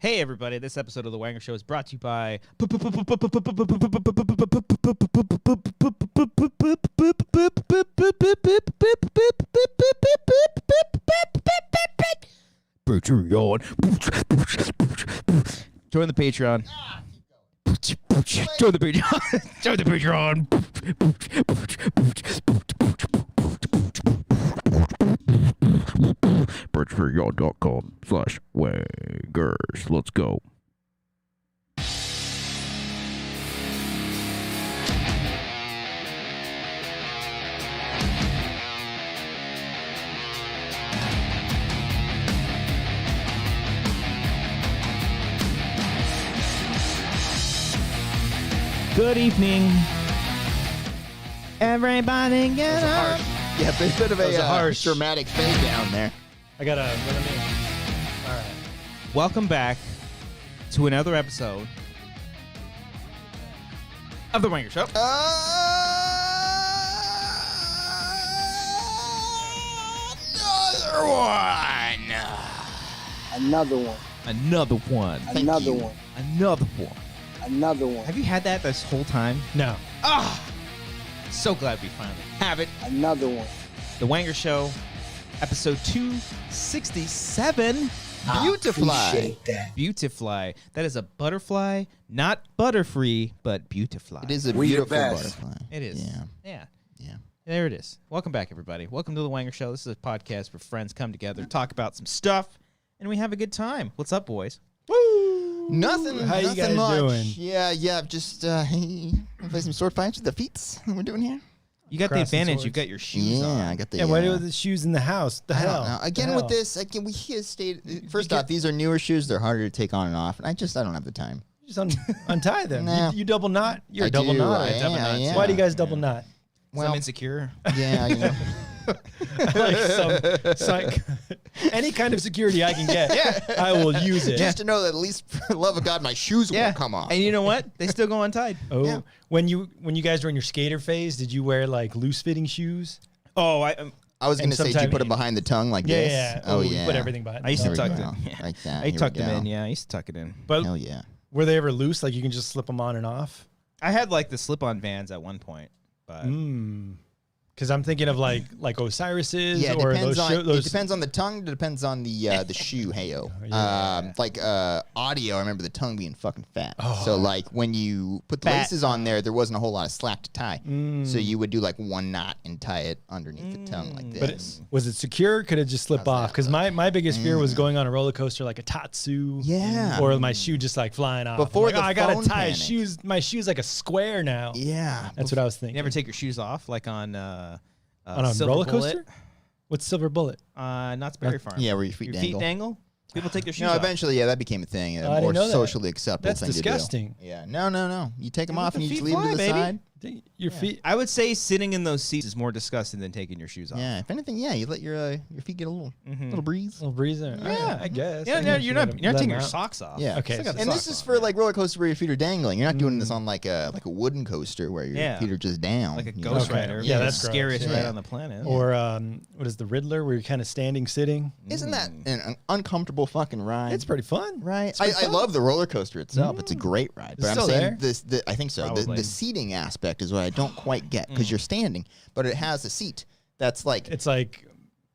Hey everybody, this episode of the Wanger Show is brought to you by Patreon. Join the Patreon. Join the Patreon. Join the Patreon. Patreon.com/Wangers. Let's go. Good evening, everybody. Get up. Yeah, but a bit of a harsh dramatic fade down there. I gotta. All right. Welcome back to another episode of the Wanger Show. Another one. Another one. Another one. Another one. Another one. Have you had that this whole time? No. Ah! So glad we finally have it. Another one. The Wanger Show, episode 267. Beautifly. Appreciate that. Beautifly. That is a butterfly, not butterfree, but beautifly. It is a We the beautiful best. butterfly. It is. Yeah. Yeah. Yeah. There it is. Welcome back, everybody. Welcome to the Wanger Show. This is a podcast where friends come together, talk about some stuff, and we have a good time. What's up, boys? Woo! Nothing. How you nothing guys much. doing? Yeah. Just play some sword fights with the feet. We're doing here. You got the Crossing advantage. swords. You've got your shoes on. Yeah, I got the. Yeah, why do the shoes in the house? The I hell? don't know. Again, The with hell? this, again, we stayed. First off, these are newer shoes. They're harder to take on and off, and I don't have the time. Just untie them. Nah. You double knot. You're I a double do, knot. I am. Why do you guys double knot? Well, I'm insecure. Yeah, you know. Like any kind of security I can get, I will use it. Just to know that at least for the love of God, my shoes won't come off. And you know what? They still go untied. Oh, Yeah. when you guys were in your skater phase, did you wear like loose fitting shoes? Oh, I was going And to say, did you sometime- put it behind the tongue like Yeah, this? yeah. Oh, you yeah. Put everything behind. I used to There tuck we them. go. Yeah. Like that. I Here tucked we them go. in. Yeah, I used to tuck it in. But Hell yeah. were they ever loose? Like you can just slip them on and off? I had like the slip-on Vans at one point, but Because I'm thinking of like Osiris's Yeah, it or depends those. on those it depends on the tongue. It depends on the shoe. Heyo. Yeah. Like audio. I remember the tongue being fucking fat. Oh. So like when you put the Fat. laces on there wasn't a whole lot of slack to tie. So you would do like one knot and tie it underneath the tongue like But this. was it secure? Could it just slip How's off? that Because look? my biggest fear was going on a roller coaster like a Tatsu. Yeah. Or my shoe just like flying off. Before I'm like, the I gotta phone tie panic. shoes. My shoe's like a square now. Yeah. That's what I was you thinking. never take your shoes off like on on a Silver roller Bullet? coaster? What's Silver Bullet? Knott's Berry Farm. Yeah, where your feet Your dangle. feet dangle? People take their shoes No, off. eventually, yeah, that became a thing. I A didn't more know that. socially acceptable That's thing disgusting. to do. Yeah. No. You take them let off and the you just feet leave them to fly, the baby. side. Your feet. I would say sitting in those seats is more disgusting than taking your shoes off. Yeah. If anything, yeah, you let your feet get a little breeze. Little breezer. Yeah. I guess. Yeah, I no, guess you're you not gotta you're not let taking them your out. socks off. Yeah. Okay, Still got the And this socks is on. for like roller coaster where your feet are dangling. You're not doing this on like a wooden coaster where your Yeah. feet are just down. like a you ghost know? Okay. rider. Yeah, the that's gross. scariest Yeah. ride on the planet. Or what is the Riddler where you're kind of standing, sitting? Isn't that an uncomfortable fucking ride? It's pretty fun. Right. pretty I fun. love the roller coaster itself. It's a great ride. But I'm still saying there? this. I think so. Probably. The seating aspect is what I don't quite get because you're standing, but it has a seat that's like It's like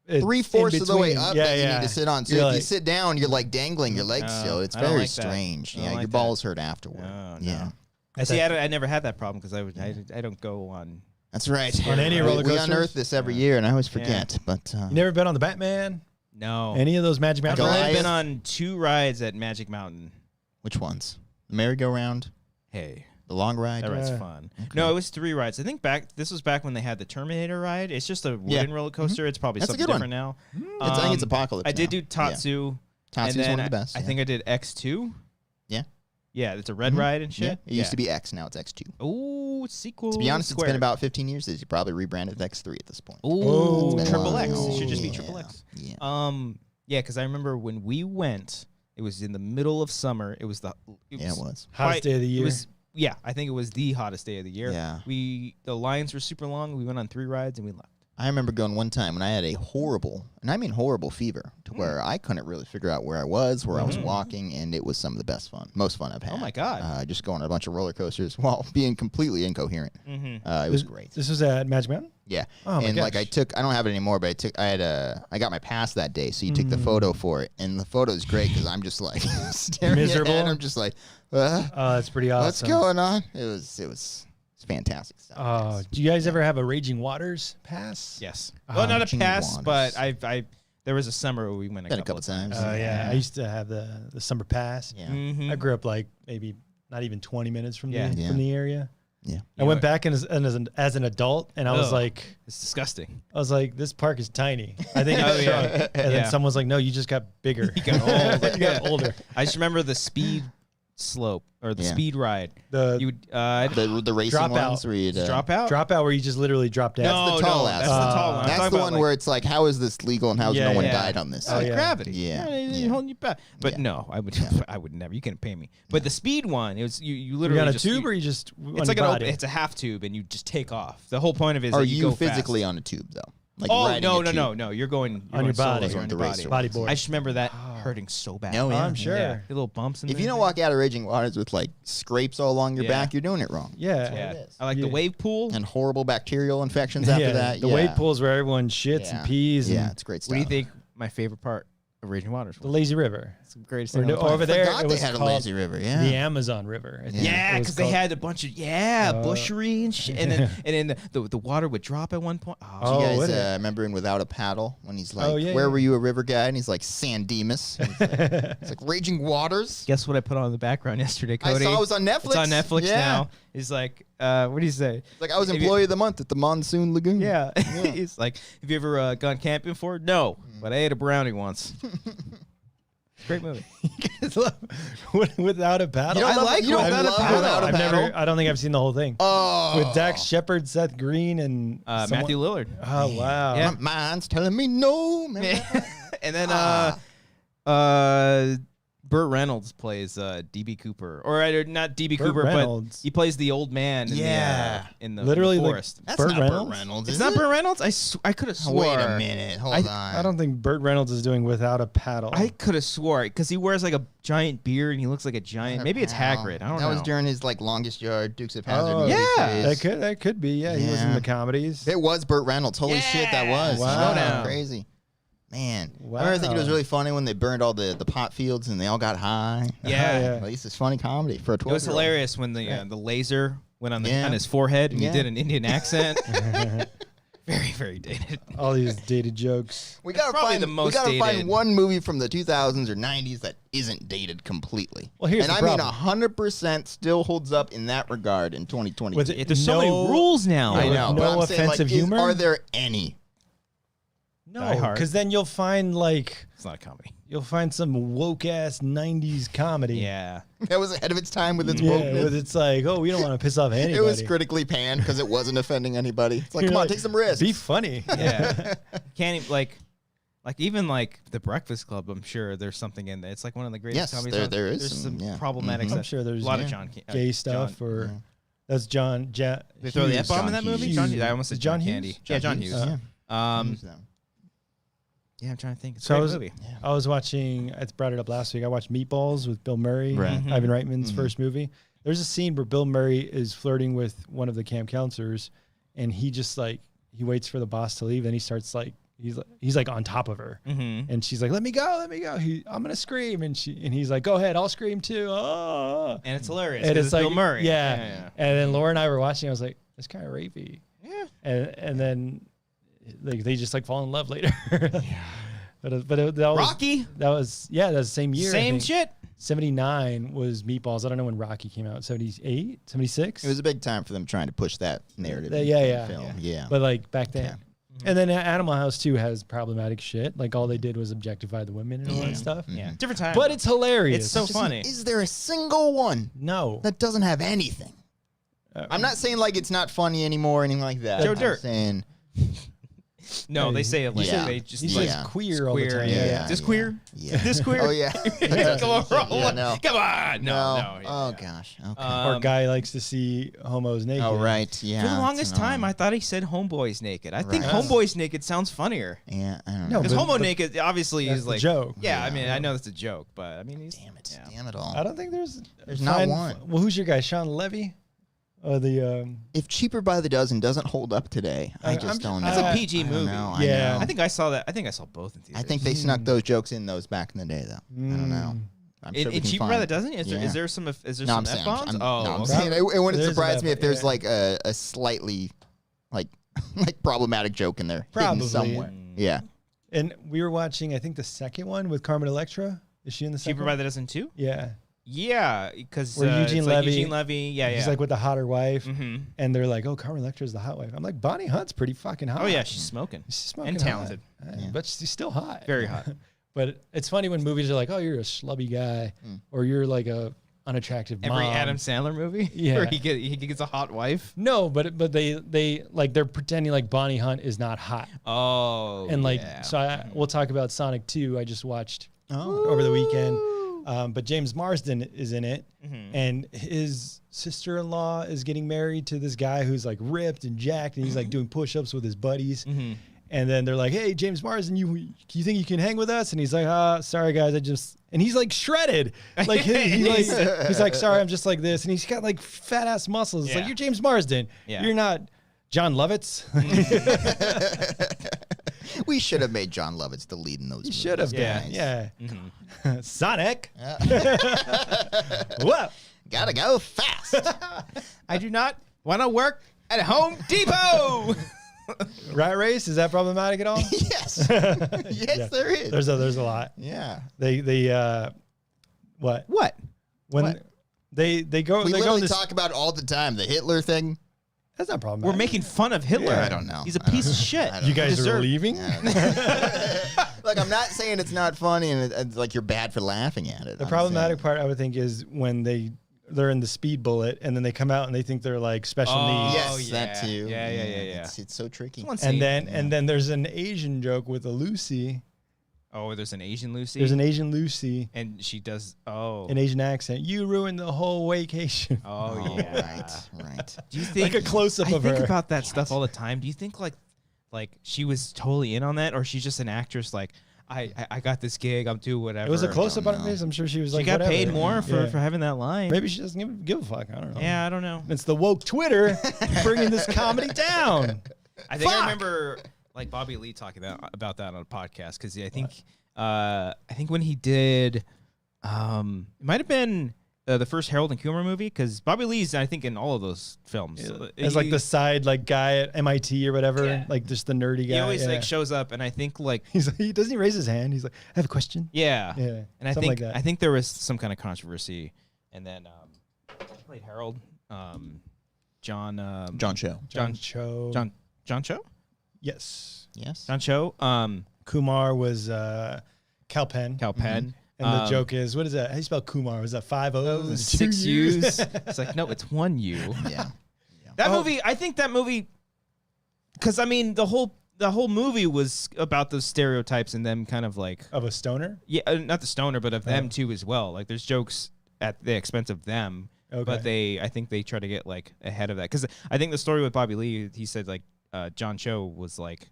it's 3/4 in of the way between. up Yeah, that you yeah. need to sit on. So You're if you like- sit down, you're like dangling your legs No, still. It's I don't very like that. strange. I don't Yeah, like your that. balls hurt afterward. No, Yeah. no. See, I never had that problem because I don't go on. That's right. On any roller We coasters? unearth this every year, and I always forget. But You never been on the Batman? No. Any of those Magic I've Mountain only rides? been on 2 rides at Magic Mountain. which ones? The merry-go-round, Hey, the long ride. that ride's Yeah. fun. No, it was 3 rides. I think this was back when they had the Terminator ride. It's just a wooden roller coaster. It's probably That's a something good one. different now. I think it's Apocalypse. I did now. do Tatsu. Tatsu's and then one of the best. I think I did X2. Yeah. Yeah, it's a red ride and Yeah. shit. It used to be X, now it's X2. Ooh, sequel. To be honest, squared. it's been about 15 years since you probably rebranded X3 at this point. Ooh, It's been a triple long X. It time. should just be Yeah. triple X. Yeah. Yeah, because I remember when we went, it was in the middle of summer. It was Yeah, it was. Hottest day of the year. Yeah, I think it was the hottest day of the year. Yeah. The lines were super long. We went on 3 rides and we left. I remember going one time when I had a horrible, and I mean horrible fever, to where I couldn't really figure out where I was, where I was walking, and it was some of the most fun I've had. Oh my God. Just going on a bunch of roller coasters while being completely incoherent. It was great. This was at Magic Mountain? Yeah. Oh my and like gosh. I don't have it anymore, but I got my pass that day, so you took the photo for it, and the photo is great because I'm just like staring Miserable? at it, I'm just like, Oh, that's pretty awesome. what's going on? It was fantastic stuff. Oh, do you guys ever have a Raging Waters pass? Yes. Well, not a Raging pass, Waters. but there was a summer where we went a Been couple of times. Oh yeah, I used to have the summer pass. Yeah. Mhm. I grew up like maybe not even 20 minutes from Yeah. from the area. Yeah. I went back as an adult, and I was Ugh. like, It's disgusting. this park is tiny. I think Oh, it's yeah. shrunk. And Yeah. then someone's like, no, you just got bigger. You got old. You got older. I just remember the speed slope or the Yeah. speed ride. The You would The racing Drop out. ones where you'd drop out. drop out where you just literally drop down. No, the tall no, ass. that's the tall one. I'm That's talking the about, one like, where it's like, how is this legal and how's Yeah, no one yeah. died on this? Oh, yeah. gravity. Yeah, You're yeah. holding you back. But Yeah. no, I would. I would never. You couldn't pay me. But the speed one, it was you You literally got a just, tube you- or you just It's like it's a half tube, and you just take off. The whole point of it is Are that you go physically fast. on a tube though? Like Oh riding no a no tube? no! You're going On your solo, body. you're on The your race body. or Body whatever. board. I just remember that hurting so bad. Oh, yeah. I'm sure. Yeah, the little bumps. In If there. you don't walk out of Raging Waters with like scrapes all along your Yeah. back, you're doing it wrong. Yeah. yeah, it is. I like Yeah. the wave pool. And horrible bacterial infections after that. The wave pools where everyone shits Yeah. and pees. Yeah, And it's great stuff. What do you think? My favorite part of Raging Waters. the lazy river. It's the greatest Or thing. on the no- planet. over there, Forgot it they was had a called lazy river. Yeah. The Amazon River. I think Yeah, it was because they called. had a bunch of bushery and shit, and then the water would drop at one point. Do Oh, you guys what is remember in Without a Paddle when he's like, Oh, yeah, where yeah. were you, a river guy? And he's like, San Dimas. And it's like Raging Waters. Guess what I put on in the background yesterday, I Cody? saw it was on Netflix. It's on Netflix Yeah. now. He's like, what do you say? It's like I was If you- employee of the month at the Monsoon Lagoon. Yeah. He's like, have you ever gone camping before? No, but I ate a brownie once. Great movie. Without a paddle. You don't I love- like you don't Without a love Paddle. Without a I've Paddle? never. I don't think I've seen the whole thing. Oh. With Dax Shepard, Seth Green, and someone- Matthew Lillard. Oh wow. Yeah. My mind's telling me no. Man. And then Burt Reynolds plays DB Cooper, or not DB Burt Cooper, Reynolds. but he plays the old man Yeah. in the Literally, like, forest. That's Burt not Reynolds? Burt Reynolds. It's is not it? Burt Reynolds. I could have swore. Wait a minute. Hold on. I don't think Burt Reynolds is doing Without a Paddle. I could have swore because he wears like a giant beard and he looks like a giant. Maybe it's Hagrid. I don't know. That was during his like Longest Yard, Dukes of Hazzard. Oh, movie yeah. phase. that could be. Yeah, he was in Yeah. the comedies. It was Burt Reynolds. Holy shit, that was. Wow. Showdown. Crazy. Man. Wow. I remember thinking it was really funny when they burned all the pot fields and they all got high. Yeah. Yeah. At least it's funny comedy for a 12 It was hilarious when the laser went on Yeah. on his forehead and Yeah. he did an Indian accent. Very, very dated. All these dated jokes. We gotta probably find the most we gotta dated. find one movie from the 2000s or 90s that isn't dated completely. Well, here's and the I mean problem. 100% still holds up in that regard in 2022. With it- There's so many No- rules now. I with know. no but I'm saying, offensive like, humor? Are there any? Die No, Hard. because then you'll find It's not a comedy. you'll find some woke ass '90s comedy. Yeah. That was ahead of its time with its Yeah, wokeness. with it's like, oh, we don't want to piss off anybody. It was critically panned because it wasn't offending anybody. It's like, You're come on, like, take some risks. Be funny. Yeah. Can't even, like even like The Breakfast Club, I'm sure there's something in there. It's like one of the greatest Yes, comedies. there is There's some, some yeah. problematic I'm stuff. sure there's a lot of yeah, John gay stuff or that's John. They throw the Hughes. F-bomb in that John movie? Hughes. John, I almost said John John Hughes? Candy. Yeah, John Hughes. Uh, Yeah, I'm trying to think. It's So a I great was, movie. I was watching. I brought it up last week. I watched Meatballs with Bill Murray, Right. Mhm. Ivan Reitman's first movie. There's a scene where Bill Murray is flirting with one of the camp counselors, and he just like he waits for the boss to leave, and he starts like he's like on top of her, Mm-hmm. and she's like, "Let me go, let me go." I'm gonna scream, and he's like, "Go ahead, I'll scream too." Oh. And it's hilarious. And 'cause it's like Bill Murray. Yeah. And then Laura and I were watching. I was like, "It's kind of rapey." Yeah. And then like they just like fall in love later. But that was Rocky. That was that was the same year. I Same think. shit. 79 was Meatballs. I don't know when Rocky came out. 78, 76. It was a big time for them trying to push that narrative. Yeah, in yeah. film. Yeah. But like back then. Yeah. And then Animal House 2 has problematic shit. Like all they did was objectify the women and all that stuff. Yeah. Different time. But it's hilarious. It's so Just- funny. Is there a single one No. that doesn't have anything? I'm not saying like it's not funny anymore or anything like that. Joe I'm Dirt. saying No, they say it like Yeah. they just He like, says queer all the time. This queer? Yeah. This queer? Oh yeah. Come on, bro. Yeah, no. Come on. No. Oh gosh. Okay. Or guy likes to see homos naked. Oh right. Yeah. For the it's longest time, I thought he said homeboys naked. I think homeboys naked sounds funnier. Yeah. I don't No, know. Because but- homo but naked obviously that's is the like joke. Yeah, I mean I know that's a joke, but I mean he's Damn it. yeah. Damn it all. I don't think there's not one. Well, who's your guy? Sean Levy? If Cheaper by the Dozen doesn't hold up today, I just don't know. That's a PG I don't movie. know, Yeah. I know. I think I saw that. I think I saw both in theaters. I think they snuck those jokes in those back in the day, though. I don't know. I'm sure we in can Cheaper find- by the Dozen, is Yeah. there some No, some I'm F saying, bombs? I'm Okay. saying it wouldn't There's surprise an me F- if there's yeah. like a slightly like problematic joke in there hidden Probably. somewhere. Yeah. And we were watching, I think, the second one with Carmen Electra. Is she in the second Cheaper by the Dozen too? Yeah. Yeah, because Where Eugene Levy- Eugene Levy, yeah. She's like with the hotter wife. Mhm. And they're like, oh, Carmen Electra's the hot wife. I'm like, Bonnie Hunt's pretty fucking hot. Oh yeah, she's smoking. She's smoking and hot. talented. But she's still hot. Very hot. But it's funny when movies are like, oh, you're a schlubby guy. Or you're like a unattractive Every mom. Adam Sandler movie, Yeah. where he gets a hot wife. No, but they like they're pretending like Bonnie Hunt is not hot. Oh, And like, yeah. so we'll talk about Sonic 2. I just watched Oh. over the weekend. But James Marsden is in it, Mm-hmm. and his sister-in-law is getting married to this guy who's like ripped and jacked, and he's like doing push-ups with his buddies. Mm-hmm. And then they're like, "Hey, James Marsden, you think you can hang with us?" And he's like, sorry guys, and he's like shredded, like he's like, sorry, I'm just like this, and he's got like fat ass muscles. It's Yeah. like, you're James Marsden, Yeah. you're not John Lovitz. We should have made John Lovitz the lead in those You movies. should have, Yeah. done. Yeah. Mm-hmm. Sonic. Whoa. Gotta go fast. I do not want to work at Home Depot. Rat race, is that problematic at all? Yes. Yes, Yeah. there is. There's a lot. Yeah. They what? What? When What? they go We they go literally in this, talk about it all the time. The Hitler thing. that's not problematic. We're making fun of Hitler. Yeah. I don't know. He's a piece of shit. You guys are Deserve- leaving? Look, I'm not saying it's not funny and it's like you're bad for laughing at it. The I'm problematic saying- part I would think is when they're in the speed bullet and then they come out and they think they're like special needs. Yes, Oh, that yeah. too. Yeah. It's so tricky. One scene. And then there's an Asian joke with a Lucy. Oh, there's an Asian Lucy. There's an Asian Lucy, and she does. Oh. an Asian accent. You ruined the whole vacation. Oh, Oh, yeah. right. Do you think Like a close-up I of think her. about that stuff all the time. Do you think like she was totally in on that, or she's just an actress? Like I got this gig. I'm doing whatever. It was a close-up on her know. face. I'm sure she was She like, got whatever. paid more Yeah. for having that line. Maybe she doesn't give a fuck. I don't know. Yeah, I don't know. It's the woke Twitter bringing this comedy down. I think I Fuck! remember like Bobby Lee talking about that on a podcast because I think when he did, it might have been the first Harold and Kumar movie because Bobby Lee's I think in all of those films As like the side like guy at MIT or whatever, Yeah. like just the nerdy guy. he always yeah. like shows up and I think like He's like, he doesn't he raise his hand. He's like, I have a question. yeah Yeah, and I something think like that. I think there was some kind of controversy and then he played Harold John Show. John Cho. John Cho Yes. Yes. John Cho Kumar was Cal Penn. Cal Penn. And the joke is, what is that? How do you spell Kumar? Was that 5 O's? and 6 2 U's. It's like, no, it's 1 U. Yeah. That movie, I think that movie, because I mean, the whole movie was about those stereotypes and them kind of like, Of a stoner? yeah, not the stoner, but of them too as well. Like, there's jokes at the expense of them, Okay. but I think they try to get like ahead of that. Because I think the story with Bobby Lee, he said like John Cho was like,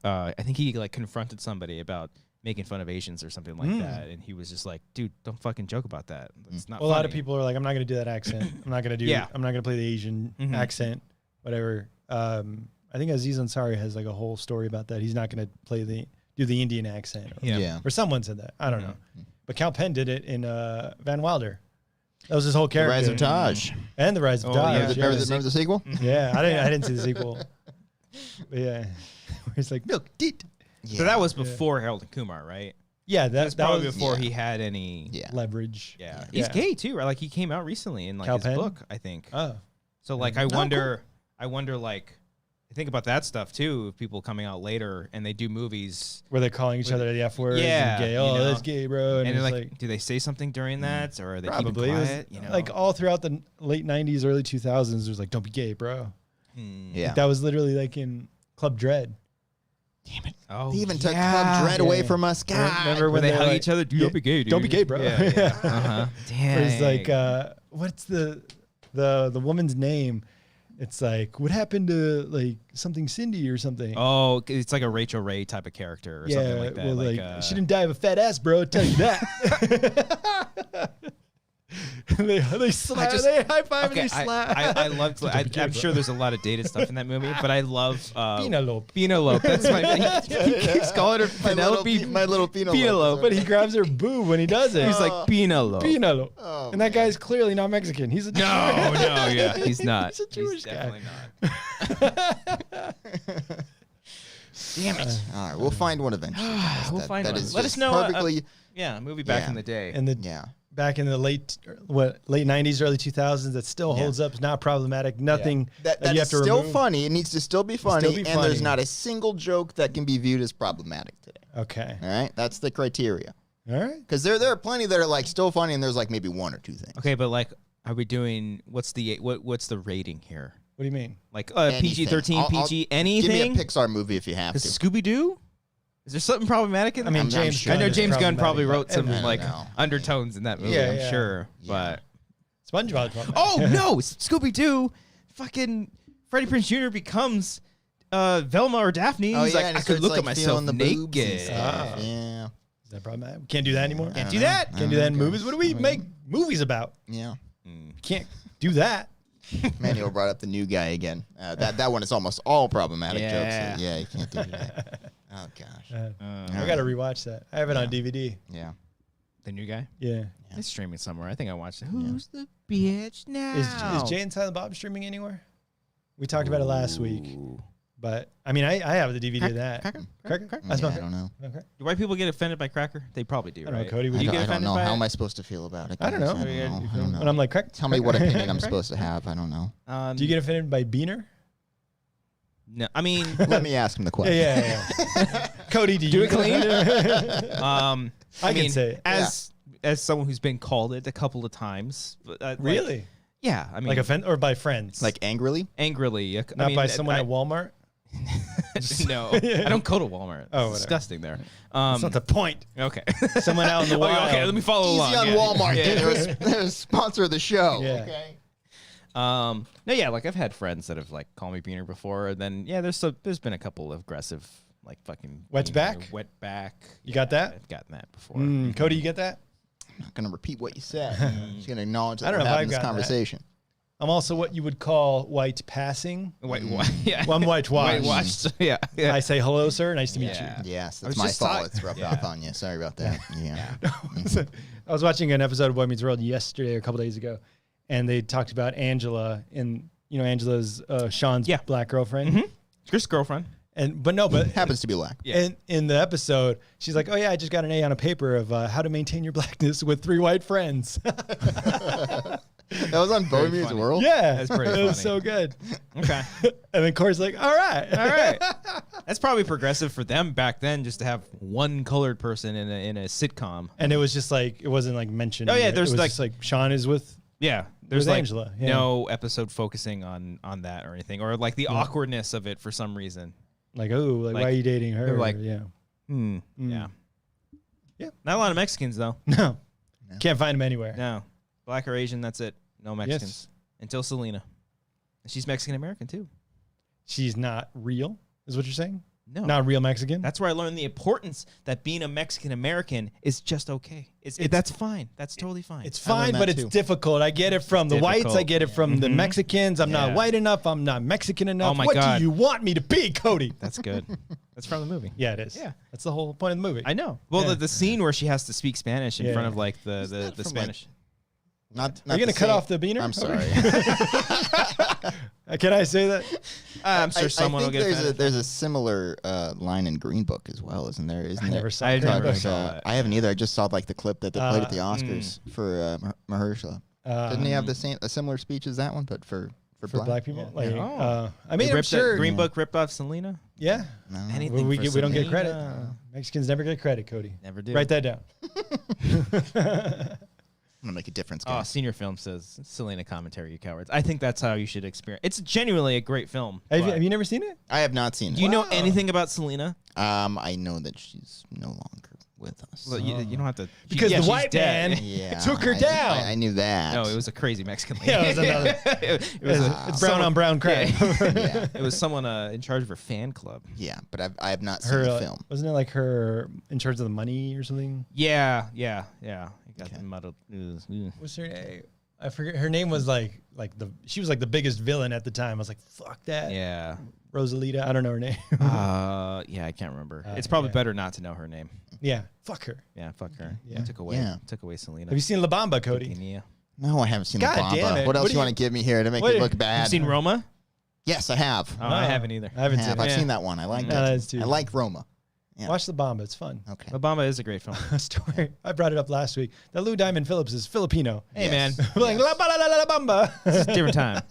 I think he like confronted somebody about making fun of Asians or something like that, and he was just like, "Dude, don't fucking joke about that. It's not." Well, a lot of funny." people are like, I'm not going to do that accent. I'm not going to do. Yeah. I'm not going to play the Asian accent. Whatever. I think Aziz Ansari has like a whole story about that. He's not going to do the Indian accent. Or, Yeah. or someone said that. I don't know. But Cal Penn did it in Van Wilder. That was his whole The character. Rise of Taj. And the Rise of Oh, Taj. yeah. Remember the sequel? Yeah, I didn't see the sequel. But yeah, where he's like milk teat. So that was before Harold and Kumar, right? Yeah, That's that probably was before yeah. he had any. Yeah. leverage. Yeah, he's gay too, right? Like he came out recently in like Cal his Penn? book, I think. Oh, So like, I wonder like, I think about that stuff too. Of people coming out later and they do movies, where they're calling each other the F word. Yeah, and gay. you Oh, know. that's gay, bro. and it's they're like, do they say something during that, or are they keeping probably it was quiet? You know, like all throughout the late '90s, early 2000s. There's like, don't be gay, bro. Yeah. That was literally like in Club Dread. Damn it. Oh, They even took yeah. Club Dread away Yeah. from us. God. Remember When when they hug like, each other, yeah, don't be gay, dude. Don't be gay, bro. Yeah, yeah. Uh-huh. Damn. It's like, what's the woman's name? It's like, what happened to like something Cindy or something? Oh, it's like a Rachel Ray type of character or something like that. Well, like, she didn't die of a fat ass, bro. I'll tell you that. they high five and they slap. I loved. I'm sure there's a lot of dated stuff in that movie, but I love Penelope. Penelope. That's my. He keeps calling her Penelope. My little Penelope. Penelope. But he grabs her boob when he does it. He's like Penelope. Penelope. Oh, And that guy's clearly not Mexican. He's a No, yeah, he's not. He's a Jewish guy. Definitely not. Damn it. All right, we'll find one eventually. guys. We'll find that one. is Let us just know, Perfectly. Yeah, a movie back Yeah. in the day. And the Yeah. back in the late 90s, early 2000s, that still holds up. It's not problematic. Nothing That you have is to still remove. funny. It needs to still be funny. be And funny. there's not a single joke that can be viewed as problematic today. Okay. All right? That's the criteria. All right. Because there are plenty that are like still funny, and there's like maybe one or two things. Okay, but like, are we doing? What's the rating here? What do you mean? Like Anything. PG-13, I'll- PG, Give anything? me a Pixar movie if you have to. Scooby Doo? Is there something problematic in I that? mean, I'm James. sure. I know Gunn is James Gunn probably problematic, wrote some but- I don't like know. undertones in that movie. Yeah, I'm yeah. sure, Yeah. but SpongeBob. problematic. oh no, Scooby Doo! Fucking Freddie Prinze Jr. becomes Velma or Daphne. Oh, He's yeah, like, and I he could starts, look like, at myself feeling the boobs and naked. stuff. Ah. Yeah. Is that problematic? We can't do that anymore. Can't I do don't know. that. I Can't do don't that in know. movies. What do we make movies about? Yeah. Can't do that. Manuel brought up the new guy again. That one is almost all problematic Yeah. jokes. Yeah, you can't do that. Oh gosh. I gotta rewatch that. I have it on DVD. Yeah. The new guy? Yeah. It's streaming somewhere. I think I watched it. Who's the bitch now? Is Jay and Silent Bob streaming anywhere? We talked about it last week, but I mean, I have the DVD of that. Cracker? I I smell don't know. Okay. Do white people get offended by Cracker? They probably do, I don't know, right? Cody. Do Would you you get I don't offended know. by How it? am I supposed to feel about it? I don't know. I don't know. And I'm like, crack. Tell me what opinion I'm supposed to have. I don't know. Do you get offended by Beaner? No, I mean, Let me ask him the question. Yeah. Cody, do you Do it clean? I can mean, say it. as someone who's been called it a couple of times. But, like, Really? yeah, I mean, Like offend or by friends? Like angrily? angrily. not by someone at Walmart? No, I don't go to Walmart. Oh, It's whatever. disgusting there. That's not the point. Okay. Someone out in the wild. Okay, let me follow Easy along. on yeah. Walmart. Yeah. They're a sponsor of the show. Yeah. Okay. No, yeah, like I've had friends that have like called me Beaner before, and then yeah, there's been a couple of aggressive like fucking Wet's Beaner, back? wet back. You got that? I've gotten that before. Cody, you get that? I'm not going to repeat what you said. I'm just going to acknowledge that I don't we're know if having I've this gotten that. conversation. I'm also what you would call white passing. Yeah. Well, I'm whitewashed. Whitewashed. Yeah. Yeah. I say hello, sir. Nice to meet Yeah. Yes, I was that's my just fault. talk- It's rubbed Yeah. off on you. Sorry about that. Yeah. you. I was watching an episode of Boy Meets World yesterday or a couple days ago, and they talked about Angela and Angela's Sean's Yeah. black girlfriend. Chris' girlfriend. But Happens to be black. Yeah. And in the episode, she's like, "Oh yeah, I just got an A on a paper of how to maintain your blackness with 3 white friends." That was on Boy Meets funny. World? Yeah, That's pretty It was funny. so good. Okay. And then Corey's like, "All right, All right. That's probably progressive for them back then, just to have one colored person in a sitcom. And it was just like it wasn't like mentioned. Oh, yeah, It there's was like- just like Sean is with. Yeah, there's With like Angela, yeah. no episode focusing on that or anything, or like the awkwardness of it for some reason. Like, oh, like, why Like, are you dating her? they're like- yeah. Yeah. Yeah. Not a lot of Mexicans though. No. Can't find him anywhere. No, black or Asian. That's it. No Mexicans until Selena. And she's Mexican American too. She's not real, is what you're saying? No, Not real Mexican? That's where I learned the importance that being a Mexican American is just okay. That's fine. That's totally fine. It's I learned fine, that but it's too. difficult. I get it from the whites. I difficult. get it from the Mexicans. I'm not Yeah. white enough. I'm not Mexican enough. Oh my what God. do you want me to be, Cody? That's good. That's from the movie. Yeah, it is. Yeah. That's the whole point of the movie. I know. Well, Yeah. the scene where she has to speak Spanish in Yeah. front of like the that from, Spanish. Not Are you going to cut off the beaner? I'm sorry. Can I say that? I'm sure someone will think get there's offended. there's a similar line in Green Book as well, isn't there? Isn't I there? never saw I Green never Book. saw that. I haven't either. I just saw like the clip that they played at the Oscars for Mahershala. Didn't he have a similar speech as that one, but for For black people? Like, Oh. I mean, They I'm ripped sure. Green Book ripped off Selena. Yeah. No. Anything We for don't get credit. Selena. Mexicans never get credit, Cody. Never do. Write that down. I'm gonna make a difference, Oh, guys. Senior Film says Selena commentary, you cowards. I think that's how you should experience. It's genuinely a great film. Have you never seen it? I have not seen Do it. you know anything about Selena? I know that she's no longer with us. Well, you don't have to. Because the she's white dead. man Yeah, took her down. I knew that. No, it was a crazy Mexican lady. Yeah, it was another. it was It's brown on brown crime. Yeah. It was someone in charge of her fan club. Yeah, but I have not seen Her the film. wasn't it like her in charge of the money or something? Yeah. It got Okay. muddled. What's her name? I forget. Her name was she was like the biggest villain at the time. I was like, fuck that. Yeah. Rosalita. I don't know her name. Yeah, I can't remember. It's probably yeah. better not to know her name. Yeah. Fuck her. Yeah, fuck her. Yeah. Took away Selena. Have you seen La Bamba, Cody? Yeah. No, I haven't seen God the Bamba. damn it. What else What do you want you- to give me here to make what it do- look bad? Have you seen Roma? Yes, I have. Oh, I haven't either. I haven't I seen have. it. I've Yeah. seen that one. I like No, that. that's too- I like Roma. Yeah. Watch La Bamba. It's fun. Okay. La Bamba is a great film. A story. I brought it up last week. That Lou Diamond Phillips is Filipino. Hey, Yes. man. Like La Ba La La La Bamba. It's a different time.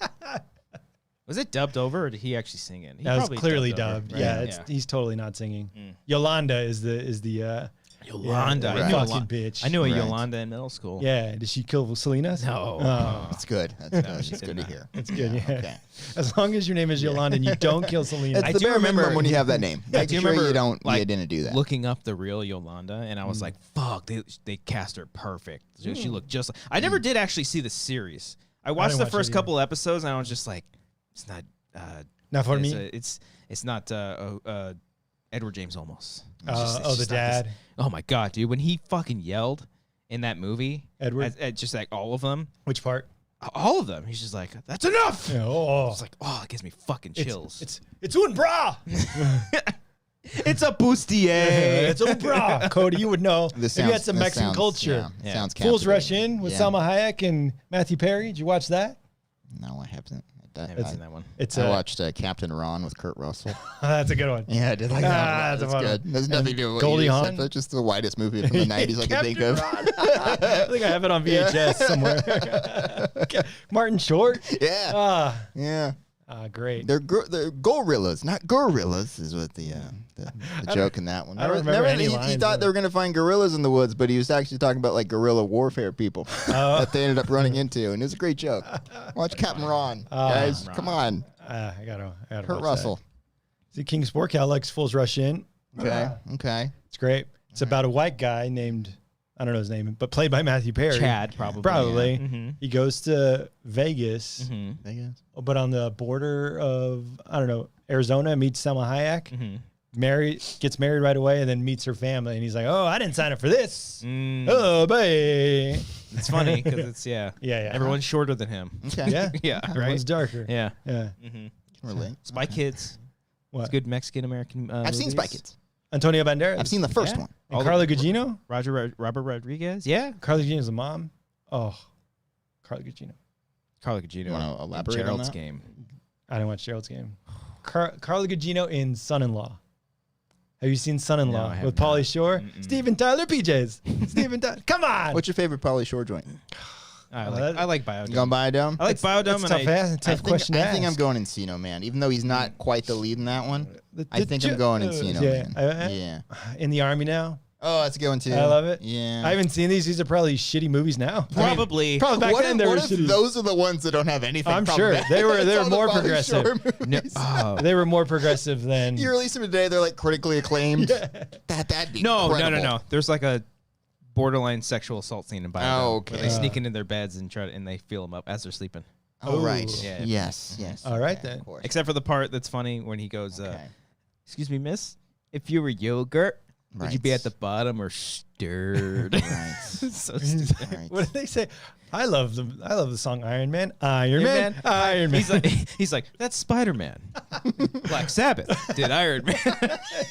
Was it dubbed over or did he actually sing it? He That was probably clearly over, dubbed. right? Yeah, he's totally not singing. Yolanda is the Yolanda. right. I knew fucking Yolanda. bitch. I knew a Right. Yolanda in middle school. Yeah, did she kill Selena? No. Oh, That's good. That's good. she That's did good to not. hear. that's good. Yeah. Okay. As long as your name is Yolanda and you don't kill Selena. That's I the do bare remember- minimum when you have that name. Yeah, Make do you sure remember, you don't. like, you didn't do that. Looking up the real Yolanda, and I was like, "Fuck!" They cast her perfect. She looked just. Like, I never did actually see the series. I watched didn't the watch first it either. couple episodes, and I was just like, "It's not." Not for it's, me. it's not Edward James Olmos. The dad. Oh my god, dude! When he fucking yelled in that movie, Edward? at just like all of them, Which part? all of them. He's just like, "That's enough." Yeah, oh, It's like, oh, it gives me fucking chills. it's un bra. It's a bustier. It's un bra. Cody, you would know. This If you had sounds- some this Mexican sounds- culture. Yeah, Yeah. sounds Fools Rush captivating. In with Yeah. Salma Hayek and Matthew Perry. Did you watch that? No, I haven't. I haven't seen that one. It's I watched Captain Ron with Kurt Russell. that's a good one. Yeah, I did like Ah, that. that's a That's fun good. There's nothing to do with what Goldie you just Hawn? said. That's just the whitest movie from the 90s I can think of. I think I have it on VHS somewhere. Okay. Martin Short. Yeah. Yeah. Great. They're gorillas, not gorillas, is what the joke in that one. I don't remember any he lines thought of they were going to find gorillas in the woods, but he was actually talking about like guerrilla warfare people that they ended up running into, and it was a great joke. Watch Captain Ron, guys. Come on, I gotta Kurt watch Russell. That. See, King Sport Cow likes Fools Rush In. Okay. It's great. It's about a white guy named, I don't know his name, but played by Matthew Perry. Chad, probably. Probably. Yeah. Mm-hmm. He goes to Vegas, I guess. but on the border of, I don't know, Arizona, meets Selma Hayek. Mm-hmm. Gets married right away, and then meets her family. And he's like, "Oh, I didn't sign up for this. Mm. Oh, babe." It's funny because it's Yeah. Everyone's shorter than him. Okay. Yeah, Yeah, right. Everyone's darker. Yeah. Yeah. Can relate. Spy Kids. What? It's good Mexican American. I've seen Spy Kids. Antonio Banderas. I've seen the first Yeah. one. And all the- Carla Gugino. Robert Rodriguez. Yeah. Carla Gugino's the mom. Oh, Carla Gugino. Carla Gugino. You wanna elaborate on Gerald's that? Game. I didn't watch Gerald's Game. Carla Gugino in Son-in-Law. Have you seen No, Son-in-Law I have with Pauly not. Shore? Mm-mm. Steven Tyler PJs. Steven Tyler. Come on. What's your favorite Pauly Shore joint? that- I like Biodome. You going Biodome? I like Biodome. That's and tough question to I think I'm ask. going Encino Man, even though he's not quite the lead in that one. I think I'm ju- going Encino yeah. Man. Yeah. In the Army now. Oh, that's a good one too. I love it. Yeah. I haven't seen these. These are probably shitty movies now. Probably. Probably back what then if, they were what if shitty. those are the ones that don't have anything? I'm sure. problematic? They were It's all the more Pauly progressive. Shore No, movies. They were more progressive than. You release them today, they're like critically acclaimed. That'd be no. incredible. There's like a borderline sexual assault scene in Biodome. Oh, Where okay. they sneak into their beds and and they feel them up as they're sleeping. Oh, right. Ooh. Yeah. Yes. Yes. All right, Okay, then. Of course. Except for the part that's funny when he goes, Okay. "Excuse me, miss. If you were yogurt, would you be Right. at the bottom or stirred?" Right. So stupid. Right. What did they say? I love the song Iron Man. Iron Man. Iron Man. He's like, that's Spider-Man. Black Sabbath did Iron Man.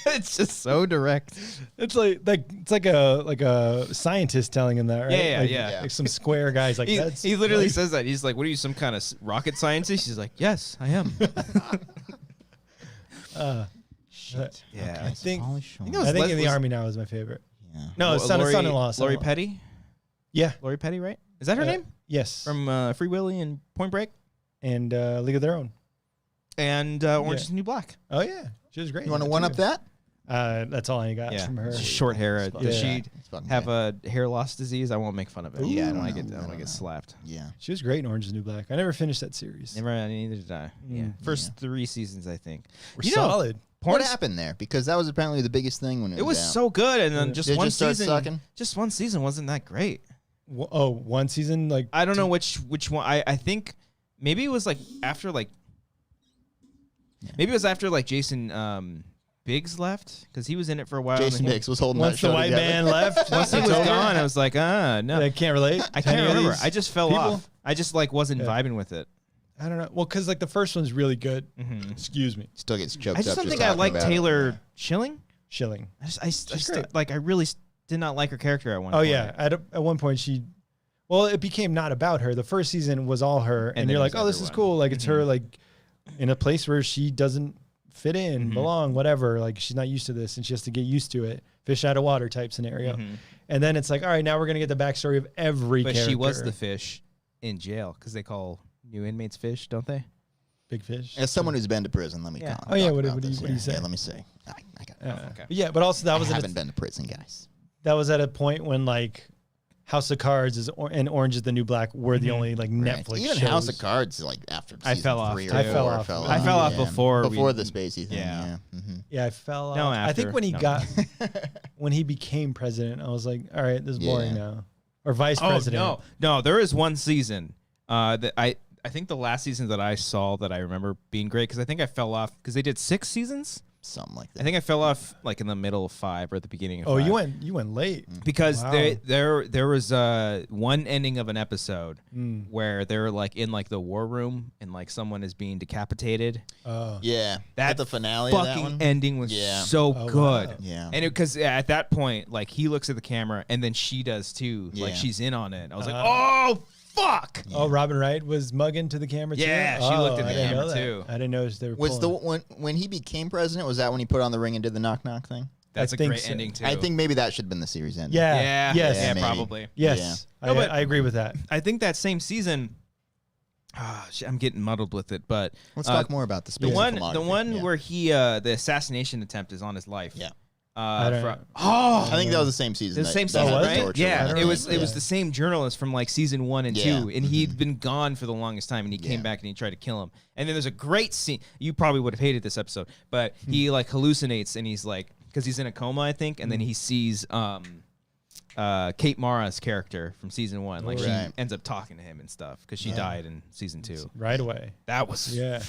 It's just so direct. It's like a scientist telling him that, right? Yeah, Like- yeah. Like some square guys like He, that's he literally like- says that. He's like, what are you, some kind of rocket scientist? He's like, yes, I am. Shit. Yeah. Okay, I so think- Pauly Shore. I think it I was think in the was- Army now is my favorite. Yeah. No, it's Lori- son-in-law. Lori son-in-law. Petty? Yeah. Lori Petty, right? Is that her name? Yes. From Free Willy and Point Break? and League of Their Own. And Orange Yeah. is the New Black. Oh yeah, she was great. You want to in one that up too. that? That's all I got Yeah, from her. short hair. Does Yeah. she have a hair loss disease? I won't make fun of it. Ooh, Yeah, I I don't don't get. know. I don't get slapped. Yeah. She was great in Orange is the New Black. I never finished that series. Neither did I. Yeah, first 3 seasons, I think. We're solid. What happened there? Because that was apparently the biggest thing when it It was out. so good, and then just Did it one just start season. sucking? Just one season wasn't that great. One season like I don't know which one. I think maybe it was like after like maybe it was after like Jason Biggs left because he was in it for a while. Jason and Biggs was holding once that show the white together. man left. Once he was gone, I was like, no, I can't relate. I to any can't of remember. these I just fell people. off. I just like wasn't vibing with it. I don't know. Well, because like the first one's really good. Mm-hmm. Excuse me. Still gets choked I up. just don't think I talking like about it. Taylor Schilling. Shilling. I really did not like her character at one Oh point. yeah. At one point it became not about her. The first season was all her, and then you're it like, was oh, this is everyone. cool. Like it's her like in a place where she doesn't fit in, belong, whatever. Like she's not used to this, and she has to get used to it. Fish out of water type scenario. And then it's like, all right, now we're gonna get the backstory of every But character. she was the fish in jail because they call new inmates fish, don't they? big fish. As someone who's been to prison, let me Yeah. talk. Oh, yeah, talk what about do this you here. say? Yeah, let me say. I got Okay. But yeah, but also that was I at haven't been to prison, guys. that was at a point when like House of Cards and Orange is the New Black were the only like Right. Netflix Even shows. House of Cards, like after I season fell off, 3 or too. I 4, fell off. I fell off before the Spacey thing. Yeah. Yeah. Yeah, I fell off. No, I think after. when he No. got when he became president, I was like, all right, this is boring Yeah. now. Or vice Oh president. no! There is one season that I think the last season that I saw that I remember being great because I think I fell off because they did 6 seasons. Something like that. I think I fell off like in the middle of 5 or at the beginning of Oh, 5. you went late. Because Wow. there was one ending of an episode where they're like in like the war room and like someone is being decapitated. Oh. Yeah. That At the finale of that fucking one? ending was Yeah. so Oh, good. wow. Yeah. And because at that point, like he looks at the camera and then she does too. Like Yeah. she's in on it. I was like, oh fuck. Oh, Robin Wright was mugging to the camera too. Yeah, she Oh, looked at I the didn't camera, know that. too. I didn't notice they were. Was the pulling. when he became president, was that when he put on the ring and did the knock knock thing? That's I a think great so. ending too. I think maybe that should have been the series ending. Yeah. Yeah. Yes. Yeah, maybe. probably. Yes. Yeah. No, but- I agree with that. I think that same season. I'm getting muddled with it, but Let's talk more about the the space. one where he the assassination attempt is on his life. Yeah. I don't- Oh, I think that was the same season. the that- same that season, had the right? torture Yeah, one. it was Yeah. the same journalist from like season 1 and 2, Yeah. and he'd been gone for the longest time, and he came Yeah. back and he tried to kill him. And then there's a great scene. You probably would have hated this episode, but he like hallucinates and he's like because he's in a coma, I think, and then he sees Kate Mara's character from season 1, like Right. she ends up talking to him and stuff because she died in season 2. Right away. That was Yeah.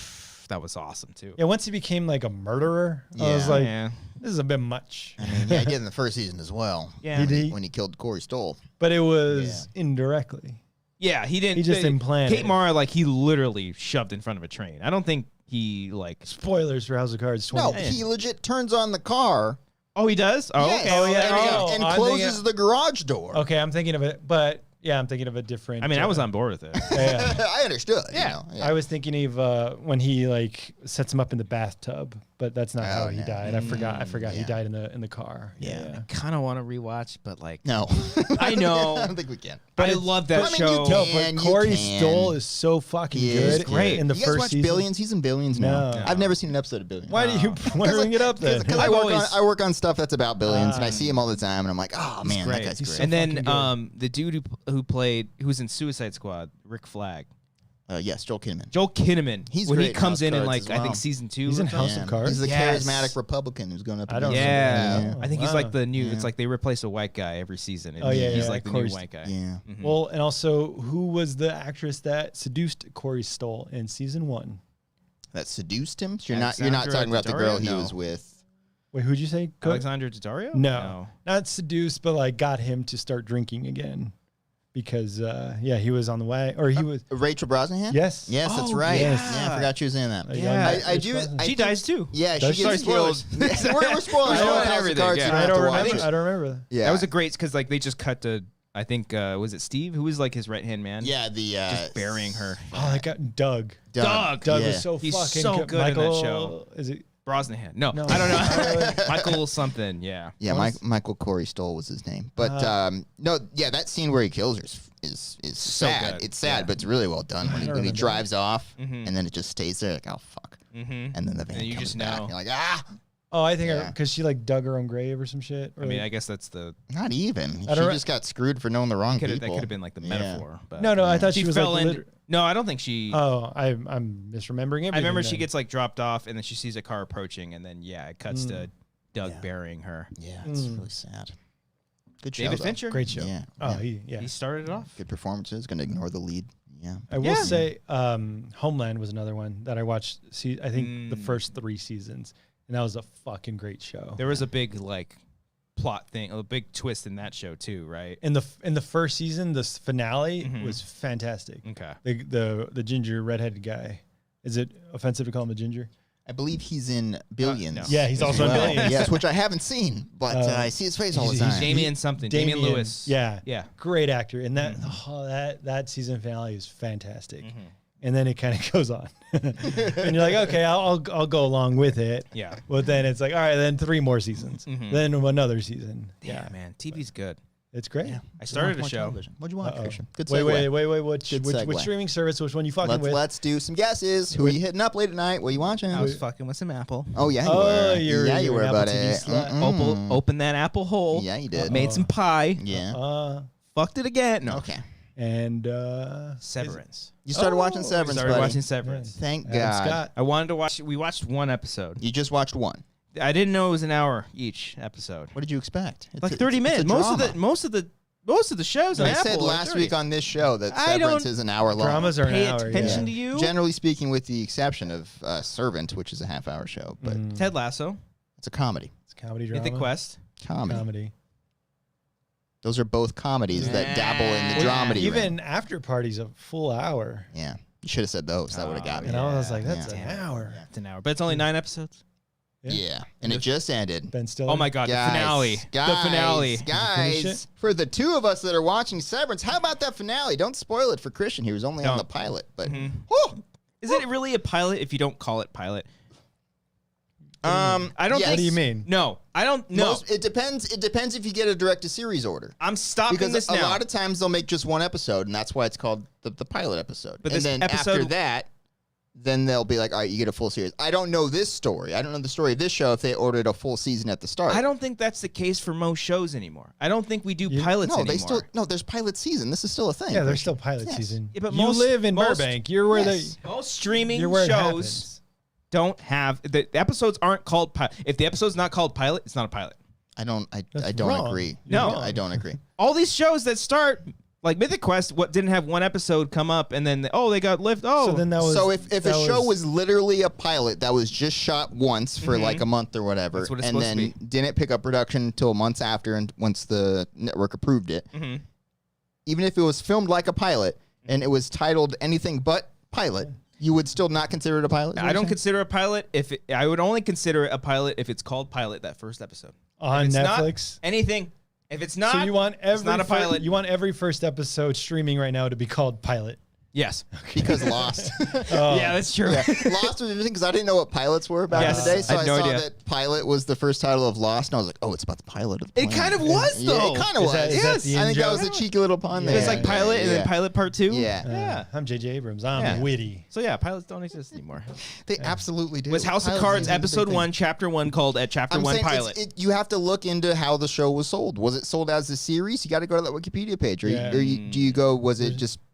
that was awesome too. Yeah. Once he became like a murderer, I was Yeah. like, Yeah. this is a bit much. I mean, yeah, he did in the first season as well. Yeah. He did. When he killed Corey Stoll. But it was indirectly. Yeah, he didn't. He just didn't plan Kate it. Mara, like he literally shoved in front of a train. I don't think he like. Spoilers for House of Cards 20. No, he legit turns on the car. Oh, he does. Oh, Yes, okay. Oh, yeah. and, Oh, and I'm closes thinking- the garage door. Okay, I'm thinking of it, but yeah, I'm thinking of a different. I mean, I was on board with it. Yeah. I understood. Yeah. You know, I was thinking of when he like sets him up in the bathtub, but that's not how he no. died. I forgot he yeah. died in the car. Yeah. Kind of want to rewatch, but like, No. I know. I don't think we can. I it's- love that I mean, you show. No, can. but you Corey can. Stoll is so fucking He is good. great. in the you guys first watch season. Billions? He's in Billions now. No. I've never seen an episode of Billions. Why do you why bring it up then? Because I've I always- work on stuff that's about Billions, and I see him all the time, and I'm like, oh man, great. that guy's He's great. so And fucking good. then the dude who was in Suicide Squad, Rick Flag, Yes, Joel Kinnaman. Joel Kinnaman. He's when great he in comes House in Cards like as I think well. season 2. He's in or House something. of Cards? He's the Yes. charismatic Republican who's going up. I don't against Yeah, him. I think he's Wow. like the new. Yeah. It's like they replace a white guy every season. And Oh, yeah, he's yeah, like the Corey new white guy. Yeah. Mhm. Well, and also, who was the actress that seduced Corey Stoll in season 1? That seduced him. So you're not talking Alexandra about the girl Daddario? he No. was with. Wait, who'd you say? Alexandra Daddario? No, not seduced, but like got him to start drinking again, because he was on the way, or he was. Rachel Brosnahan? Yes. Yes, that's Oh, right. yes. Yeah, I forgot she was in that. Yeah. I do. I She think- dies too. Yeah, Does she she? gets Sorry, killed. spoilers. We're spoiling We're all spoiling House of everything, Cards. yeah. You don't I have don't to watch remember. it. I don't remember. Yeah, That was a great because like they just cut to I think was it Steve who was like his right hand man? Yeah, the just burying her. Oh, I got Doug. Doug. Doug yeah. was so He's fucking so good in that Michael, show. Is it? Brosnahan. No, No. I don't know. Michael something. Yeah. Yeah, Michael Corey Stoll was his name. But no, yeah, that scene where he kills her is So sad. good. It's sad, Yeah. but it's really well done when he remember drives off Mhm. and then it just stays there like, oh fuck. Mm-hmm. And then the van And you comes just back. know. You're like, ah. Oh, I think Yeah. because she like dug her own grave or some shit. Or I mean, like- I guess that's the. Not even. She I don't just got screwed for knowing the wrong That people. could have been like the metaphor. But no, I thought she she was fell like. into. No, I don't think she. Oh, I'm misremembering everything. I remember she then. gets like dropped off, and then she sees a car approaching, and then it cuts to Doug burying her. Yeah, it's really sad. Good show, David though. Fincher, Great show. Yeah. Oh, yeah. he started it off. Good performances. Going to ignore the lead. Yeah. I will say, Homeland was another one that I watched. I think the first 3 seasons, and that was a fucking great show. There was a big like plot thing, a big twist in that show too, right? In the first season, the finale was fantastic. Okay. The ginger redheaded guy. Is it offensive to call him a ginger? I believe he's in Billions. No. Yeah, he's as also in well. Billions. Yes, which I haven't seen, but I see his face all the he's time. Damian something. Damian Lewis. Yeah. Yeah. Great actor. And that season finale is fantastic. And then it kind of goes on. And you're like, okay, I'll go along with it. Yeah. But then it's like, all right, then 3 more seasons. Then another season. Yeah, man. TV's good. It's great. Yeah. I started a More show. television. What'd you watch, Christian? Good Wait, segue. wait. Which Good segue. streaming service? Which one you fucking with? Let's do some guesses. Who are you hitting up late at night? What are you watching? I was fucking with some Apple. Oh, yeah, you Oh, were. you're Yeah, you were, an Apple buddy. TV slut. Open that Apple hole. Yeah, you did. Made some pie. Yeah. Fucked it again. No. Okay. And Severance. You started watching Severance, Started buddy. watching Severance. Thank Adam God. Scott. I wanted to watch. We watched one episode. You just watched one. I didn't know it was an hour each episode. What did you expect? It's Like a- 30 it's minutes. a Most of the shows on I Apple said are last 30. week on this show that I Severance don't- is an hour long. dramas are Pay an hour. attention yeah. to you. Generally speaking, with the exception of Servant, which is a half-hour show, but Ted Lasso. it's a comedy. It's comedy drama. Mythic Quest. Comedy. Those are both comedies that dabble in the dramedy. Even After Party's a full hour. Yeah. You should have said those. That would have got me. And I was like, that's Yeah. an hour. It's an hour, but it's only 9 episodes. Yeah. And it just ended. Ben Stiller. Oh my god, Guys, the finale. Guys, The finale. finish Guys, it? for the 2 of us that are watching Severance, how about that finale? Don't spoil it for Christian. He was only on the Don't. pilot. But Mm-hmm. Is it really a pilot if you don't call it pilot? I don't yes. think. What do you mean? No, I don't know. It depends. It depends if you get a direct-to-series order. I'm stopping Because this a now. lot of times they'll make just one episode, and that's why it's called the pilot episode. But and this then episode- after that, then they'll be like, all right, you get a full series. I don't know this story. I don't know the story of this show if they ordered a full season at the start. I don't think that's the case for most shows anymore. I don't think we do pilots No, anymore. they still there's pilot season. This is still a thing. Yeah, there's still pilot Yes. season. Yeah, but you most- live in most- Burbank. You're where Yes. Most streaming you're where it shows happens. don't have the episodes aren't called pilot. If the episode's not called pilot, it's not a pilot. I don't That's don't wrong. agree. No. I don't agree. All these shows that start like Mythic Quest, what didn't have one episode come up, and then they got lift. Oh, So then that was. So if a that show was literally a pilot that was just shot once for like a month or whatever, That's what it's and supposed then to be. didn't pick up production until months after, and once the network approved it, Mm-hmm. even if it was filmed like a pilot and it was titled anything but pilot, you would still not consider it a pilot? Is what I you're don't saying? consider a pilot I would only consider it a pilot if it's called pilot that first episode. on If it's not Netflix. anything. If it's not, So you want it's not a pilot. You want every first episode streaming right now to be called pilot. Yes. because Lost. Yeah, that's true. Lost was interesting because I didn't know what pilots were back Yes, in the day, so I I, had no saw idea. that pilot was the first title of Lost, and I was like, oh, it's about the pilot of the It plane. kind of was, Yeah, though. it kind of Is was. that- is that the I think that was in-joke? a cheeky little pun Yeah. there. It's like pilot and then Yeah. pilot part 2. Yeah. Yeah. I'm J.J. Abrams. I'm Yeah. witty. So yeah, pilots don't exist anymore. They absolutely do. Was House of Pilots Cards is a big episode thing. 1, chapter 1 called at chapter I'm 1 saying pilot? you have to look into how the show was sold. Was it sold as a series? You got to go to that Wikipedia page. Or, Yeah. do you go,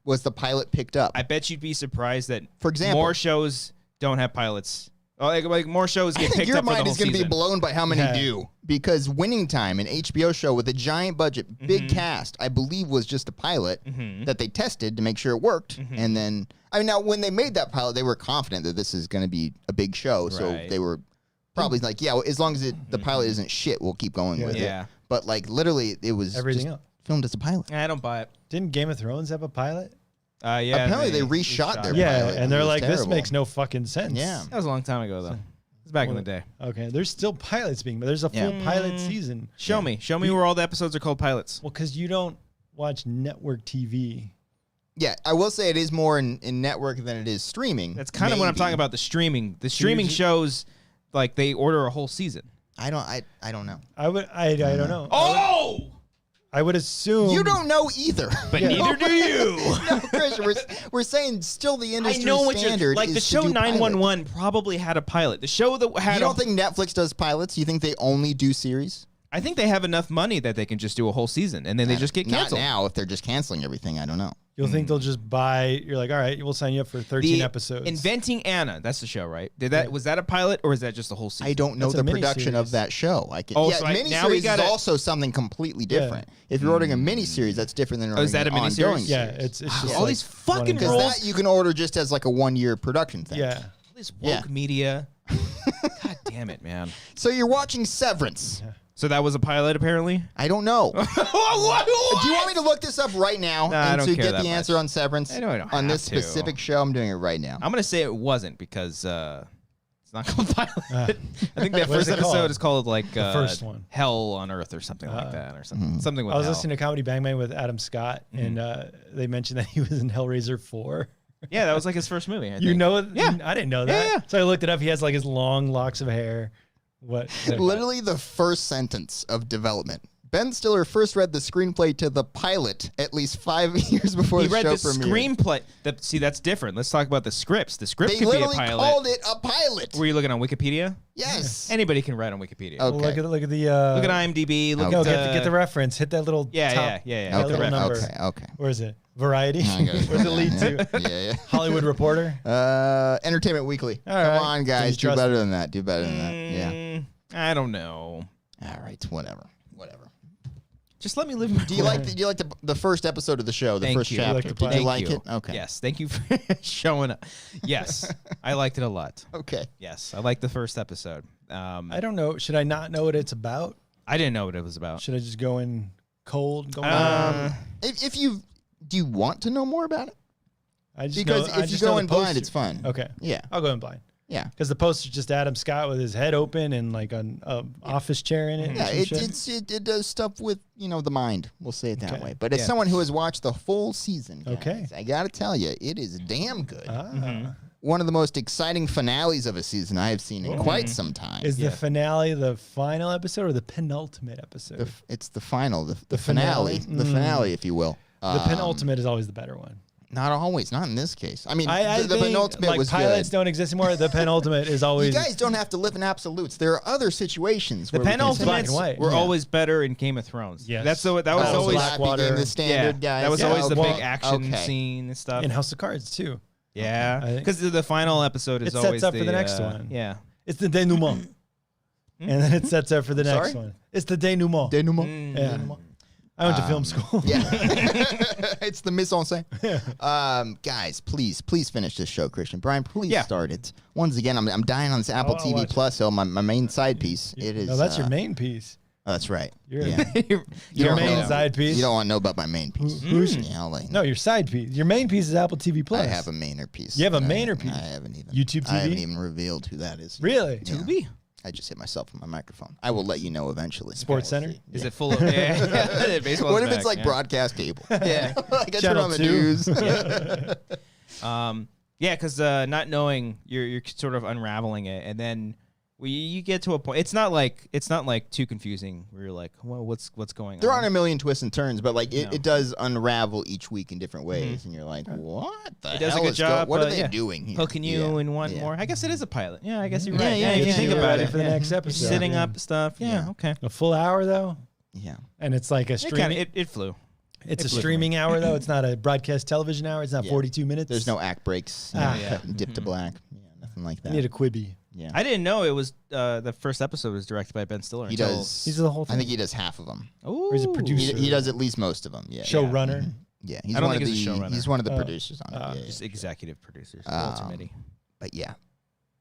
was the pilot picked up? I bet you'd be surprised that For example- more shows don't have pilots. Oh, like more shows I get think picked your up for the mind whole is going to be season. blown by how many Yeah. do. Because Winning Time, an HBO show with a giant budget, big cast, I believe was just a pilot that they tested to make sure it worked. And then, now when they made that pilot, they were confident that this is going to be a big show. So Right. they were probably like, yeah, well, as long as the pilot isn't shit, we'll keep going with Yeah. it. But like literally, it was Everything just else. filmed as a pilot. I don't buy it. Didn't Game of Thrones have a pilot? Yeah. Apparently they reshot their Yeah, pilot. and they're It was like, this terrible. makes no fucking sense. Yeah. That was a long time ago, though. It's back in the day. Okay, there's still pilots being, but there's a full pilot season. Show me where all the episodes are called pilots. Well, because you don't watch network TV. Yeah, I will say it is more in network than it is streaming. That's kind of what I'm maybe. talking about. The streaming shows, like they order a whole season. I don't know. I don't know. Oh, I would assume You don't know either. But neither do you. No, Christian, we're saying still the I industry know what you're standard like. is The to show do 911 probably had a pilot. The show that pilots. had You don't think Netflix does pilots? You think they only do series? I think they have enough money that they can just do a whole season and then they just get canceled. Not now. If they're just canceling everything, I don't know. you'll think they'll just buy. You're like, all right, we'll sign you up for 13 The episodes. Inventing Anna, that's the show, right? Was that a pilot or is that just a whole season? I don't know That's the a production miniseries. of that show. I can, Oh, yeah, so now we miniseries is gotta- also something completely different. If you're ordering a miniseries, that's different than ordering is that a an miniseries? ongoing yeah, series. it's just all like these fucking one and done. rules. Because that you can order just as like a 1-year production thing. Yeah. All this Yeah. woke media. God damn it, man. So you're watching Severance. So that was a pilot, apparently? I don't know. What? Do you want me to look this up right now Nah, I and don't to care get that the much. answer on Severance I don't on this have to. specific show? I'm doing it right now. I'm going to say it wasn't because it's not called pilot. I think that What is first it episode called? is called like first one. Hell on Earth or something like that or something. Something with I was hell. listening to Comedy Bang Bang with Adam Scott, and they mentioned that he was in Hellraiser 4. Yeah, that was like his first movie. I You think. know it? Yeah. I didn't know that. Yeah, yeah. So I looked it up. He has like his long locks of hair. What? Literally the first sentence of development. Ben Stiller first read the screenplay to the pilot at least 5 years before He the read show the premiered. screenplay. See, that's different. Let's talk about the scripts. The script They could be a literally pilot. called it a pilot. Were you looking on Wikipedia? Yes. Anybody can write on Wikipedia. Okay. Look at the. Look at IMDb. Look No, at get the reference. Hit that little. Yeah, top, yeah. that Okay, little number. okay. Where is it? Variety. I got it. Where's it lead to? Yeah. Hollywood Reporter. Entertainment Weekly. All Come right. on, Can guys. you Do trust better it? than that. Do better than that. Yeah. I don't know. All right. Whatever. Just let me live my Do you like the first episode of the show, the Thank first you. chapter? like the Did you pilot? like it? Okay. Yes. Thank you for showing up. Yes. I liked it a lot. Okay. Yes. I liked the first episode. I don't know. Should I not know what it's about? I didn't know what it was about. Should I just go in cold? Go If you do you want to know more about it? I just Because know, I if you just know go the in blind, poster. it's fun. Okay. Yeah. I'll go in blind. Yeah. Because the poster's just Adam Scott with his head open and like an office chair in it. Yeah, and some shit. it does stuff with the mind. We'll say it that Okay. way. But as Yeah. someone who has watched the full season, guys, Okay. I gotta tell you, it is damn good. Ah. One of the most exciting finales of a season I have seen in quite some time. Is the finale the final episode or the penultimate episode? It's the final, the finale? finale, the finale, if you will. The penultimate is always the better one. Not always, not in this case. I mean, I the think, penultimate like, was pilots good. don't exist anymore. The penultimate is You always. guys don't have to live in absolutes. There are other situations The where we can say- black and penultimates white. were Yeah. always better in Game of Thrones. Yes. That was Oh, always Blackwater. being the yeah, standard guys. that was Yeah, always the okay. big action Okay. scene and stuff. in House of Cards too. Yeah, I think- because the final episode is It sets always up for the next one. Yeah. It's the denouement, and then it sets up for the next Sorry? one. It's the denouement. Denouement. Yeah. I went to film school. Yeah. It's the mise en scène. Guys, please finish this show, Christian. Brian, please Yeah. start it. Once again, I'm dying on this Apple I'll TV watch it. Plus hill, my main side piece. It is. No, that's your main piece. Oh, that's right. Your- yeah. Your don't main know. side piece. You don't want to know about my main piece. Who's- Yeah, I'll let you know. No, your side piece. Your main piece is Apple TV Plus. I have a mainer piece. You have a I- mainer piece? I haven't even. YouTube I haven't TV? even revealed who that is. Really? Yeah. Tubi? I just hit myself with my microphone. I will let you know eventually. Sports We'll Center? see. Is it full of? Yeah. Baseball's What if back, it's like yeah. broadcast cable? Yeah. Like I turn Channel on the 2. news. Yeah, because not knowing, you're sort of unraveling it, and then you get to a point. It's not like too confusing. Where you're like, well, what's going There on? aren't a million twists and turns, but like No. it does unravel each week in different ways, and you're like, what the It does a hell good is job. what are uh, they yeah. doing here? Hooking you Yeah. in one Yeah. more. I guess it is a pilot. Yeah, I guess you're Yeah, right. yeah, Yeah, if you yeah, think yeah, about yeah. it. For the yeah. next You're episode. setting Yeah. up stuff. Yeah, Yeah. okay. A full hour though, Yeah. and it's like a It streaming. it flew. It's a it flew. streaming hour though. It's not a broadcast television hour. It's not Yeah. 42 minutes. There's no act breaks. Ah. Yeah. Dip to black. Yeah, nothing like I that. need a Quibi. Yeah. I didn't know it was the first episode was directed by Ben Stiller. He until- does. These are the whole I thing. think he does half of them. Ooh. Or he's a producer. He does at least most of them. Yeah. Showrunner. Yeah. He's I don't one think of he's a the. showrunner. He's one of the producers on it. Yeah, Just yeah. executive producers. Walter Mitty. But yeah.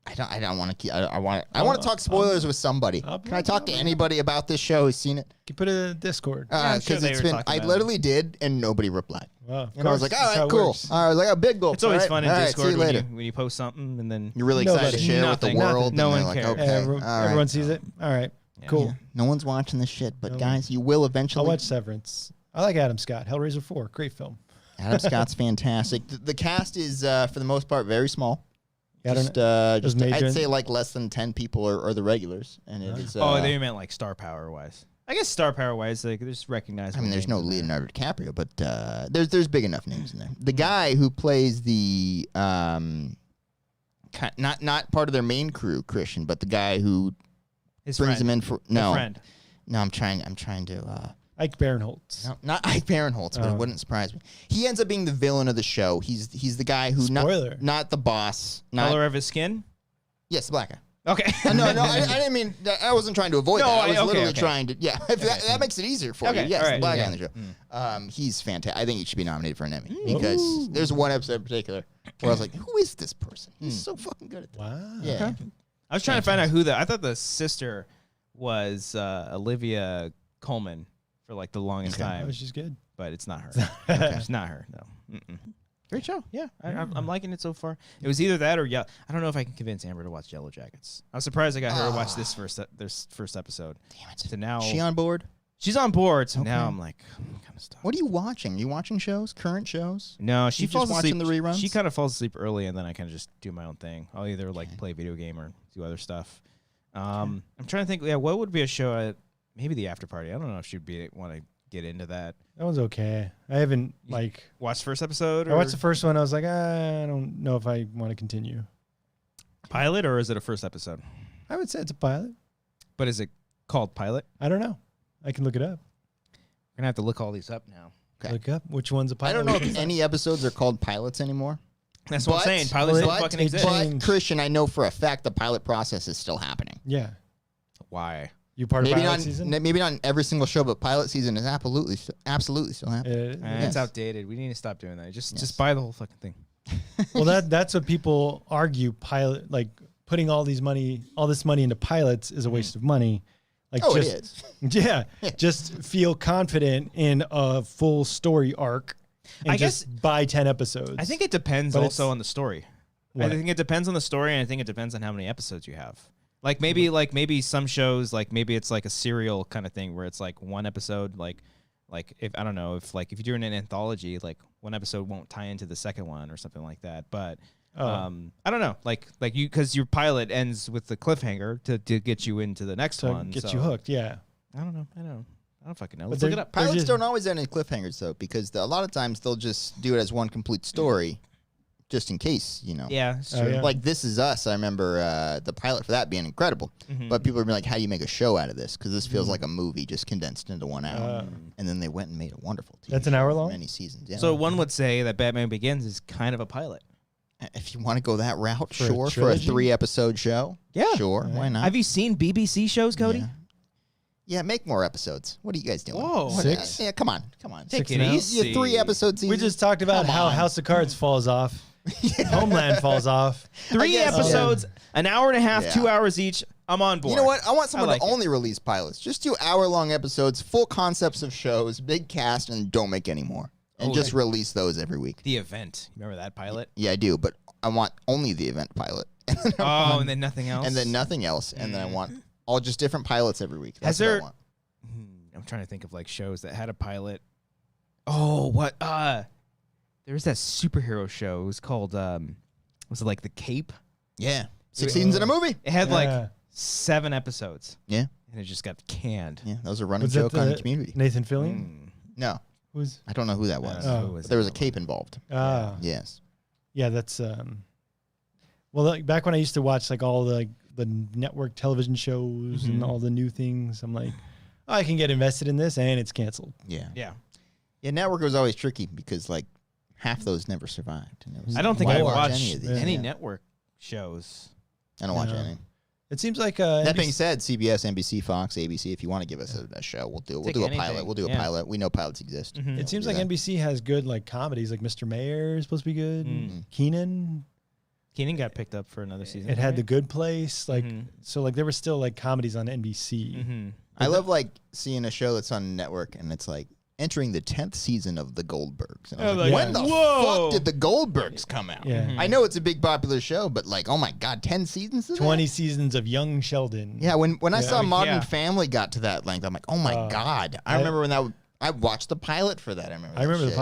I don't want to keep. I want to talk spoilers with somebody. Can I talk to anybody about this show who's seen it? You put it in the Discord. I'm Because sure they it's were been. talking I about literally did, and nobody replied. Wow. And I was like, all That's how right, it cool. works. I was like, oh, big gulp. It's always all right. fun in All right, Discord see you later. when you post something and then You're really excited Nobody. to share Nothing. with the world. No and one they're like, cares. okay, Everyone, all right. everyone sees it. All right. Cool. Yeah. No one's watching this shit, but No guys, you will eventually. I'll watch Severance. I like Adam Scott. Hellraiser 4. Great film. Adam Scott's fantastic. The cast is, for the most part, very small. Yeah, I don't Just, know. just major I'd in- say like less than 10 people are the regulars, and it is. oh, they meant like star power wise. I guess star power wise, like there's recognizable. I mean, there's no names in there. Leonardo DiCaprio, but there's big enough names in there. The guy who plays the not part of their main crew, Christian, but the guy who His brings friend. him in for The friend. No, I'm trying to. Ike Barinholtz. No, not Ike Barinholtz, but it wouldn't surprise me. He ends up being the villain of the show. He's the guy who Spoiler. not the boss. Color of his skin. Yes, the black guy. Okay. No, I didn't mean. I wasn't trying to avoid No, that. I was okay, literally okay. trying to. Yeah, if that makes it easier for Okay, you. Yes, all the right, black yeah. guy on the show. He's fantastic. I think he should be nominated for an Emmy because there's one episode in particular where I was like, "Who is this person? He's so fucking good at that." Wow. Yeah. Okay. I was trying to find out who I thought the sister was Olivia Colman for like the longest time, Oh, she's good. but it's not her. It's not her. No. Mm-mm. Great show. Yeah, I'm liking it so far. It was either that or I don't know if I can convince Amber to watch Yellow Jackets. I was surprised I got her to watch this first episode. Damn it. So now Is she on board? she's on board. So now I'm like, kind of stuck. What are you watching? Are you watching shows? Current shows? No, she You just falls watching asleep. the reruns? She kind of falls asleep early, and then I kind of just do my own thing. I'll either like play a video game or do other stuff. I'm trying to think. Yeah, what would be a show? Maybe the After Party. I don't know if she'd want to get into that. That one's okay. I haven't Watch first episode. I watched the first one. I was like, I don't know if I want to continue. pilot, or is it a first episode? I would say it's a pilot. But is it called pilot? I don't know. I can look it up. We're gonna have to look all these up now. Okay. Look up which one's a I pilot. don't know if any episodes are called pilots anymore. That's what I'm But- saying. Pilots don't but fucking it exist. changed. But Christian, I know for a fact the pilot process is still happening. Yeah. Why? You part of Maybe pilot not, season? maybe not in every single show, but pilot season is absolutely still happening. It's Yes. outdated. We need to stop doing that. Just Yes. buy the whole fucking thing. Well, that's what people argue. Pilot, like putting all this money into pilots is a waste of money. Like, Oh, just, it is. Yeah, just feel confident in a full story arc, and I just buy 10 episodes. I think it depends But also it's- on the story. What? I think it depends on the story, and I think it depends on how many episodes you have. Like maybe some shows, like maybe it's like a serial kind of thing where it's like one episode, like if I don't know if you're doing an anthology, like one episode won't tie into the second one or something like that. But I don't know, like you, because your pilot ends with the cliffhanger to get you into the next to one, get so you hooked. Yeah, I don't know. I don't fucking know. But Let's look they're- it up. They're Pilots just- don't always end in cliffhangers though, because a lot of times they'll just do it as one complete story, just in case, you know. Yeah, it's Oh, true. yeah. Like This Is Us, I remember the pilot for that being incredible. But people are being like, how do you make a show out of this? Because this feels like a movie just condensed into 1 hour. And then they went and made a wonderful TV That's an show hour for long? many seasons. Yeah. So one would say that Batman Begins is kind of a pilot. if you want to go that route, For a sure. For a trilogy? 3-episode show, Yeah. sure. Why not? Have you seen BBC shows, Cody? Yeah, make more episodes. What are you guys doing? Whoa. What- 6? Yeah, come on. Take Six it now? easy. Yeah, 3-episode season. we just talked about Come how on. House of Cards falls off, Homeland falls off. 3 guess, episodes, an hour and a half, Yeah. 2 hours each. I'm on board. You know what? I want someone like to it. only release pilots. Just do hour-long episodes, full concepts of shows, big cast, and don't make any more. And Oh, just like- release those every week. The Event. Remember that pilot? Yeah, I do, but I want only the event pilot. Oh, and then nothing else. And then nothing else. And then I want all just different pilots every week. That's Has what I there- want. I'm trying to think of like shows that had a pilot. Oh, what? There was that superhero show. It was called was it like The Cape? Yeah. 6 seasons in a movie. It had Yeah. like 7 episodes, Yeah. and it just got canned. Yeah. That was a running Was that joke on the Community. Nathan Fillion? No. Who's? I don't know who that was. Oh. Who was There was a that cape involved. Ah, Yes. yeah. That's well, like, back when I used to watch like all the network television shows and all the new things, I'm like, oh, I can get invested in this, and it's canceled. Yeah. Yeah. Yeah. Network was always tricky because like half those never survived. And it was I don't think why I watch watched any of these. any Yeah. network shows. I don't watch No. any. It seems like That being NBC said, CBS, NBC, Fox, ABC, if you want to give us a show, we'll do it. We'll Take do a anything. pilot. We'll do a Yeah. pilot. We know pilots exist. It seems do like that. NBC has good like comedies, like Mr. Mayor is supposed to be good. Mm. Keenan, Keenan got picked up for another season. it had The right? Good Place, like Mhm. so like there were still like comedies on NBC. Mhm. I love like seeing a show that's on network and it's like entering the 10th season of The Goldbergs. And I was Yeah, like, like, when the whoa. fuck did The Goldbergs come out? Yeah. I know it's a big popular show, but like, oh my god, 10 seasons? Of that? 20 seasons of Young Sheldon. Yeah, when I saw Yeah. Modern Yeah. Family got to that length, I'm like, oh my god. I remember when I watched the pilot for that. I remember I remember that the shit.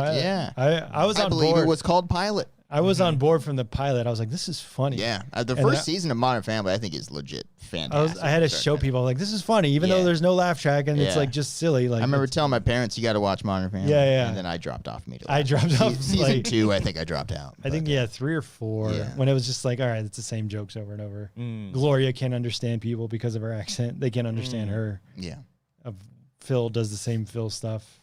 pilot. Yeah. I was I on believe board. it was called Pilot. I was on board from the pilot. I was like, this is funny. Yeah, the And first season of Modern Family, I think, is legit fantastic. I had to show people like this is funny, even though there's no laugh track and it's Yeah. like just silly. Like I remember telling my parents, "You got to watch Modern Family." Yeah, yeah. And then I dropped off immediately. I dropped off Season like 2, I think I dropped out. I think 3 or 4 Yeah. when it was just like, all right, it's the same jokes over and over. Gloria can't understand people because of her accent. They can't understand her. Yeah. Phil does the same Phil stuff.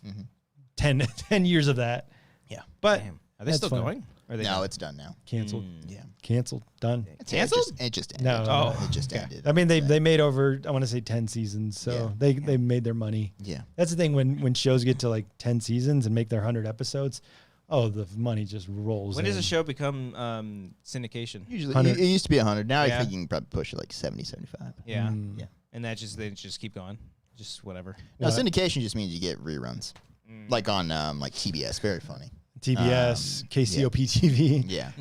10 years of that. Yeah. But Damn. Are they that's still fun. going? Or are they No, done? it's done now. Canceled. Yeah. Canceled. Done. Canceled? It just ended. No. Oh, It just ended. I mean, they made over, I want to say 10 seasons. So they made their money. Yeah. That's the thing when shows get to like 10 seasons and make their 100 episodes. Oh, the money just rolls. When does in. a show become syndication? Usually, 100. it used to be 100. Now Yeah. I think you can probably push it like 70, 75. Yeah. Yeah. And they just keep going. Just whatever. No, What? syndication just means you get reruns, like on like TBS. Very funny. TBS, KCOP TV. Yeah.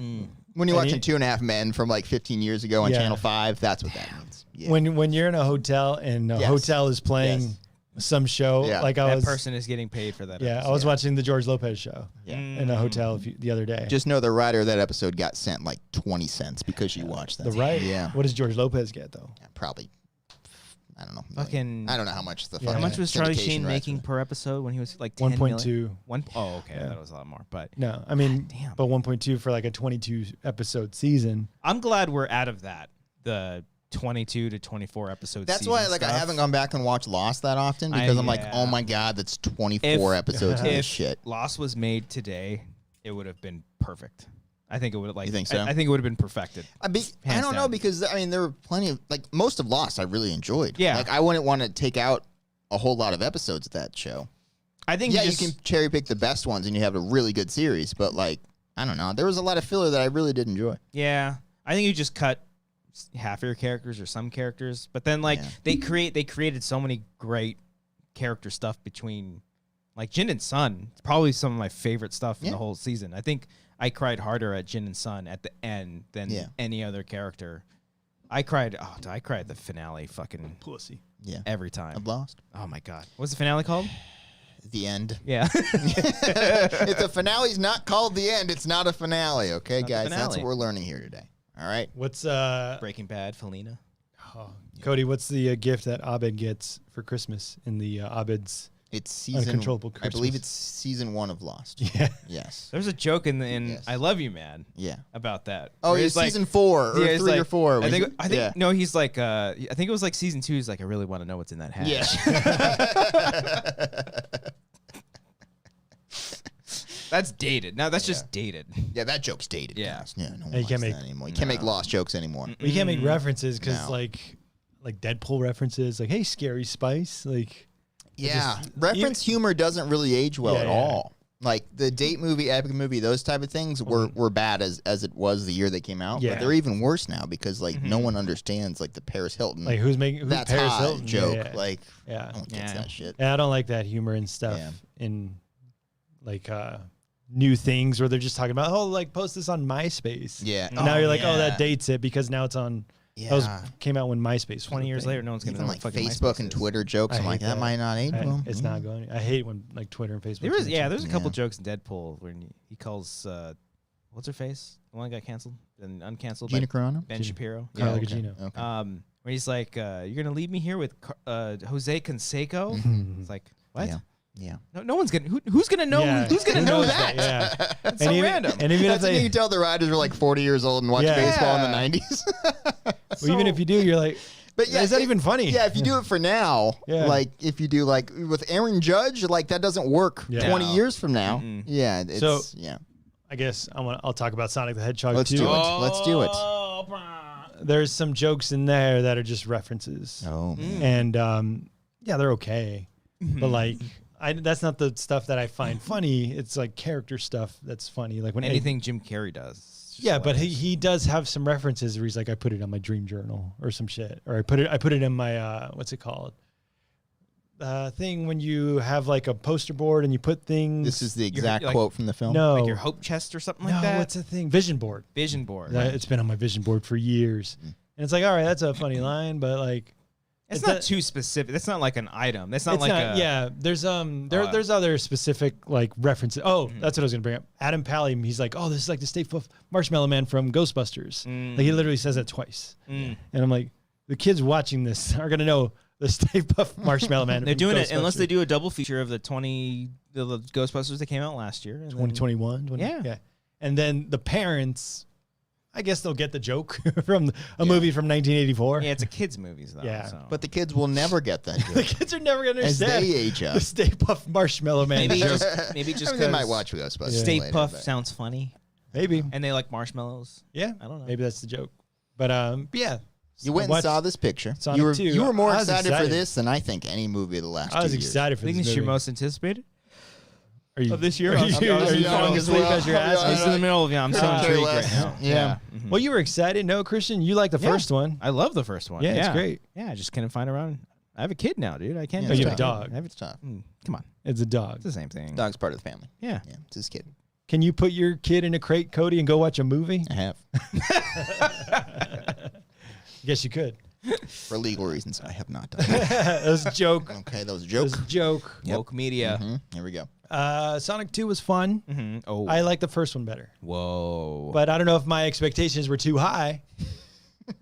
When you're And watching 2.5 Men from like 15 years ago on Yeah. Channel 5, that's what that means. Yeah. When you're in a hotel and a Yes. hotel is playing Yes. some show, Yeah. like I That was, person is getting paid for that. yeah, episode. I was watching the George Lopez show Yeah. in a hotel the other day. Just know the writer of that episode got sent like 20 cents because you watched that. The right. Yeah. What does George Lopez get though? Yeah, probably. I don't know. Fucking- I don't know how much the Yeah. fucking How much was Charlie syndication Sheen rights making were. per episode when he was like 10 1.2. Oh, okay. Yeah. That was a lot more. But No, I mean, damn. but 1.2 for like a 22 episode season. I'm glad we're out of that. The 22 to 24 episodes. That's why, like, I haven't gone back and watched Lost that often because I'm like, yeah. oh my god, that's 24 episodes of this If shit. Lost was made today, it would have been perfect. I think it would have like. You think so? I think it would have been perfected. I don't know down. because I mean there were plenty of like most of Lost I really enjoyed. Yeah. like I wouldn't want to take out a whole lot of episodes of that show. I think Yeah, just, you can cherry pick the best ones and you have a really good series, but like I don't know, there was a lot of filler that I really did enjoy. Yeah, I think you just cut half of your characters or some characters, but then like Yeah. they created so many great character stuff between like Jin and Sun. It's probably some of my favorite stuff in the whole season. I think I cried harder at Jin and Sun at the end than any other character. I cried at the finale fucking Pussy. Yeah, every time. of Lost. Oh my god. What's the finale called? The end. Yeah. If the finale's not called the end, it's not a finale. Okay, Not the guys, that's finale. what we're learning here today. All right. What's Breaking Bad, Felina. Cody? What's the gift that Abed gets for Christmas in the Abed's? It's season. Uncontrollable I believe Christmas. it's season 1 of Lost. Yeah. Yes. There's a joke in Yes. I Love You Man Yeah. about that. Oh, where it's he's like- season 4 or he's 3 or like- 4. I think yeah. no, he's like I think it was like season 2. He's like, I really want to know what's in that hat. Yeah. That's dated. Now that's just dated. Yeah, that joke's dated. Yeah. guys. Yeah, no one Hey, you likes can't make- that anymore. You can't make Lost jokes anymore. We can't make references because No. like Deadpool references, like hey, Scary Spice, like Yeah, just- reference humor doesn't really age well Yeah, at yeah. all. Like the date movie, epic movie, those type of things were bad as it was the year they came out. Yeah. But they're even worse now because like no one understands like the Paris Hilton. who's that's Paris hot Hilton joke. Yeah, Like yeah. no one gets Yeah. that shit. And I don't like that humor and stuff Yeah. in like new things where they're just talking about like post this on MySpace. Yeah. And now you're like, oh, yeah. that dates it because now it's on. Yeah. That was came out when MySpace. was 20 a years thing. later, no one's gonna Even know like what fucking Facebook MySpace and is. Twitter jokes. I I'm like, hate that that. might not age well. It's not going. I hate when like Twitter and Facebook. There is, do yeah, that there's a shit. couple Yeah. jokes in Deadpool when he calls what's her face, the one that got canceled and uncanceled. Gina by Carano? Ben Shapiro. Carla Yeah. Gugino. Okay. When he's like, "You're gonna leave me here with Jose Canseco." It's like, what? Yeah. Yeah. No one's gonna. Who's gonna know? Yeah. Who's gonna Who know knows that? Yeah. That's so random. And even if That's when you they, can tell the riders were like 40 years old and watched Yeah. baseball in the Yeah. 90s. well, even if you do, you're like, But yeah, is that even funny? Yeah, if you do it for now, Yeah. like if you do like with Aaron Judge, like that doesn't work Yeah. 20 No. years from now. Mm-mm. Yeah, it's So- yeah. I guess I'll talk about Sonic the Hedgehog Let's too. do it. Let's do it. There's some jokes in there that are just references, Oh, man. and yeah, they're okay, but like. That's not the stuff that I find funny. It's like character stuff that's funny. Like when Anything Jim Carrey does. it's just yeah, but hilarious. he does have some references where he's like, I put it on my dream journal or some shit, or I put it in my what's it called? Thing when you have like a poster board and you put things. This is the exact like- quote from the film. no, like your hope chest or something like no, that. what's the thing? Vision board. Vision board. It's been on my vision board for years, and it's like, all right, that's a funny line, but like, It's not too specific. That's not like an item. That's not yeah. There's there's other specific like references. Oh, that's what I was gonna bring up. Adam Pally, he's like, oh, this is like the Stay Puft Marshmallow Man from Ghostbusters. Like he literally says that twice. And I'm like, the kids watching this are gonna know the Stay Puft Marshmallow Man. They're doing it unless they do a double feature of the Ghostbusters that came out last year, 2021. Yeah. And then the parents, I guess they'll get the joke from a movie from 1984. Yeah, it's a kids' movie, though. Yeah. So. But the kids will never get that joke. The kids are never going to understand. As they age up. The Stay Puft Marshmallow Man. Maybe just I mean, they might watch Ghostbusters. Stay later, Puft but- sounds funny. Maybe. And they like marshmallows. Yeah. I don't know. Maybe that's the joke. But yeah. You went and saw this picture. Sonic 2. You were more I was excited for excited. this than I think any movie of the last 2 years. I was excited for I think this this is your movie. most anticipated Are you, of this year. Are you falling as asleep well. as you're asking? It's in the middle of I'm so Couldn't care intrigued less. right now. Yeah. Well, you were excited. No, Christian, you liked the first one. I love the first one. Yeah, it's great. Yeah, I just couldn't find around. I have a kid now, dude. I can't. Yeah, do it's you have a tough. dog. I have It's tough. come on, It's a dog. it's the same thing. Dog's part of the family. Yeah. Yeah, it's his kid. Can you put your kid in a crate, Cody, and go watch a movie? I have. Guess you could. For legal reasons, I have not done that. That was a joke. Okay, that was a That joke. was a joke. Woke media. Here we go. Sonic 2 was fun. Oh. I like the first one better. Whoa. But I don't know if my expectations were too high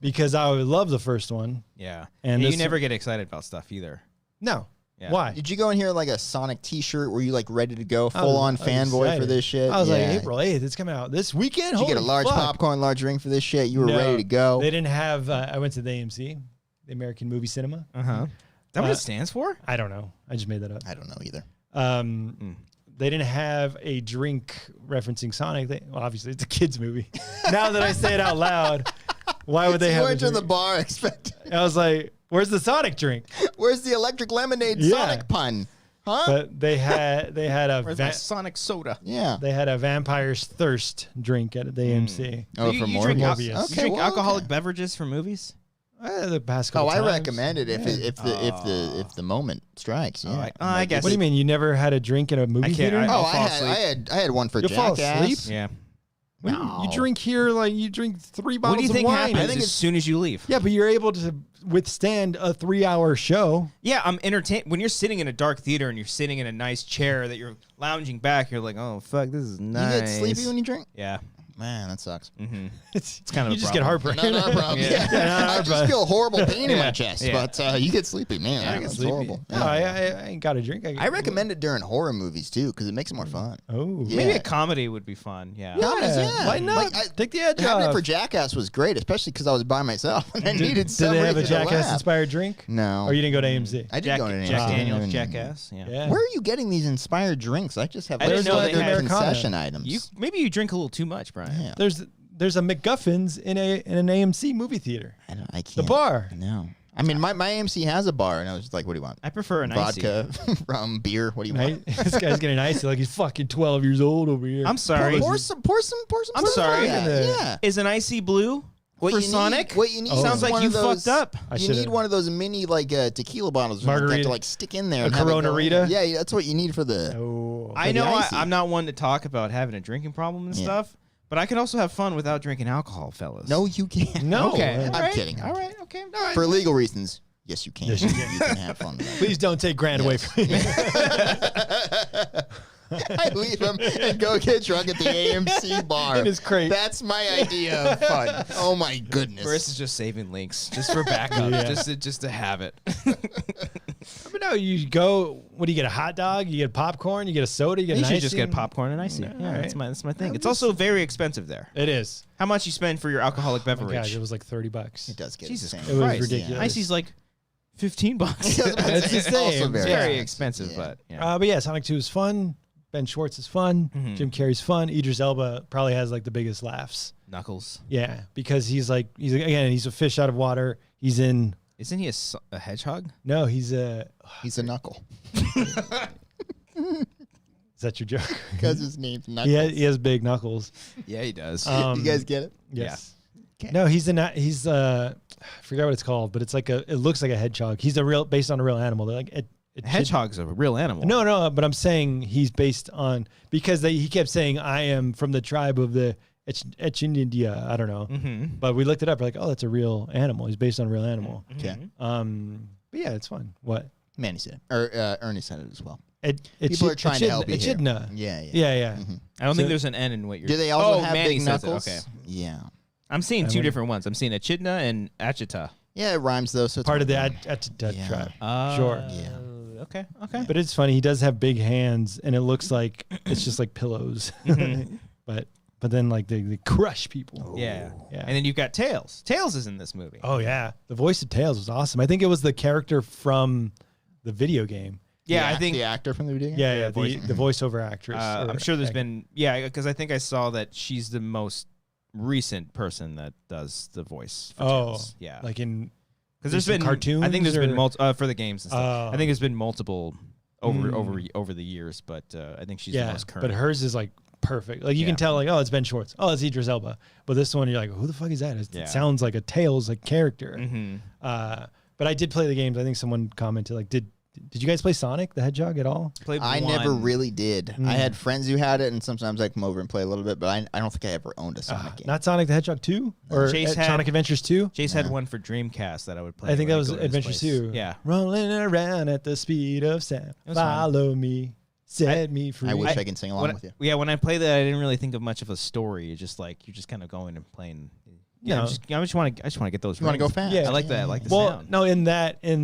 because I would love the first one. yeah. And you this- never get excited about stuff either. No. Yeah. Why? Did you go in here like a Sonic T-shirt? Were you like ready to go, I full on was fanboy for excited. this shit? I was like, Yeah. April 8th, it's coming out this weekend. Did you get a Holy large fuck. popcorn, large drink for this shit? You were No, ready to go. They didn't have. I went to the AMC, the American Movie Cinema. Uh huh. Is that what it stands for? I don't know. I just made that up. I don't know either. They didn't have a drink referencing Sonic. Well, obviously, it's a kids' movie. Now that I say it out loud, why would they You have a went to drink? the bar expecting. I was like, "Where's the Sonic drink?" Where's the electric lemonade Yeah. Sonic pun? Huh? But they had a Where's my Sonic soda? Yeah. they had a Vampire's Thirst drink at the AMC. Oh, you, for you more? drink, Morbius. you Okay, drink well, alcoholic okay. beverages for movies? The past Oh, couple I times. recommend it if the moment strikes. Yeah. I guess. What do you mean? You never had a drink in a movie can't- theater? I'll Oh, fall I had one for You'll fall Jackass. asleep? Yeah. What do you- No. you drink here like you drink 3 bottles What do you of think wine. happens I think as it's- soon as you leave? Yeah, but you're able to withstand a 3-hour show. Yeah, I'm entertained. When you're sitting in a dark theater and you're sitting in a nice chair that you're lounging back, you're like, oh, fuck, this is You nice. get sleepy when you drink? Yeah. Man, that sucks. It's kind of you a just get problem. heartburn. Not our problem. Yeah. Yeah. I just feel horrible pain in Yeah. my chest, Yeah. but you get sleepy, man. I get That's sleepy. horrible. No, I ain't got a drink. I recommend it during horror movies too, because it makes it more fun. Oh, Yeah. Maybe a comedy would be fun. Yeah. Comedies, yeah. Why not? Like, Take the edge having it off. for Jackass was great, especially because I was by myself and I needed Did some they have a reason to laugh. Jackass-inspired drink? No. Or you didn't go to AMC? I did Jack, go to an Jack AMC. Daniels, Jackass. Yeah. Yeah. Where are you getting these inspired drinks? I just have I didn't know they standard had concession items. Maybe you drink a little too much, Brian. Yeah. There's a McGuffin's in an AMC movie theater. I can't. The bar. No. I mean, my AMC has a bar, and I was just like, what do you want? I prefer an icy. Vodka, rum, beer. What do you Right? want? This guy's getting icy like he's fucking 12 years old over here. I'm sorry. Pour some. I'm sorry. Yeah. Is an icy blue for Sonic? What you need Oh. Sounds is like one you of those, fucked up. I You should've- need one of those mini tequila bottles or something Margarita. to like stick in there. A and have it go in. Corona-rita? Yeah, that's what you need for the. Oh. I the know icy. I'm not one to talk about having a drinking problem and Yeah. stuff, but I can also have fun without drinking alcohol, fellas. No, you can't. No. Okay. I'm all right. kidding. All right. Okay. All right. For legal reasons, yes, you can. Yes, you can. You can have fun with that. Please don't take Grant away from me. I leave him and go get drunk at the AMC bar. In his crate. That's my idea of fun. Oh my goodness. Chris is just saving links just for backup, Yeah. just to have it. But no, you go. What do you get? A hot dog? You get popcorn? You get a soda? You get You an should just icing? get popcorn and icy. Yeah, all that's right. my thing. It's also very expensive there. It is. How much you spend for your alcoholic Oh my beverage? gosh, it was like $30. It does get Jesus insane. It was Christ. ridiculous. Icy's like $15. It's the same. Also It's very very expensive. expensive, Yeah. but yeah. But yeah, Sonic 2 is fun. Ben Schwartz is fun. Mm-hmm. Jim Carrey's fun. Idris Elba probably has like the biggest laughs. Knuckles. Yeah, because he's a fish out of water. He's in. Isn't he a hedgehog? No, he's a. He's a knuckle. Is that your joke? Because his name's Knuckles. He has big knuckles. Yeah, he does. You guys get it? Yes. Yeah. Okay. No, he's I forgot what it's called, but it's like it looks like a hedgehog. He's based on a real animal. They're like a hedgehog's a real animal. No, but I'm saying he's based on because he kept saying I am from the tribe of the Echinidia. I don't know. Mm-hmm. But we looked it up. We're like, oh, that's a real animal. He's based on a real animal. Okay. But yeah, it's fun. What? Manny said it. Or Ernie said it as well. People are trying to help you here. Echidna. Yeah. Yeah. Mm-hmm. I don't So- think there's an N in what you're. Do they also have Manny big says it, knuckles? okay. Yeah. I'm seeing I two wonder- different ones. I'm seeing Echidna and Achita. Yeah, it rhymes though. So it's Part of the fine. Echidna tribe. Sure. Yeah. Okay. Okay. But it's funny. He does have big hands, and it looks like it's just like pillows. Mhm. But then like they crush people. Yeah. Yeah. And then you've got Tails. Tails is in this movie. Oh yeah, the voice of Tails was awesome. I think it was the character from the video game. Yeah, The I think. the actor from the video game. Yeah, voice- the voiceover actress. or I'm sure there's actor. been. Yeah, because I think I saw that she's the most recent person that does the voice. For Oh, Tails. Yeah. like in Because there's some been cartoons I think there's been or- for the games and stuff. I think there's been multiple over Mm. over the years, but I think she's the yeah, most current. but hers is like perfect. Like you Yeah. can tell, like, oh, it's Ben Schwartz. Oh, it's Idris Elba. But this one, you're like, who the fuck is that? It Yeah. sounds like a Tails like character. Mm-hmm. But I did play the games. I think someone commented like, did you guys play Sonic the Hedgehog at all? I never really did. I had friends who had it, and sometimes I come over and play a little bit, but I don't think I ever owned a Sonic game. Not Sonic the Hedgehog 2 or Chase had- Sonic Adventures 2. Chase had one for Dreamcast that I would play. I think when that was go to his Adventures place. 2. Yeah. Rolling around at the speed of sound. was fun. Follow me, set me free. I wish I could sing along When with you. Yeah, when I played that, I didn't really think of much of a story. It's just like you're just kind of going and playing. Yeah, No. I just want to get those. You want to go rings. fast? Yeah. I like that. I like the Well, sound. no, in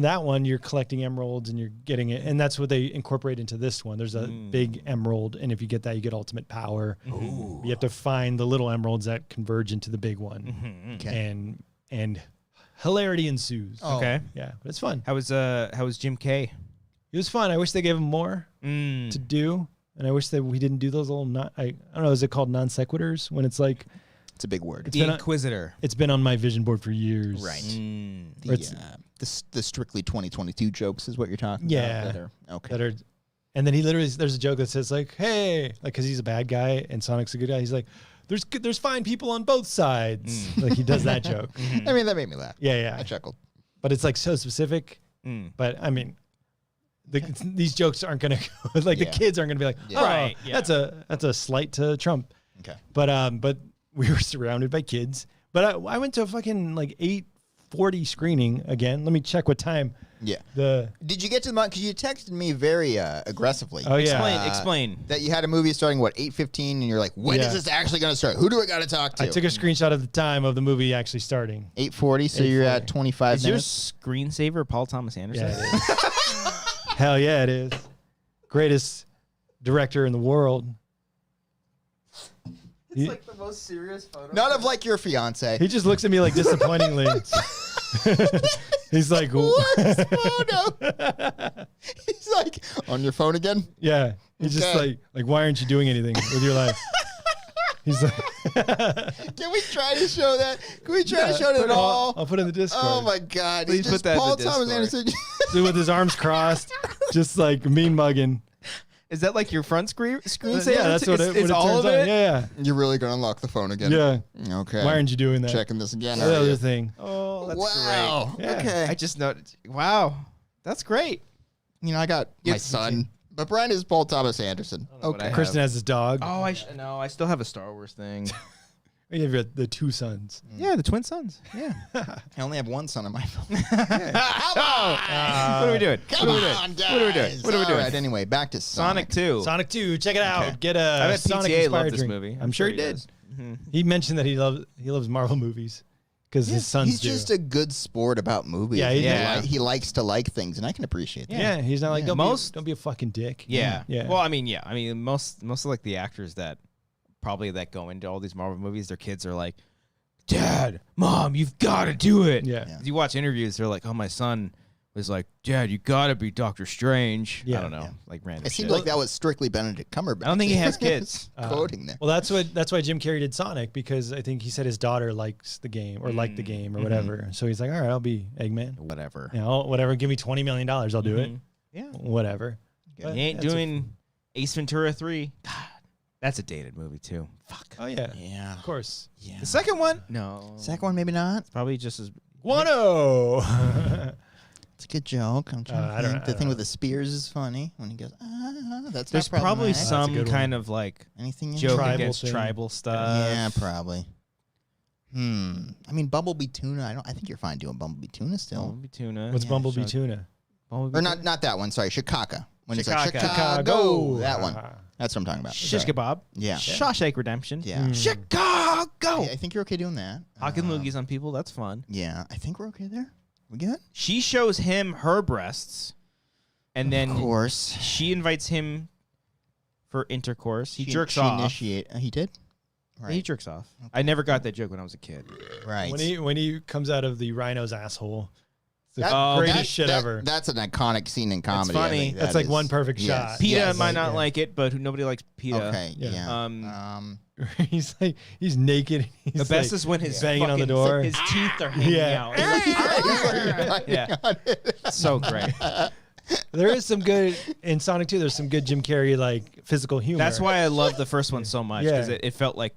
that one, you're collecting emeralds and you're getting it, and that's what they incorporate into this one. There's a big emerald, and if you get that, you get ultimate power. Ooh. You have to find the little emeralds that converge into the big one, Mhm. Okay. and hilarity ensues. Oh. Okay. Yeah, but it's fun. How was Jim K? It was fun. I wish they gave him more Mm. to do, and I wish that we didn't do those little I don't know. Is it called non sequiturs when it's like It's a big word. The been a- Inquisitor. it's been on my vision board for years. Right. Mm. Or it's- The strictly 2022 jokes is what you're talking Yeah. about. That are, okay. That are, and then he literally there's a joke that says like, "Hey," like because he's a bad guy and Sonic's a good guy. He's like, "There's fine people on both sides." Like he does that joke. I mean, that made me laugh. I Yeah. chuckled. But it's like so specific. Mm. But I mean, these jokes aren't gonna go, like Yeah. the kids aren't gonna be like, Yeah. "Oh, Right, yeah. that's a slight to Trump." Okay. But we were surrounded by kids. But I went to a fucking like 8:40 screening again. Let me check what time Yeah. the. Did you get to the because you texted me very aggressively? Oh yeah. Explain. That you had a movie starting 8:15, and you're like, when is Yeah. this actually going to start? Who do I got to talk to? I took a screenshot of the time of the movie actually starting. 8:40, so you're at 25 Is your minutes. screensaver Paul Thomas Anderson? Yeah, it is. Hell yeah, it is. Greatest director in the world. He, the most serious photo. None of like your fiance. he just looks at me like disappointingly. He's like, Worst photo. He's like, on your phone again? yeah. He's just Okay. like, why aren't you doing anything with your life? He's like, Can we try to show that? Can we try to show it at all? I'll put it in the Discord. Oh my God! Please Just put that in Paul the Thomas Discord. Anderson. Dude with his arms crossed, just like mean mugging. Is that like your front screensaver? Yeah, that's what it, It's what it all turns of on. it. Yeah, You're really gonna unlock the phone again? yeah. Okay. Why aren't you doing that? checking this again? The Are other you? thing. Oh, that's Wow. Yeah. Okay. great. I just noticed. Wow, that's great. I got my Yes, son, but Brian is Paul Thomas Anderson. know what I Okay. have. Kristen has his dog. Oh, no, I still have a Star Wars thing. You have the two sons. Yeah, the twin sons. Yeah. I only have one son on my phone. What are we doing? Come what are we doing? on, guys. What are we doing? What are we doing? All right, anyway, back to Sonic Sonic. 2. Sonic 2, check it out. Okay. Get I a bet Sonic PTA inspired loved this drink. movie. I'm sure he did. does. Mhm. He mentioned that he loves Marvel movies because his sons He's do. just a good sport about movies. Yeah, he's Yeah. He likes to like things, and I can appreciate that. yeah, he's not like Yeah. don't be a fucking dick. Yeah. Yeah. Well, I mean, most of like the actors that probably that go into all these Marvel movies, their kids are like, "Dad, Mom, you've got to do it." Yeah. Yeah. You watch interviews, they're like, "Oh, my son was like, Dad, you got to be Doctor Strange." Yeah. I don't know, Yeah. like random. It seemed shit. like that was strictly Benedict Cumberbatch. I don't think he has kids. Quoting there. Well, that's why Jim Carrey did Sonic because I think he said his daughter likes the game or liked the game or whatever. So he's like, all right, I'll be Eggman. Whatever. You know, whatever. Give me $20 million, I'll do it. Mhm. Yeah. Whatever. But He ain't that's a- doing Ace Ventura 3. God, that's a dated movie too. Fuck. Oh yeah, Yeah. of course. Yeah. The second one? No. Second one, maybe not. Probably just as. Guano. It's a good joke. I'm trying to think. The thing with the spears is funny when he goes, that's There's not probably problematic. some kind of like Anything joke Tribal against thing. tribal stuff. Yeah, probably. I mean, Bumblebee tuna. I think you're fine doing Bumblebee tuna still. Bumblebee tuna. What's Yeah, Bumblebee sure. tuna? Bumblebee Or tuna? not that one. Sorry, Chicago. When it's like Chicago. Chicago. That one. That's what I'm talking about. Shish kebab. Yeah. Shawshank Redemption. Yeah. Chicago. I think you're okay doing that. Hocking loogies on people. That's fun. Yeah, I think we're okay there. We good? She shows him her breasts, and then Of course. she invites him for intercourse. He jerks she off. He did? Right. He jerks off. I never got that joke when I was a kid. Right. When he comes out of the rhino's asshole, it's the That- greatest shit ever. That's an iconic scene in comedy. I funny. think That's that like is- one perfect yes. shot. PETA Yes. might not like it, but nobody likes PETA. Okay. Yeah. Yeah. he's like he's naked. He's The best like, is when his banging on the fucking- door. his teeth are hanging Yeah. out. Yeah. Yeah. So great. There is some good in Sonic 2. There's some good Jim Carrey like physical humor. That's why I love the first one so much because Yeah. it felt like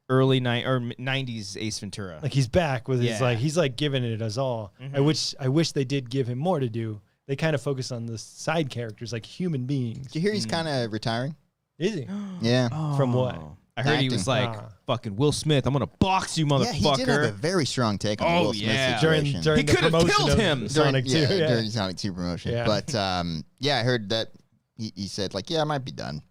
early 90s Ace Ventura. like he's back with his Yeah. like he's like giving it us all. I wish they did give him more to do. They kind of focus on the side characters like human beings. Did you hear he's kind of retiring? Is he? Yeah. From what? Oh. I heard he was Acting. like, fucking Will Smith, I'm going to box you, motherfucker. Yeah, he did have a very strong take on the Oh, Will Smith yeah. situation. During He the could have promotion killed of him. Sonic 2. Yeah. During Sonic 2 promotion. Yeah. But I heard that he said like, yeah, I might be done.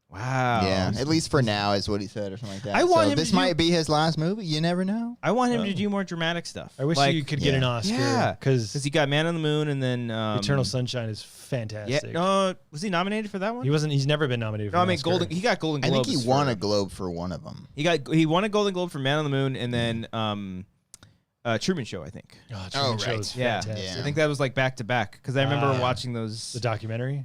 Wow. Yeah, at least for now is what he said or something like that. I want so him this to do- might be his last movie. You never know. I want him to do more dramatic stuff. I wish you could get an Oscar. Yeah. Because Because he got Man on the Moon and then... Eternal Sunshine is Yeah. fantastic. No, was he nominated for that one? He's never been nominated for No, I an mean, Oscar. he got Golden I Globes. think he won for- a Globe for one of them. He won a Golden Globe for Man on the Moon and then Truman Show, I think. Oh, Oh, Truman right. Show's Yeah. fantastic. I think that was like back to back because I remember Yeah. watching those. The documentary.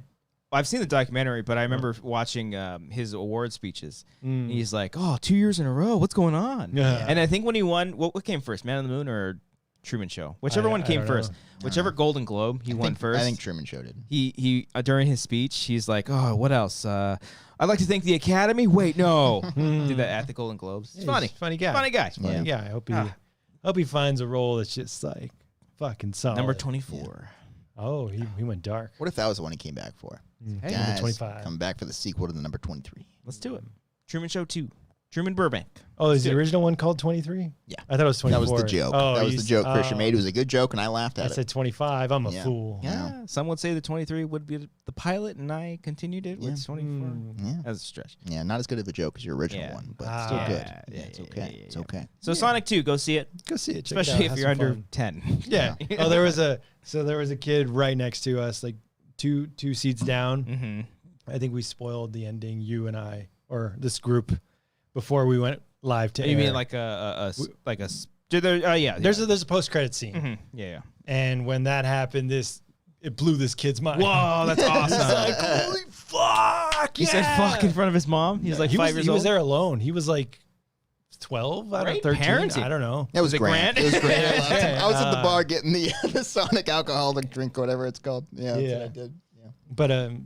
I've seen the documentary, but I remember watching his award speeches. Mm. He's like, "Oh, 2 years in a row. What's going on?" Yeah. And I think when he won, what came first, Man on the Moon or Truman Show? Whichever one I came don't first, know. whichever Golden Globe he won first. I think Truman Show did. He during his speech, he's like, "Oh, what else? I'd like to thank the Academy." Wait, no, did that at the Golden Globes. It's funny, Funny guy. funny guy. Funny guy. I hope he finds a role that's just like fucking solid. Number 24. Oh, he went dark. What if that was the one he came back for? Hey, Guys, number 25. come back for the sequel to the number 23. Let's do it. Truman Show 2. Truman Burbank. Oh, is the Dude. original one called 23? Yeah. I thought it was 24. That was the joke. Oh, that was the joke Christian made. It was a good joke, and I laughed I at it. said 25. I'm a Yeah. fool. Yeah. Some would say the 23 would be the pilot, and I continued it Yeah. with 24. Yeah. As a stretch. Yeah, not as good of a joke as your original Yeah. one, but Ah. still good. Yeah, Yeah, it's yeah, okay. yeah, It's yeah. okay. So Sonic 2, go see it. Go see it. Check it Especially out. if Have you're some under fun. 10. Yeah. Oh, there was a kid right next to us, like two seats down. Mm-hmm. I think we spoiled the ending, you and I, or this group, before we went live to You air. mean like yeah. There's a post credit scene, Mhm. Yeah. and when that happened, it blew this kid's mind. Whoa, that's awesome. He's like, holy fuck! He said fuck in front of his mom. He's like he 5 years he old. was there alone. He was like 12, I don't know, Great 13. parenting. I don't know. That was it Grant. Grant? It was Grant. I loved him. I was at the Ah. bar getting the Sonic alcoholic drink, whatever it's called. Yeah, that's what Yeah. I did. Yeah.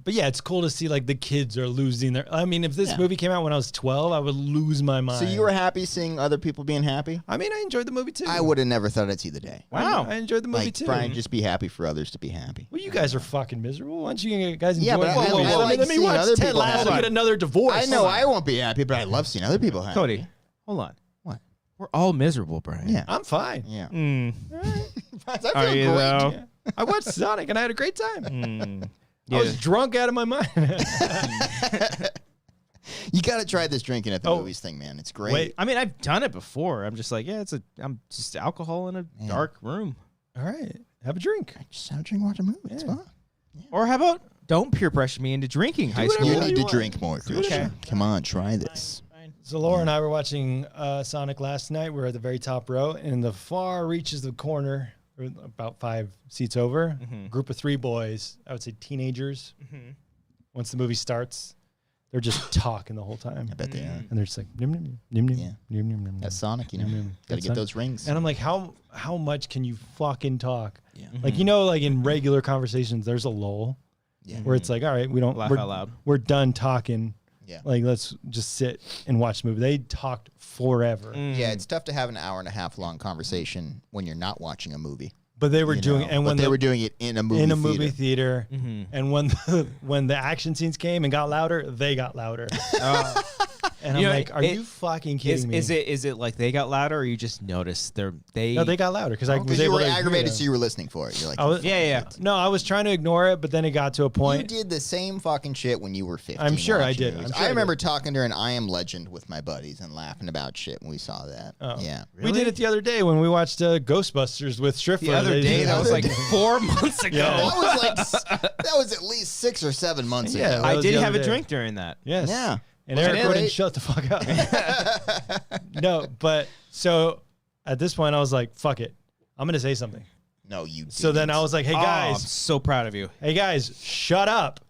But yeah, it's cool to see like the kids are losing their. I mean, if this Yeah. movie came out when I was 12, I would lose my mind. So you were happy seeing other people being happy? I mean, I enjoyed the movie too. I would have never thought I'd see the day. Wow. I enjoyed the movie Like, too. Brian, just be happy for others to be happy. Well, you guys are fucking miserable. Why don't you guys enjoy Yeah, but it? I like let me seeing watch other Ted people Lasso happy. get another divorce. I know I won't be happy, but I love seeing other people happy. Cody, hold on. What? We're all miserable, Brian. Yeah. I'm fine. Yeah. Mm. I feel Are you, great. though? Yeah. I watched Sonic and I had a great time. Mm. I was drunk out of my mind. You got to try this drinking at the Oh. movies thing, man. It's great. Wait. I mean, I've done it before. I'm just like, I'm just alcohol in a Yeah. dark room. All right, have a drink. Just have a drink, watch a movie. It's Yeah. fun. Or how about don't peer pressure me into drinking high whatever school? You need to want. drink more, Christian. Okay. Come on, try this. So Laura and I were watching Sonic last night. We were at the very top row, and in the far reaches of the corner, or about 5 seats over, a group of 3 boys, I would say teenagers. Once the movie starts, they're just talking the whole time. I bet they are. And they're just like, nim, nim, nim, nim, Yeah. nim, nim, nim, That's nim. Sonic, you know. Got to That's get Sonic. those rings. And I'm like, how much can you fucking talk? Yeah. Like, you know, like in regular conversations, there's a lull Yeah. where it's like, all right, we don't Laugh we're, out loud. we're done talking. Yeah. Like, let's just sit and watch the movie. They talked forever. Yeah, it's tough to have an hour and a half long conversation when you're not watching a movie. But they were doing, and when they were doing it in a movie theater, and when the action scenes came and got louder, they got louder. And I'm like, are you fucking kidding me? Is it like they got louder, or you just noticed No, they got louder because I was you able were to aggravated, so you were listening for it. You're like, yeah. No, I was trying to ignore it, but then it got to a point. You did the same fucking shit when you were 15. I'm sure I did. I remember talking during I Am Legend with my buddies and laughing about shit when we saw that. Oh. Yeah. We did it the other day when we watched Ghostbusters with Striffler. The other day, that was like 4 months ago. That was at least 6 or 7 months ago. I did have a drink during that. Yes. Yeah. And Eric wouldn't shut the fuck up. No, but so at this point I was like, fuck it. I'm going to say something. No, you didn't. So then I was like, hey guys. I'm so proud of you. Hey guys, shut up.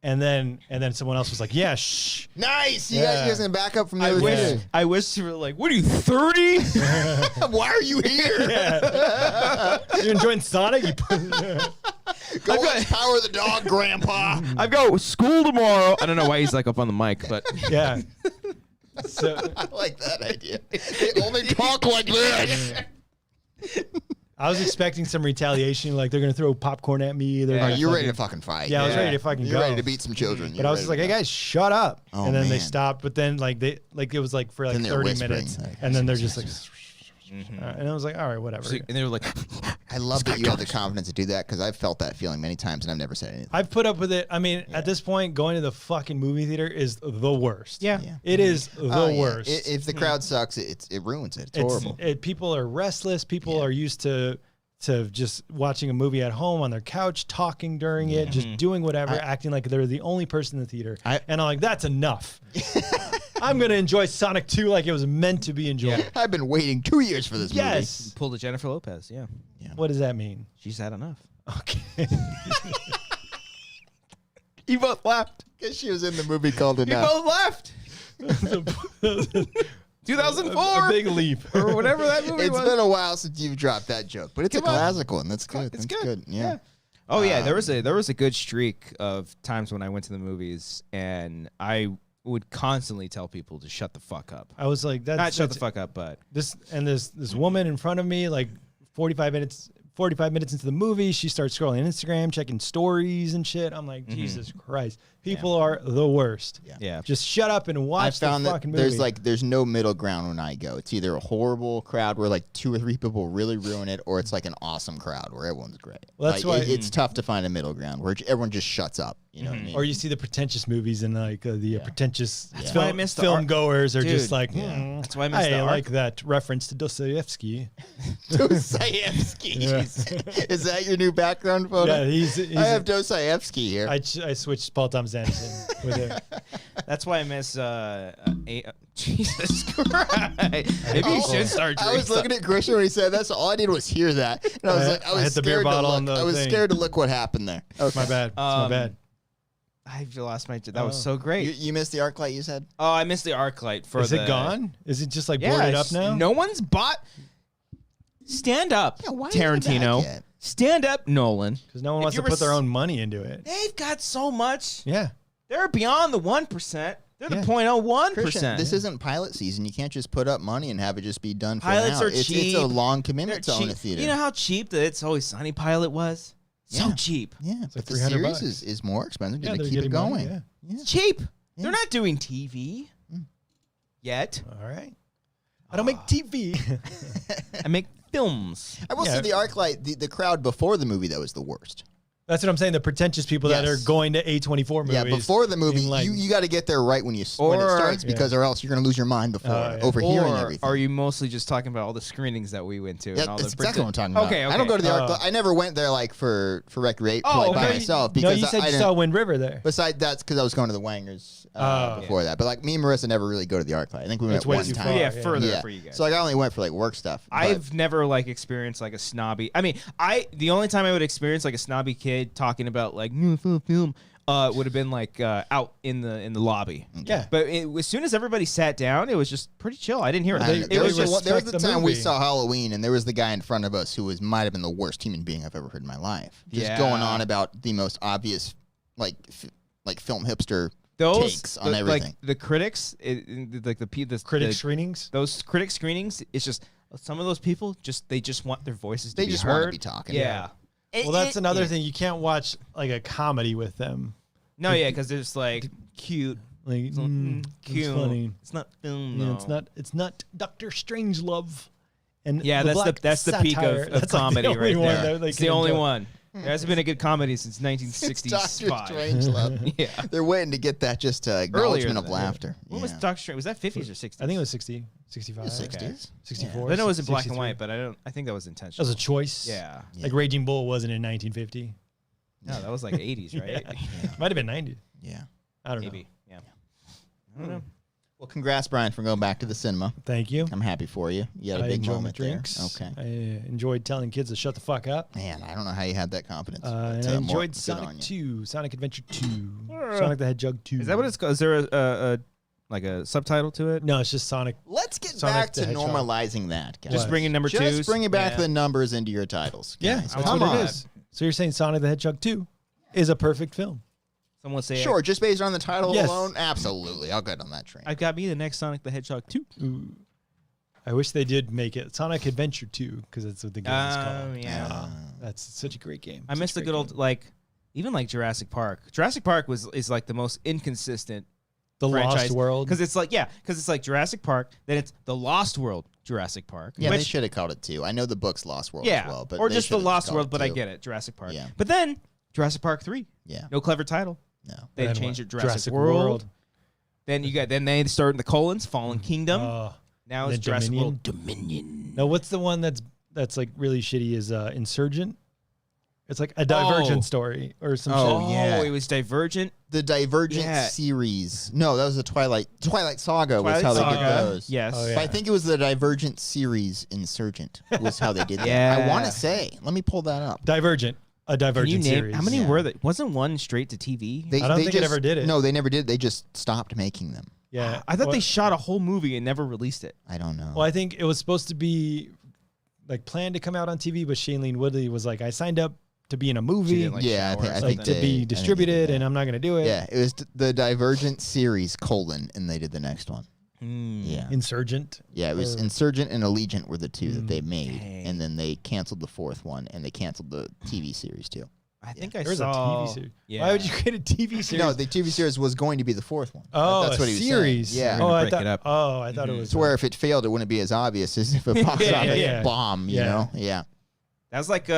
And then someone else was like, yeah, shh. Nice. You guys can back up from the other day. I wish you were like, what are you, 30? Why are you here? Yeah. You enjoying Sonic? Go watch Power of the Dog, Grandpa. I've got school tomorrow. I don't know why he's like up on the mic, but yeah. So I like that idea. They only talk like this. I was expecting some retaliation, like they're gonna throw popcorn at me. You're ready to fucking fight. Yeah, I was ready to fucking go. You're ready to beat some children. But I was just like, hey guys, shut up. Oh, and then they man. stopped. But then it was like for like 30 minutes. And then they're just like, and I was like, all right, whatever. and they were like, I love that you have the confidence to do that because I've felt that feeling many times and I've never said anything. I've put up with it. I mean, at this point, going to the fucking movie theater is the worst. Yeah. It is the worst. If the crowd sucks, it ruins it. It's horrible. People are restless. People are used to just watching a movie at home on their couch, talking during it, just doing whatever, acting like they're the only person in the theater. And I'm like, that's enough. I'm going to enjoy Sonic 2 like it was meant to be enjoyed. Yeah. I've been waiting 2 years for this movie. Pulled a Jennifer Lopez, yeah. What does that mean? She's had enough. Okay. You both laughed. Because she was in the movie called Enough. You both laughed. 2004. A big leap. Or whatever that movie was. It's been a while since you've dropped that joke, but it's a classic one. That's good. It's That's good. Yeah. Oh yeah, there was a good streak of times when I went to the movies and I would constantly tell people to shut the fuck up. I was like, Not shut the fuck up, but this woman in front of me, like 45 minutes into the movie, she starts scrolling Instagram, checking stories and shit. I'm like, Jesus Christ. People are the worst. Yeah. Just shut up and watch the fucking movie. There's no middle ground when I go. It's either a horrible crowd where like 2 or 3 people really ruin it, or it's like an awesome crowd where everyone's great. Well, that's why it's tough to find a middle ground where everyone just shuts up. You know what I mean? Or you see the pretentious movies and like the pretentious why I missed the art- goers are Dude, just like, That's why I missed the I arc. like that reference to Dostoevsky. Dostoevsky. Is that your new background photo? Yeah, he's I have Dostoevsky here. I switched Paul Thomas Anderson with it. That's why I miss Jesus Christ. Maybe you should start drinking. I was looking at Christian when he said that, so all I did was hear that. And I was like, I hit the beer bottle on the I was thing. scared to look what happened there. It's my bad. It's my bad. I lost my. That was so great. You missed the arc light you said? Oh, I missed the arc light for Is it gone? Is it just like Yeah, boarded up now? No one's bought. Stand up, Yeah, why isn't it back Tarantino. yet? Stand up, Nolan. Because no one If wants you to were put their own money into it. They've got so much. Yeah. They're beyond the 1%. They're the Yeah. 0.01%. Christian, this isn't pilot season. You can't just put up money and have it just be done for Pilots now. are It's cheap. a long They're commitment to own a cheap. theater. You know how cheap the It's Always Sunny pilot was? So Yeah. cheap. Yeah, like but the $300 series bucks. is more expensive Yeah, to they're keep it getting money, going. yeah. Yeah. It's cheap. Yeah. They're not doing TV yet. All right. I don't make TV. I make films. I will say the ArcLight, the crowd before the movie, though, is the worst. That's what I'm saying. The pretentious people that are Yes. going to A24 movies. Yeah, before the movie, being like, you got to get there right when when it starts because or else you're going to lose your mind before overhearing Or everything. are you mostly just talking about all the screenings that we went to? Yeah, and all that's the exactly what I'm talking about. Okay. I don't go to the ArcLight. I never went there like for recreation by myself No, because you said I you didn't. saw Wind River there. Besides, that's because I was going to the Wangers before that. But like me and Marissa never really go to the ArcLight. I think we went It's way one too time. far. Yeah, Yeah. further for you guys. So like I only went for like work stuff. but- I've never like experienced like a snobby. I mean, the only time I would experience like a snobby kid talking about like film would have been like out in the lobby. Yeah. But as soon as everybody sat down, it was just pretty chill. I didn't hear it. There was respect the the time we movie. saw Halloween, and there was the guy in front of us who might have been the worst human being I've ever heard in my life. Just going on about the most obvious, like film hipster takes on everything. Like the critics, like the Critic screenings. Those critic screenings, it's just some of those people they just want their voices to They be just heard. want to be talking. Yeah. Well, that's another thing. You can't watch like a comedy with them. No, yeah, because it's like cute. Like, It's it's funny. It's not film. Yeah, though. it's not Dr. Strangelove. And Yeah, that's the peak satire. of That's like comedy the only right one there. that they It's can the only enjoy. one. There hasn't been a good comedy since It's Doctor 1965. Strangelove. Yeah. They're waiting to get that just acknowledgement of than that. laughter. What was Doctor Strange? Was that 50s or 60s? I think it was 60, 65, The 60s? 64. I know it was in black and 63. white, but I think that was That intentional. was a choice. Yeah. Like Raging Bull wasn't in 1950. No, that was like 80s, right? Might have been 90. Yeah. I don't know. Maybe. Yeah. I don't know. Well, congrats, Brian, for going back to the cinema. Thank you. I'm happy for you. You had a I big enjoyed my moment there. drinks. Okay. I enjoyed telling kids to shut the fuck up. Man, I don't know how you had that confidence. And but, I more enjoyed good Sonic on you. 2, Sonic Adventure 2, Sonic the Hedgehog 2. Is that what it's called? Is there a like a subtitle to it? No, it's just Sonic. Let's get Sonic back the to Hedgehog. normalizing that, guys. Just What? bringing number Just twos. bringing back Yeah. the numbers into your titles. Yeah, guys. that's Come what on. it is. So you're saying Sonic the Hedgehog 2 is a perfect film? Someone say Sure, just based on the title Yes. alone? Absolutely. I'll get on that train. I've got me the next Sonic the Hedgehog 2. Ooh. I wish they did make it Sonic Adventure 2 because that's what the game is called. Yeah. That's such a great game. I Such miss the a good great old game. like even like Jurassic Park. Jurassic Park is like the most inconsistent The franchise Lost World. because it's like Jurassic Park, then it's the Lost World Jurassic Park. Yeah, they which, should have called it 2. I know the book's Lost World yeah, as well. But or they just the should have Lost called World, but I 2. get it, Jurassic Park. Yeah. But then Jurassic Park 3, Yeah. no clever title. No. They Then changed what? it Jurassic World. Then they started in the colons, Fallen Kingdom. Now it's then Jurassic Dominion. World Dominion. No, what's the one that's like really shitty is Insurgent? It's like a Divergent story or some Oh, shit. yeah. it was Divergent. The Divergent Yeah. series. No, that was the Twilight Saga was Twilight how they Saga. did those. Yes. Oh, yeah. But I think it was the Divergent series Insurgent was how they did that. Yeah. I want to say. Let me pull that up. Divergent. A Can you Divergent name series. how many Yeah. were there? Wasn't one straight to TV? They, I don't they think it just, ever did it. No, they never did. They just stopped making them. Yeah. I thought Well- they shot a whole movie and never released it. I don't know. Well, I think it was supposed to be like planned to come out on TV, but Shailene Woodley was like, I signed up to be in a movie, didn't, like, yeah, I shower think, or I like think to they- I be think they did distributed, that. and I'm not going to do it. Yeah, it was the Divergent series : and they did the next one. Yeah. Insurgent. Yeah, it was Or- Insurgent and Allegiant were the two that they made, Dang. and then they canceled the fourth one, and they canceled the TV series too. I think I There was saw a TV series. Yeah. Why would you create a TV series? No, the TV series was going to be the fourth one. oh, That's what a he was series. saying. Yeah. Oh, I break thought. it up. Oh, I thought it was. So where if it failed, it wouldn't be as obvious as if a box Yeah, office yeah. bomb. You Yeah. know? Yeah. That was like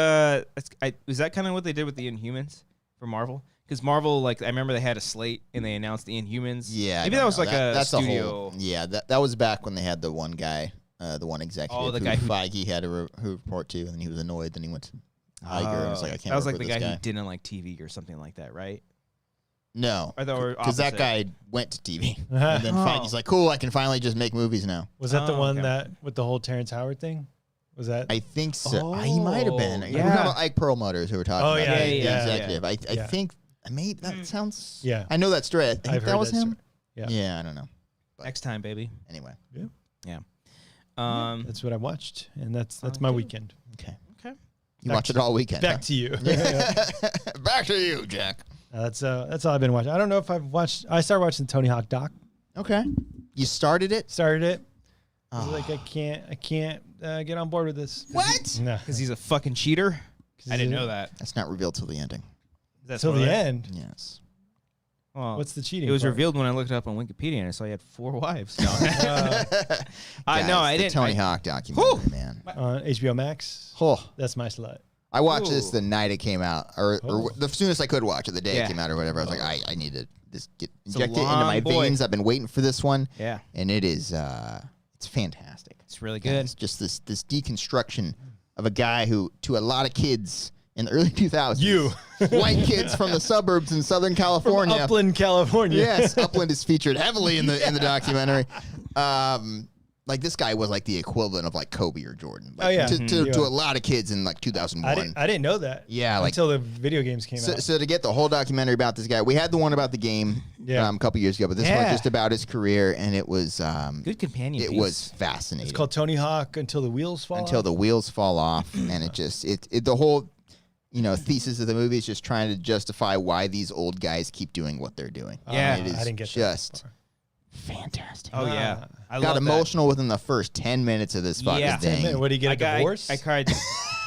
was that kind of what they did with the Inhumans for Marvel? Because Marvel, like, I remember they had a slate and they announced the Inhumans. Yeah. I maybe don't that was know. like That's a the studio. whole. Yeah, that was back when they had the one guy, the one executive. Oh, the guy who- Feige had to report to, and then he was annoyed. Then he went to Iger and was like, I can't. That was work like the with guy this who didn't like TV or something like that, right? No, Or they were because that opposite. guy went to TV, and then Feige's like, "Cool, I can finally just make movies now." Was that the Oh, one okay. that with the whole Terrence Howard thing? Was that? I think so. He might have been. Oh, We're talking yeah. about Ike Perlmutter's who we're talking Oh, about. yeah, the yeah, executive. I Yeah. think maybe that sounds. Yeah. I know that story. I think I've that heard was that him. story. Yeah. Yeah, I don't know. Next time, baby. Anyway, That's what I watched, and that's Sounds my good. weekend. okay. Okay. You Back watch to- it all weekend. Back huh? to you. Back to you, Jack. That's all I've been watching. I don't know if I've watched. I started watching the Tony Hawk doc. Okay. You started it. Started it. I was Oh. like, I can't get on board with this. What? No, Because he's a fucking cheater. I didn't know that. That's not revealed till the ending. That's till the end. Yes. Well, What's the cheating? it was part? revealed when I looked it up on Wikipedia and I saw he had 4 wives. No, Guys, I the didn't. Tony I- Hawk documentary, man. on HBO Max. Oh, That's my slut. I watched this Ooh. the night it came out, or Oh. the soonest I could watch it, the day Yeah. it came out or whatever. I was like, I need to just get It's a inject it into my long boy. veins. I've been waiting for this one, Yeah, and it is it's fantastic. it's really Yeah, good. it's just this deconstruction of a guy who, to a lot of kids in the early 2000s, You. white kids from the suburbs in Southern California. Upland, California. Yes, Upland is featured heavily in the documentary. Like this guy was like the equivalent of like Kobe or Jordan. Like, Oh, yeah. to a lot of kids in like 2001. I didn't know that. Yeah, like- until the video games came out. So to get the whole documentary about this guy, we had the one about the game Yeah. a couple years ago, but this Yeah. one's just about his career, and it was Good companion. it piece. was fascinating. It's called Tony Hawk Until the Wheels Fall Until Off. the wheels fall off, and it just the whole thesis of the movie is just trying to justify why these old guys keep doing what they're doing. Yeah. And it is I didn't get that just far. fantastic. Oh yeah, I Got love emotional within the first 10 minutes of this fucking Yeah. thing. What, did he get a divorce? I cried.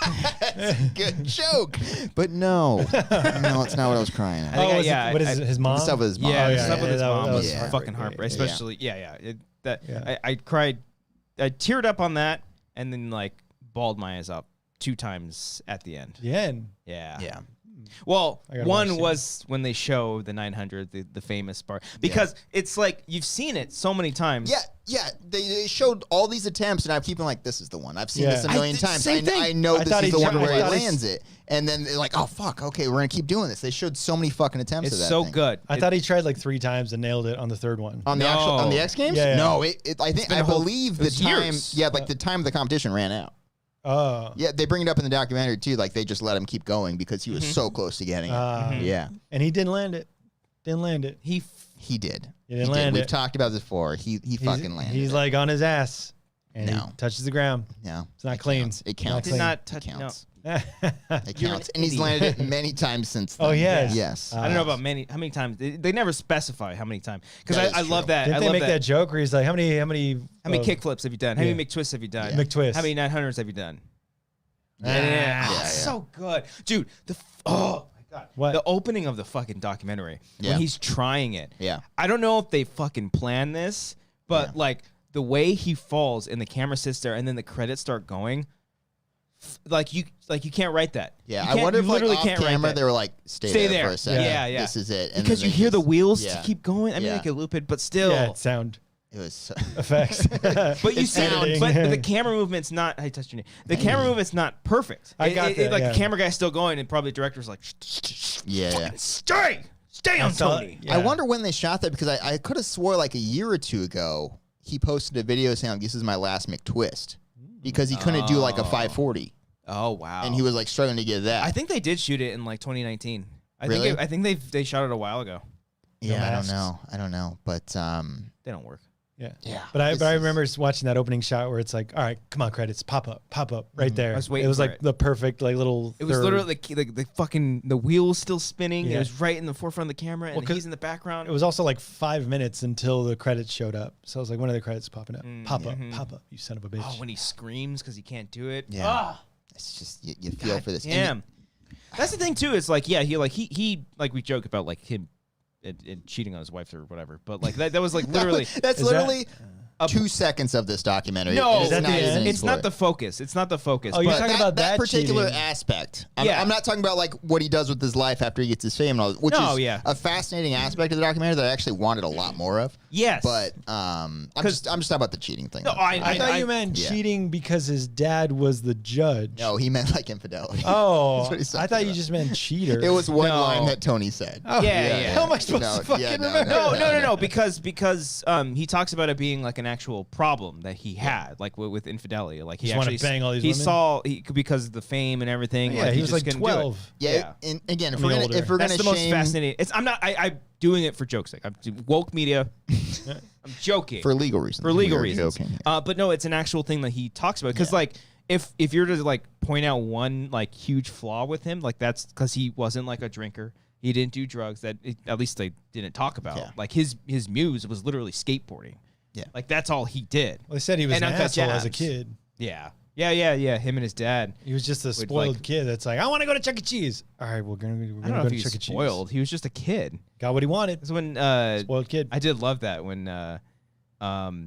That's a good joke. But no, it's not what I was crying at. think Was yeah, what is his mom? The stuff with his mom. Yeah, Oh, the yeah, stuff with yeah, his that mom was was fucking heartbreaking. Especially, I cried. I teared up on that, and then like bawled my eyes out 2 times at the end. Yeah. Yeah. Well, I gotta one watch was when they show the 900, the famous part, because it's like you've seen it so many times. Yeah. They showed all these attempts, and I keep like, this is the one. I've seen this a million times. same thing. I know I this thought is he the one tried- where I he thought he- lands it. And then they're like, oh, fuck, okay, we're going to keep doing this. They showed so many fucking attempts It's of that so thing. good. I thought he tried like 3 times and nailed it on the 3rd one. On the on the X Games? Yeah. No, I whole- believe it the was time, years. like the time of the competition ran out. Oh. Yeah, they bring it up in the documentary too. Like they just let him keep going because he was Mm-hmm. so close to getting it. Yeah, And he didn't land it. he did. He didn't land We've it. talked about this before. He fucking landed. He's it. like on his ass. And No. he touches the ground. No, It's not clean. It counts. Did not It touch. No. counts. It It counts. And he's landed it many times since then. Oh, yes. Yes. I don't know about how many times. They never specify how many times. Because That is I love true. that. Didn't I they love make that joke where he's like, how many kickflips have you done? How Yeah. many McTwists have you done? McTwists. How many 900s have you done? Yeah. Oh, Yeah. so good, dude. Oh my god, What? the opening of the fucking documentary Yeah. when he's trying it. Yeah. I don't know if they fucking planned this, but like the way he falls and the camera sits there and then the credits start going, like you can't write that. Yeah, You I can't- wonder you if like literally off can't write camera that. they were like, stay there for a second. Yeah, yeah. This is it. And Because then you they hear the just- wheels yeah. keep going. I mean, Yeah. they could loop it, but still. Yeah, sound It was. effects. But you see, Editing. but the camera movement's not. I touched your knee. The camera movement's not perfect. I got that, Like yeah. the camera guy's still going, and probably the director's like, Yeah. stay on saw Tony. it. Yeah. I wonder when they shot that because I could have swore like a year or 2 ago he posted a video saying like, this is my last McTwist because he couldn't do like a 540 Oh wow. and he was like struggling to get that. I think they did shoot it in like 2019. Really? I think they shot it a while ago. yeah, masks. I don't know, but They don't work. Yeah. But I remember watching that opening shot where it's like, all right, come on, credits, pop up right there. I was waiting it was for like it. the perfect like little. It was third. literally the fucking the wheels still spinning. Yeah. It was right in the forefront of the camera, and 'cause he's in the background. It was also like 5 minutes until the credits showed up. So I was like, when are the credits popping up? Pop up, you son of a bitch. Oh, when he screams because he can't do it. Yeah. Ah, it's just you feel for this. And damn. That's the thing too. It's like he like we joke about like him and cheating on his wife or whatever, but like that was like literally. that's Is literally 2 seconds of this documentary. No, and Is that the even end? any it's not spoiler. the focus. It's not the focus. Oh, you're but talking about that particular cheating. aspect. Yeah. I'm not talking about like what he does with his life after he gets his fame and all, which No, is yeah. a fascinating aspect of the documentary that I actually wanted a lot more of. yes, But I'm just talking about the cheating thing. No, I thought you meant yeah. cheating because his dad was the judge. No, he meant like infidelity. Oh, That's what he's I talking thought you about. just meant cheater. It was one No. line that Tony said. Oh, yeah. How am I supposed to fucking remember? No, because he talks about it being like an actual problem that he had, like with infidelity. Like he Just wanna actually bang all these he women? saw because of the fame and everything. Yeah, he was just like couldn't do it. 12. Yeah, and again, if I mean, we're older. gonna That's the most shame fascinating. I'm doing it for joke's sake. I'm woke media. I'm joking for legal reasons. for legal We are reasons. joking. But no, it's an actual thing that he talks about. Because Yeah. like if you're to like point out one like huge flaw with him, like that's because he wasn't like a drinker. He didn't do drugs. At least they didn't talk about. Yeah. Like his muse was literally skateboarding. Yeah. Like that's all he did. Well, they said he was And an Uncut asshole as a Jabs. kid. Yeah. Him and his dad. He was just a spoiled like- kid that's like, I want to go to Chuck E. Cheese. All right, we're gonna I don't go know to if he Chuck was E. Cheese. spoiled. He was just a kid. Got what he wanted. That's when Spoiled kid. I did love that when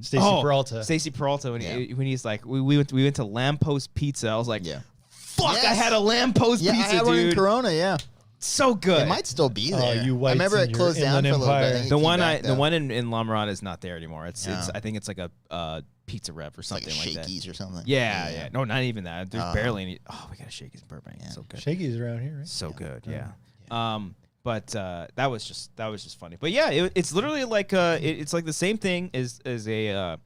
Stacey Peralta. Stacey Peralta when he's like we went to Lamppost Pizza. I was like, Yeah. fuck, Yes. I had a Lamppost Yeah, Pizza, I had one in dude. Corona. Yeah, So good. it might still be Oh, there. you I whites remember and it closed your down for a Inland little bit. I Empire. think it the came one back, the though. one in La Mirada is not there anymore. It's Yeah. I think it's like a Pizza Rev or It's like something a like that. Shakey's or something. Yeah. No, not even that. There's barely any. Oh, we got a Shakey's in Burbank. Yeah. So good. Shaky's around here, right? So good, yeah. But that was just funny. But yeah, it's literally like it's like the same thing as a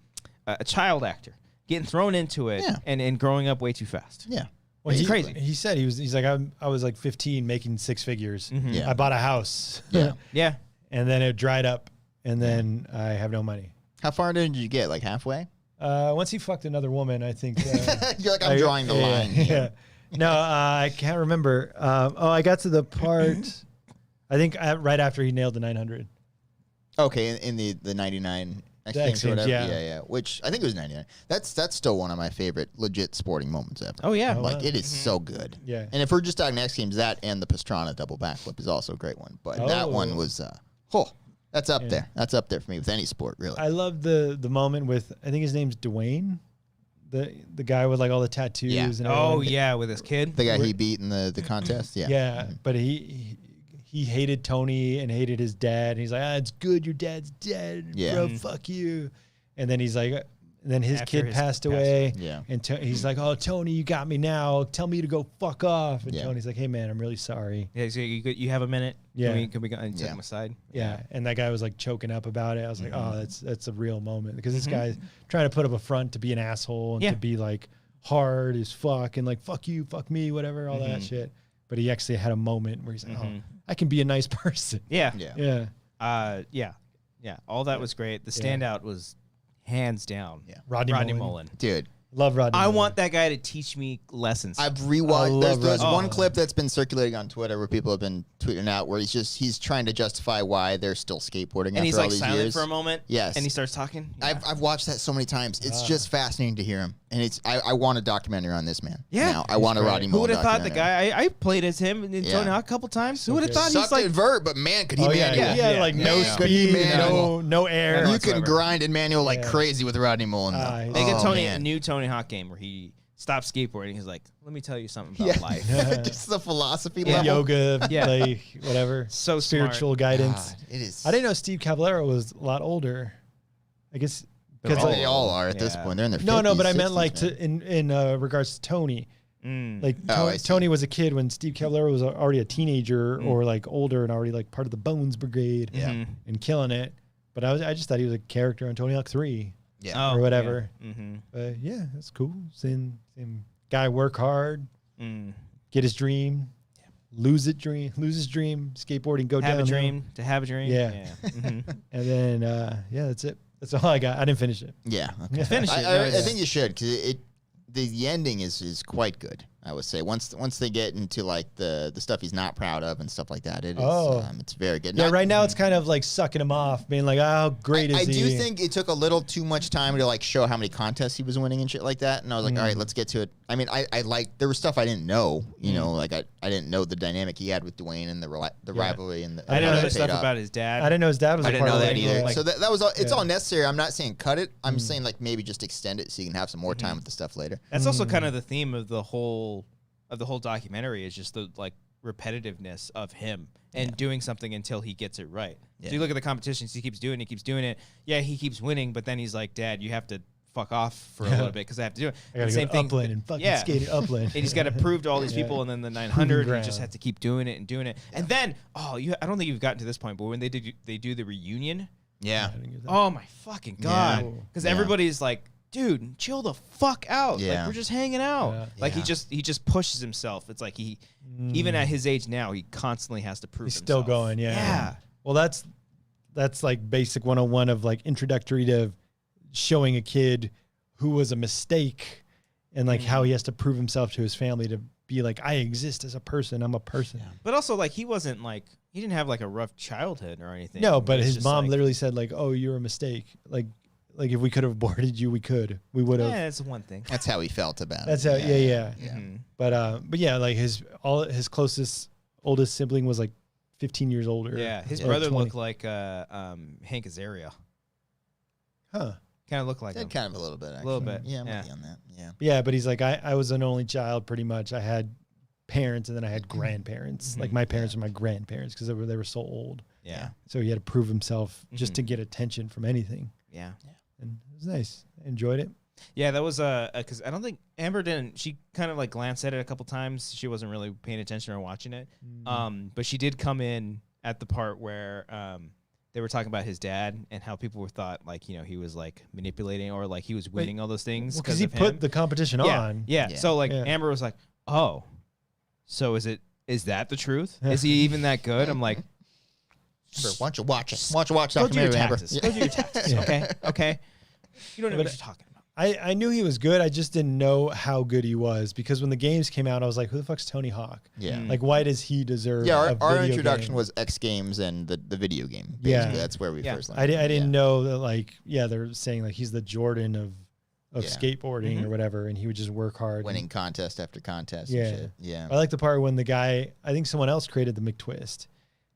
child actor getting thrown into it Yeah. and growing up way too fast. Yeah. Well, It's crazy. He said he's like I was like 15 making 6 figures. Yeah. I bought a house. Yeah. Yeah. And then it dried up, and then I have no money. How far did you get? Like halfway? Once he fucked another woman, I think. You're like, I'm drawing the line. Yeah. here. No, I can't remember. I got to the part. I think right after he nailed the 900. Okay, in the 99. X Games or whatever. yeah. Yeah. Which I think it was 99. That's still one of my favorite legit sporting moments ever. Oh yeah. Like it is so good. Yeah. And if we're just talking X Games, that and the Pastrana double backflip is also a great one. But that one was that's up there. That's up there for me with any sport, really. I love the moment with, I think his name's Dwayne, the guy with like all the tattoos. Yeah. And Oh everything. yeah, with his kid. The guy he beat in the contest. Yeah. Yeah, but he hated Tony and hated his dad. And he's like, it's good your dad's dead, bro, fuck you. And then he's like, and then his kid passed away. Yeah. And he's like, oh, Tony, you got me now. Tell me to go fuck off. And Yeah. Tony's like, hey, man, I'm really sorry. Yeah, so you have a minute? Yeah. Can we go and take him aside? Yeah. And that guy was like choking up about it. I was like, oh, that's a real moment. Because this guy's trying to put up a front to be an asshole and to be like hard as fuck and like, fuck you, fuck me, whatever, all that shit. But he actually had a moment where he's like, oh, I can be a nice person. Yeah. Yeah. Yeah. Yeah. All that was great. The standout was hands down. Yeah. Rodney Mullen. Dude. Love Rodney I Mullen. want that guy to teach me lessons. I've rewatched. love There's Rodney one Mullen. clip that's been circulating on Twitter where people have been tweeting out where he's trying to justify why they're still skateboarding and after he's all like these silent years. for a moment. Yes. And he starts talking. Yeah. I've watched that so many times. It's just fascinating to hear him, and I want a documentary on this man. Yeah. Now, I want a Rodney Who Mullen would have thought the documentary. guy I played as him in Tony Hawk a couple times? Who would have thought he's Sucked like at vert, but man, could he Oh, manual? yeah. He had like no Yeah. Could he speed, manual? no air. You whatsoever. can grind and manual like crazy with Rodney Mullen. Though. They get Tony a man. new Tony Hawk game where he stops skateboarding. He's like, let me tell you something about life. Just the philosophy Yeah. level. Yoga, Yeah. like whatever. So spiritual smart. guidance. God, it is. I didn't know Steve Caballero was a lot older. I guess because They all are at this Yeah. point. They're in their 50s, no, but I meant 60s, like man. in regards to Tony. Like Oh, I see. Tony was a kid when Steve Caballero was already a teenager or like older and already like part of the Bones Brigade and killing it. But I just thought he was a character on Tony Hawk 3 Yeah. or whatever. Yeah. Mm-hmm. But yeah, that's cool. Same guy work hard, get his dream, lose his dream, skateboarding, go Have down. a dream to have a dream. Yeah. Mhm. And then that's it. That's all I got. I didn't finish it. Yeah. Okay. Finish it. I think you should because the ending is quite good. I would say once they get into like the stuff he's not proud of and stuff like that, it's very good. Yeah, right now it's kind of like sucking him off, being like, "How great is I he?" do think it took a little too much time to like show how many contests he was winning and shit like that. And I was like, all right, let's get to it. I mean, I like there was stuff I didn't know. You know, like I didn't know the dynamic he had with Dwayne and the rivalry and I didn't know how the that stuff paid off. about his dad. I didn't know his dad was. I a didn't part know of that it. either. Like, So that was all. It's all necessary. I'm not saying cut it. I'm saying like maybe just extend it so you can have some more time with the stuff later. That's also kind of the theme of the whole documentary is just the like repetitiveness of him and doing something until he gets it right. Yeah. So you look at the competitions, he keeps doing it. Yeah, he keeps winning, but then he's like, Dad, you have to fuck off for a little bit because I have to do it. I gotta Same go thing. Upland and fucking skate it Upland. And he's got to prove to all these people, and then the 900, he just ground. has to keep doing it and doing it. And then, I don't think you've gotten to this point, but when they do the reunion, Yeah. oh my fucking god, because Yeah. everybody's like, dude, chill the fuck out. Yeah. Like we're just hanging out. Yeah. Like Yeah. he just pushes himself. It's like he even at his age now, he constantly has to prove He's himself. still going. Yeah. Well, that's like basic 101 of like introductory to showing a kid who was a mistake and like how he has to prove himself to his family to be like, I exist as a person. I'm a person. But also like he didn't have like a rough childhood or anything. No, but It's his just mom like, literally said like, oh, you're a mistake. Like if we could have aborted you, we would have. yeah, it's one thing. That's how he felt about That's it. how. Yeah. Mhm. But yeah, like his closest oldest sibling was like 15 years older. Yeah, his or brother 20. looked like Hank Azaria. Huh. Kind of looked like him. Did kind of a little bit, actually. little bit, Yeah, I'm yeah. with you on that. Yeah. Yeah, but he's like, I was an only child pretty much. I had parents and then I had grandparents. Like my parents were my grandparents because they were so old. Yeah. So he had to prove himself just to get attention from anything. Yeah. And it was nice. I enjoyed it. Yeah, that was because I don't think Amber didn't. She kind of like glanced at it a couple times. She wasn't really paying attention or watching it. But she did come in at the part where they were talking about his dad and how people were thought like he was like manipulating or like he was winning all those things Because he of put him. the competition yeah, on. Yeah. Yeah. So like Yeah. Amber was like, oh, so is that the truth? Is he even that good? I'm like, Sure. Why don't you watch it? Why don't you watch go do your documentary, Amber? taxes. Go do your taxes. Okay. You don't know what you're talking about. I knew he was good. I just didn't know how good he was because when the games came out, I was like, who the fuck's Tony Hawk? Yeah. Like, why does he deserve Our introduction was X Games and the video game. Basically. Yeah. That's where we first learned. I didn't know that, like, they're saying, like, he's the Jordan of skateboarding or whatever, and he would just work hard. Winning contest after contest Yeah. and shit. Yeah. I like the part when the guy, I think someone else created the McTwist.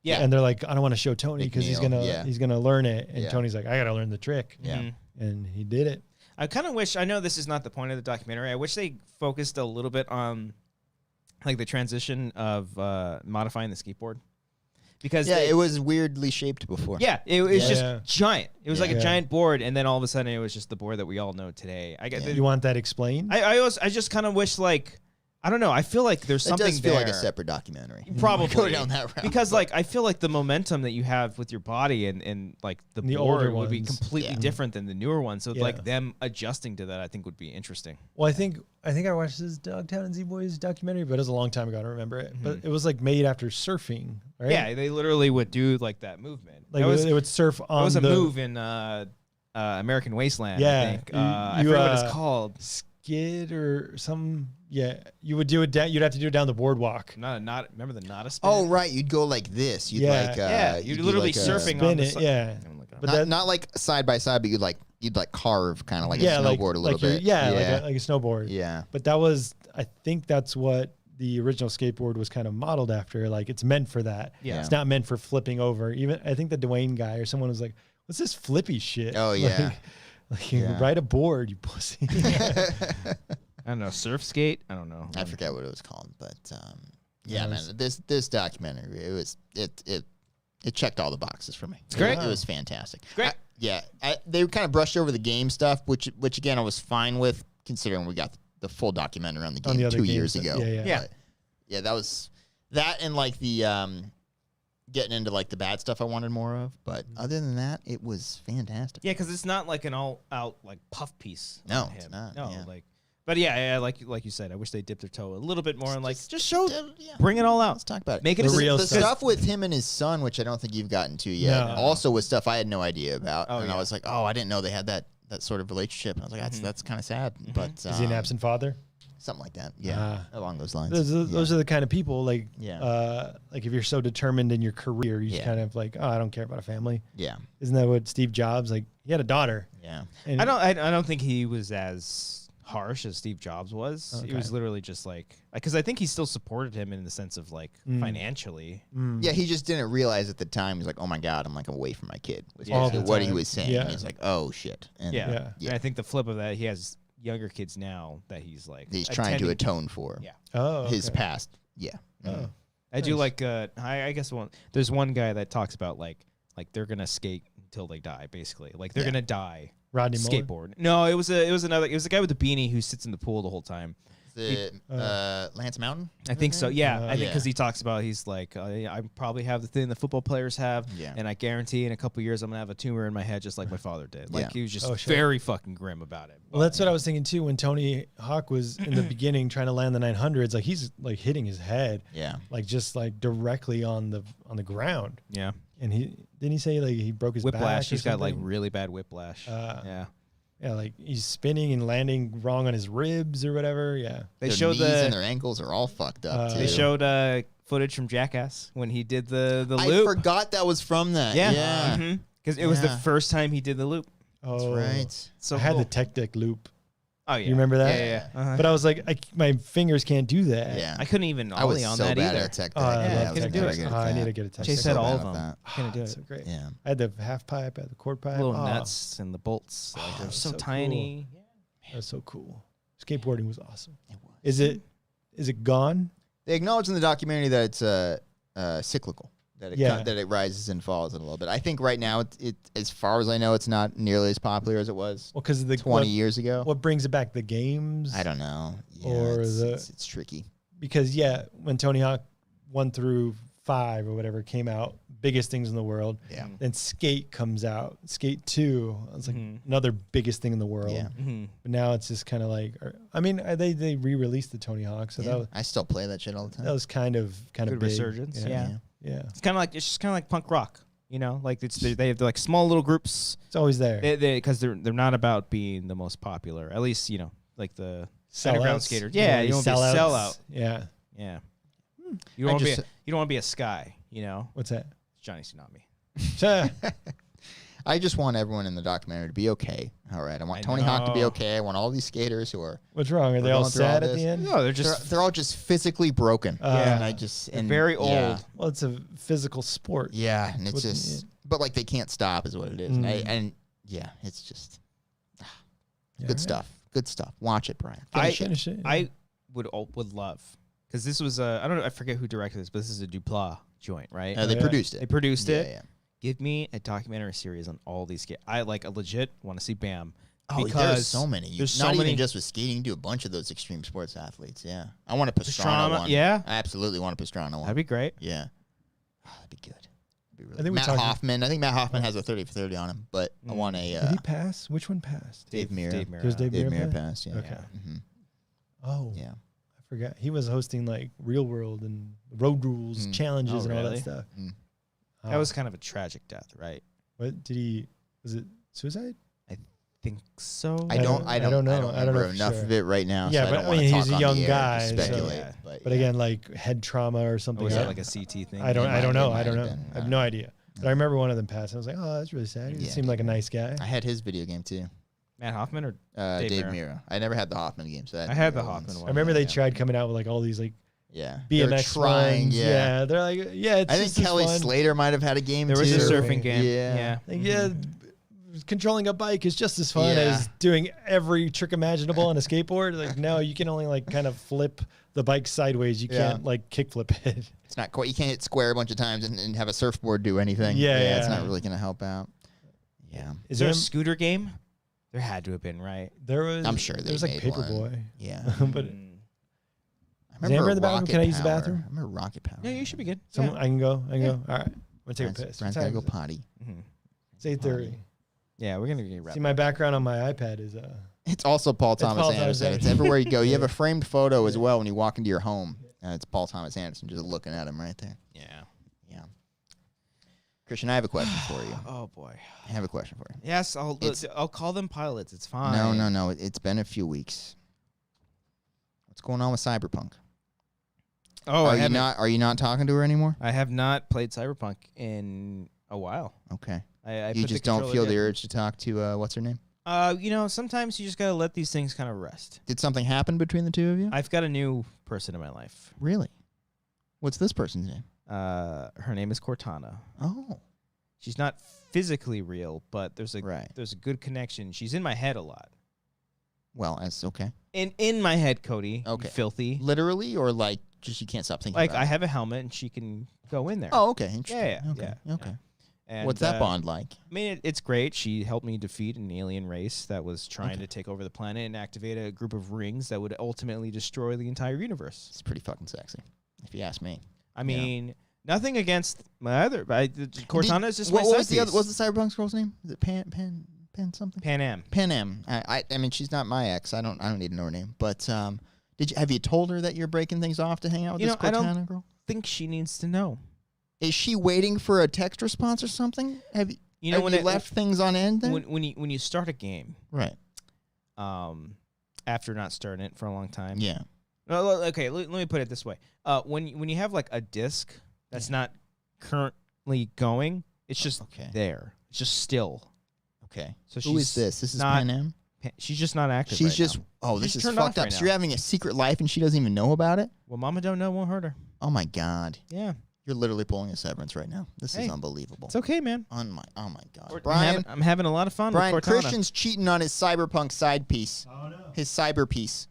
Yeah. And they're like, I don't want to show Tony because he's gonna learn it. And Tony's like, I gotta learn the trick. Yeah. And he did it. I kind of wish, I know this is not the point of the documentary, I wish they focused a little bit on like the transition of modifying the skateboard. Because it was weirdly shaped before. Yeah, it was just giant. It was like a Yeah. giant board, and then all of a sudden it was just the board that we all know today. I get You want that explained? I just kind of wish, like, I don't know. I feel like there's something It does feel there. like a separate documentary. Probably Go down that route. because, like, I feel like the momentum that you have with your body and like the older board would be ones. completely different than the newer ones. So Yeah. like them adjusting to that, I think would be interesting. Well, I think I watched this Dogtown and Z-Boys documentary, but it was a long time ago. I don't remember it. But it was like made after surfing, right? Yeah, they literally would do like that movement. Like they would surf on It was a the move in American Wasteland. Yeah. I think I forget what it's called. skid or some. Yeah, you would do it down. You'd have to do it down the boardwalk. Not remember the not a spin. Oh, right. You'd go like this. You'd Yeah. like you'd do literally like surfing Spin on the it, side. yeah. But not like side by side, but you'd like carve kind of like a snowboard a little bit. Like a snowboard. Yeah. But I think that's what the original skateboard was kind of modeled after. Like it's meant for that. Yeah. It's not meant for flipping over. Even I think the Dwayne guy or someone was like, "What's this flippy shit?" Oh yeah. You ride a board, you pussy. I don't know, surf skate. I don't know. I forget what it was called, but man, this documentary it checked all the boxes for me. It's great. It was fantastic. Great. They kind of brushed over the game stuff, which again I was fine with considering we got the full documentary on the game 2 years ago. Yeah. But, that was that and like the getting into like the bad stuff I wanted more of. But other than that, it was fantastic. Yeah, because it's not like an all-out like puff piece. No, on him. it's not, No, yeah. but like you said, I wish they dipped their toe a little bit more and like just show, yeah. bring it all out. Let's talk about it. Make it The a real The stuff. stuff with him and his son, which I don't think you've gotten to yet, No. also was stuff I had no idea about. Oh, and yeah. I was like, oh, I didn't know they had that sort of relationship. And I was like, that's kind of sad. But Is he an absent father? something like that. Yeah, along those lines. Those are the kind of people like Yeah. like if you're so determined in your career, you just kind of like, oh, I don't care about a family. Yeah, Isn't that what Steve Jobs like? He had a daughter. yeah. And I don't think he was as harsh as Steve Jobs was. Okay. He was literally just like, because I think he still supported him in the sense of like financially. Yeah, he just didn't realize at the time. He's like, "Oh my god, I'm like away from my kid." Was All basically the what he time. was saying. Yeah. He's like, "Oh shit." And Yeah. Yeah. And I think the flip of that, he has younger kids now that he's like he's trying to attending- atone for Yeah. oh, his okay. past. Yeah. Oh. I do like I guess there's one guy that talks about like they're gonna skate until they die, basically. Like they're gonna die Rodney Mullen? skateboard. No, it was a guy with the beanie who sits in the pool the whole time. Is it Lance Mountain? I think so. Yeah, I think Yeah. because he talks about he's like I probably have the thing the football players have, Yeah. and I guarantee in a couple years I'm gonna have a tumor in my head just like my father did. Like Yeah. he was just Oh, shit. very fucking grim about it. Well, that's what I was thinking too. When Tony Hawk was in the beginning trying to land the 900s, like he's like hitting his head, Yeah. like just like directly on the ground. Yeah, And didn't he say like he broke his back whiplash. or He's got like something? really bad whiplash. Yeah, Yeah, like he's spinning and landing wrong on his ribs or whatever. Yeah. they Their showed knees and their ankles are all fucked up. they too. showed footage from Jackass when he did the I loop. forgot that was from that. Yeah, Yeah. because it was the Yeah. first time he did the loop. Oh, Right. So I had cool. the tech deck loop, Oh yeah, you remember that? Yeah. Uh-huh. but I was like, my fingers can't do that. Yeah. I couldn't even I was ollie on so that bad either. at tech. Oh, I Yeah, love couldn't tech do decks. it. Oh, I need to get a tech Chase deck. said so all bad of at them. that. Couldn't do It's it. so great. Yeah. I had the half pipe, I had the quarter pipe. Little Oh, nuts and the bolts. Like they're that's so so tiny. That was so cool. Skateboarding was awesome. It was. Is it gone? They acknowledge in the documentary that it's cyclical. That it rises and falls a little bit. I think right now, it as far as I know, it's not nearly as popular as it was Well, because of the 20 years ago. What brings it back? The games? I don't know. Yeah, Or it's tricky. Because when Tony Hawk 1 through 5 or whatever came out, biggest things in the world. Yeah. Then Skate comes out. Skate 2, it's like another biggest thing in the world. Yeah. But now it's just kind of like, they re-released the Tony Hawk, so Yeah. I still play that shit all the time. that was kind of Good big. resurgence. Yeah. Yeah. It's kind of like just kind of like punk rock. You know, like they have like small little groups. It's always there. Because they're not about being the most popular. At least like the underground skaters. Yeah, you don't be a sellout. Yeah. Yeah. You don't want to be a Sky. You know. What's that? It's Johnny Tsunami. I just want everyone in the documentary to be okay. All right, I want Tony Hawk to be okay. I want all these skaters who are. What's wrong? Are they all sad at the end? No, they're all just physically broken. Yeah, and very old. Yeah. Well, it's a physical sport. Yeah, and it's just, but like they can't stop, is what it is. And yeah, it's just good stuff. Good stuff. Watch it, Brian. Finish it. I would love, because this was I don't know, I forget who directed this, but this is a Dupla joint, right? They produced it. They produced it. Yeah. Give me a documentary series on all these skates. I like a legit want to see Bam. Oh, because there's so many. There's not so even many. just with skating. You do a bunch of those extreme sports athletes. Yeah, I want a Pastrana one. Yeah, I absolutely want a Pastrana one. That'd be great. Yeah, that'd be good. Really I think Matt Hoffman. I think Matt Hoffman has a 30 for 30 on him, but I want a. Did he pass? Which one passed? Dave Mirra. Does Dave Mirra passed. Yeah. Okay. Mm-hmm. Oh. Yeah. I forgot. He was hosting like Real World and Road Rules challenges and all that stuff. That was kind of a tragic death, right? What did he? Was it suicide? I think so. I don't know. I don't remember enough of it right now. Yeah, so but I don't mean, he's talk a on young the air guy. to speculate, So, but again, like head trauma or something. Or was that like a CT thing? I don't know. I don't know. been, I have no idea. But I remember one of them passed. I was like, oh, that's really sad. He seemed like a nice guy. I had his video game too. Matt Hoffman or Dave Mirra. I never had the Hoffman game, so I had the Hoffman one. I remember they tried coming out with like all these like BMX trying. They're like, it's I think Kelly Slater might have had a game too. There was a surfing game. Yeah. Like, controlling a bike is just as fun as doing every trick imaginable on a skateboard. Like, no, you can only like kind of flip the bike sideways. You can't like kick flip it. It's not quite. You can't hit square a bunch of times and have a surfboard do anything. Yeah. It's not really going to help out. Yeah. Is there a scooter game? There had to have been, right? There was. I'm sure there was like Paperboy. Yeah. But I remember in the bathroom? Can I use the bathroom? I remember Rocket Power. Yeah, you should be good. I can go. All right. I'm gonna take a piss. Brian's gotta go potty. It's 8:30. Yeah, we're gonna get wrapped. See, my background on my iPad is It's also Paul Thomas Anderson. It's everywhere you go. You have a framed photo as well when you walk into your home. It's Paul Thomas Anderson just looking at him right there. Yeah. Christian, I have a question for you. Oh boy. I have a question for you. Yes, I'll call them pilots. It's fine. No. It's been a few weeks. What's going on with Cyberpunk? Oh, are you not talking to her anymore? I have not played Cyberpunk in a while. Okay. You just don't feel the urge to talk to what's her name? Sometimes you just gotta let these things kind of rest. Did something happen between the two of you? I've got a new person in my life. Really? What's this person's name? Her name is Cortana. Oh. She's not physically real, but there's a good connection. She's in my head a lot. Well, that's okay. In my head, Cody. Okay. You filthy. Literally, or like just you can't stop thinking Like about it? I have a helmet and she can go in there. Oh, okay. Interesting. Yeah. Okay. And, what's that bond like? I mean, it's great. She helped me defeat an alien race that was trying to take over the planet and activate a group of rings that would ultimately destroy the entire universe. It's pretty fucking sexy, if you ask me. I mean, nothing against my other. Cortana is just my what was side piece. What's the Cyberpunk girl's name? Is it Pan something? Pan Am. Pan Am. I mean, she's not my ex. I don't need to know her name. But have you told her that you're breaking things off to hang out with this Cortana girl? Think she needs to know. Is she waiting for a text response or something? Have you left things on end then? When you start a game, right? After not starting it for a long time, yeah. Well, okay, let me put it this way: when you have like a disc that's not currently going, it's just there. It's just still. Okay. So who is this? This is Pan Am? She's just not active. She's right just now. This She's is fucked up. Right so you're having a secret life and she doesn't even know about it? Well, Mama don't know won't hurt her. Oh my God. Yeah. You're literally pulling a Severance right now. This is unbelievable. It's okay, man. Oh my God. Brian, I'm having a lot of fun Brian, with Cortana. Christian's cheating on his Cyberpunk side piece. Oh no. His cyber piece.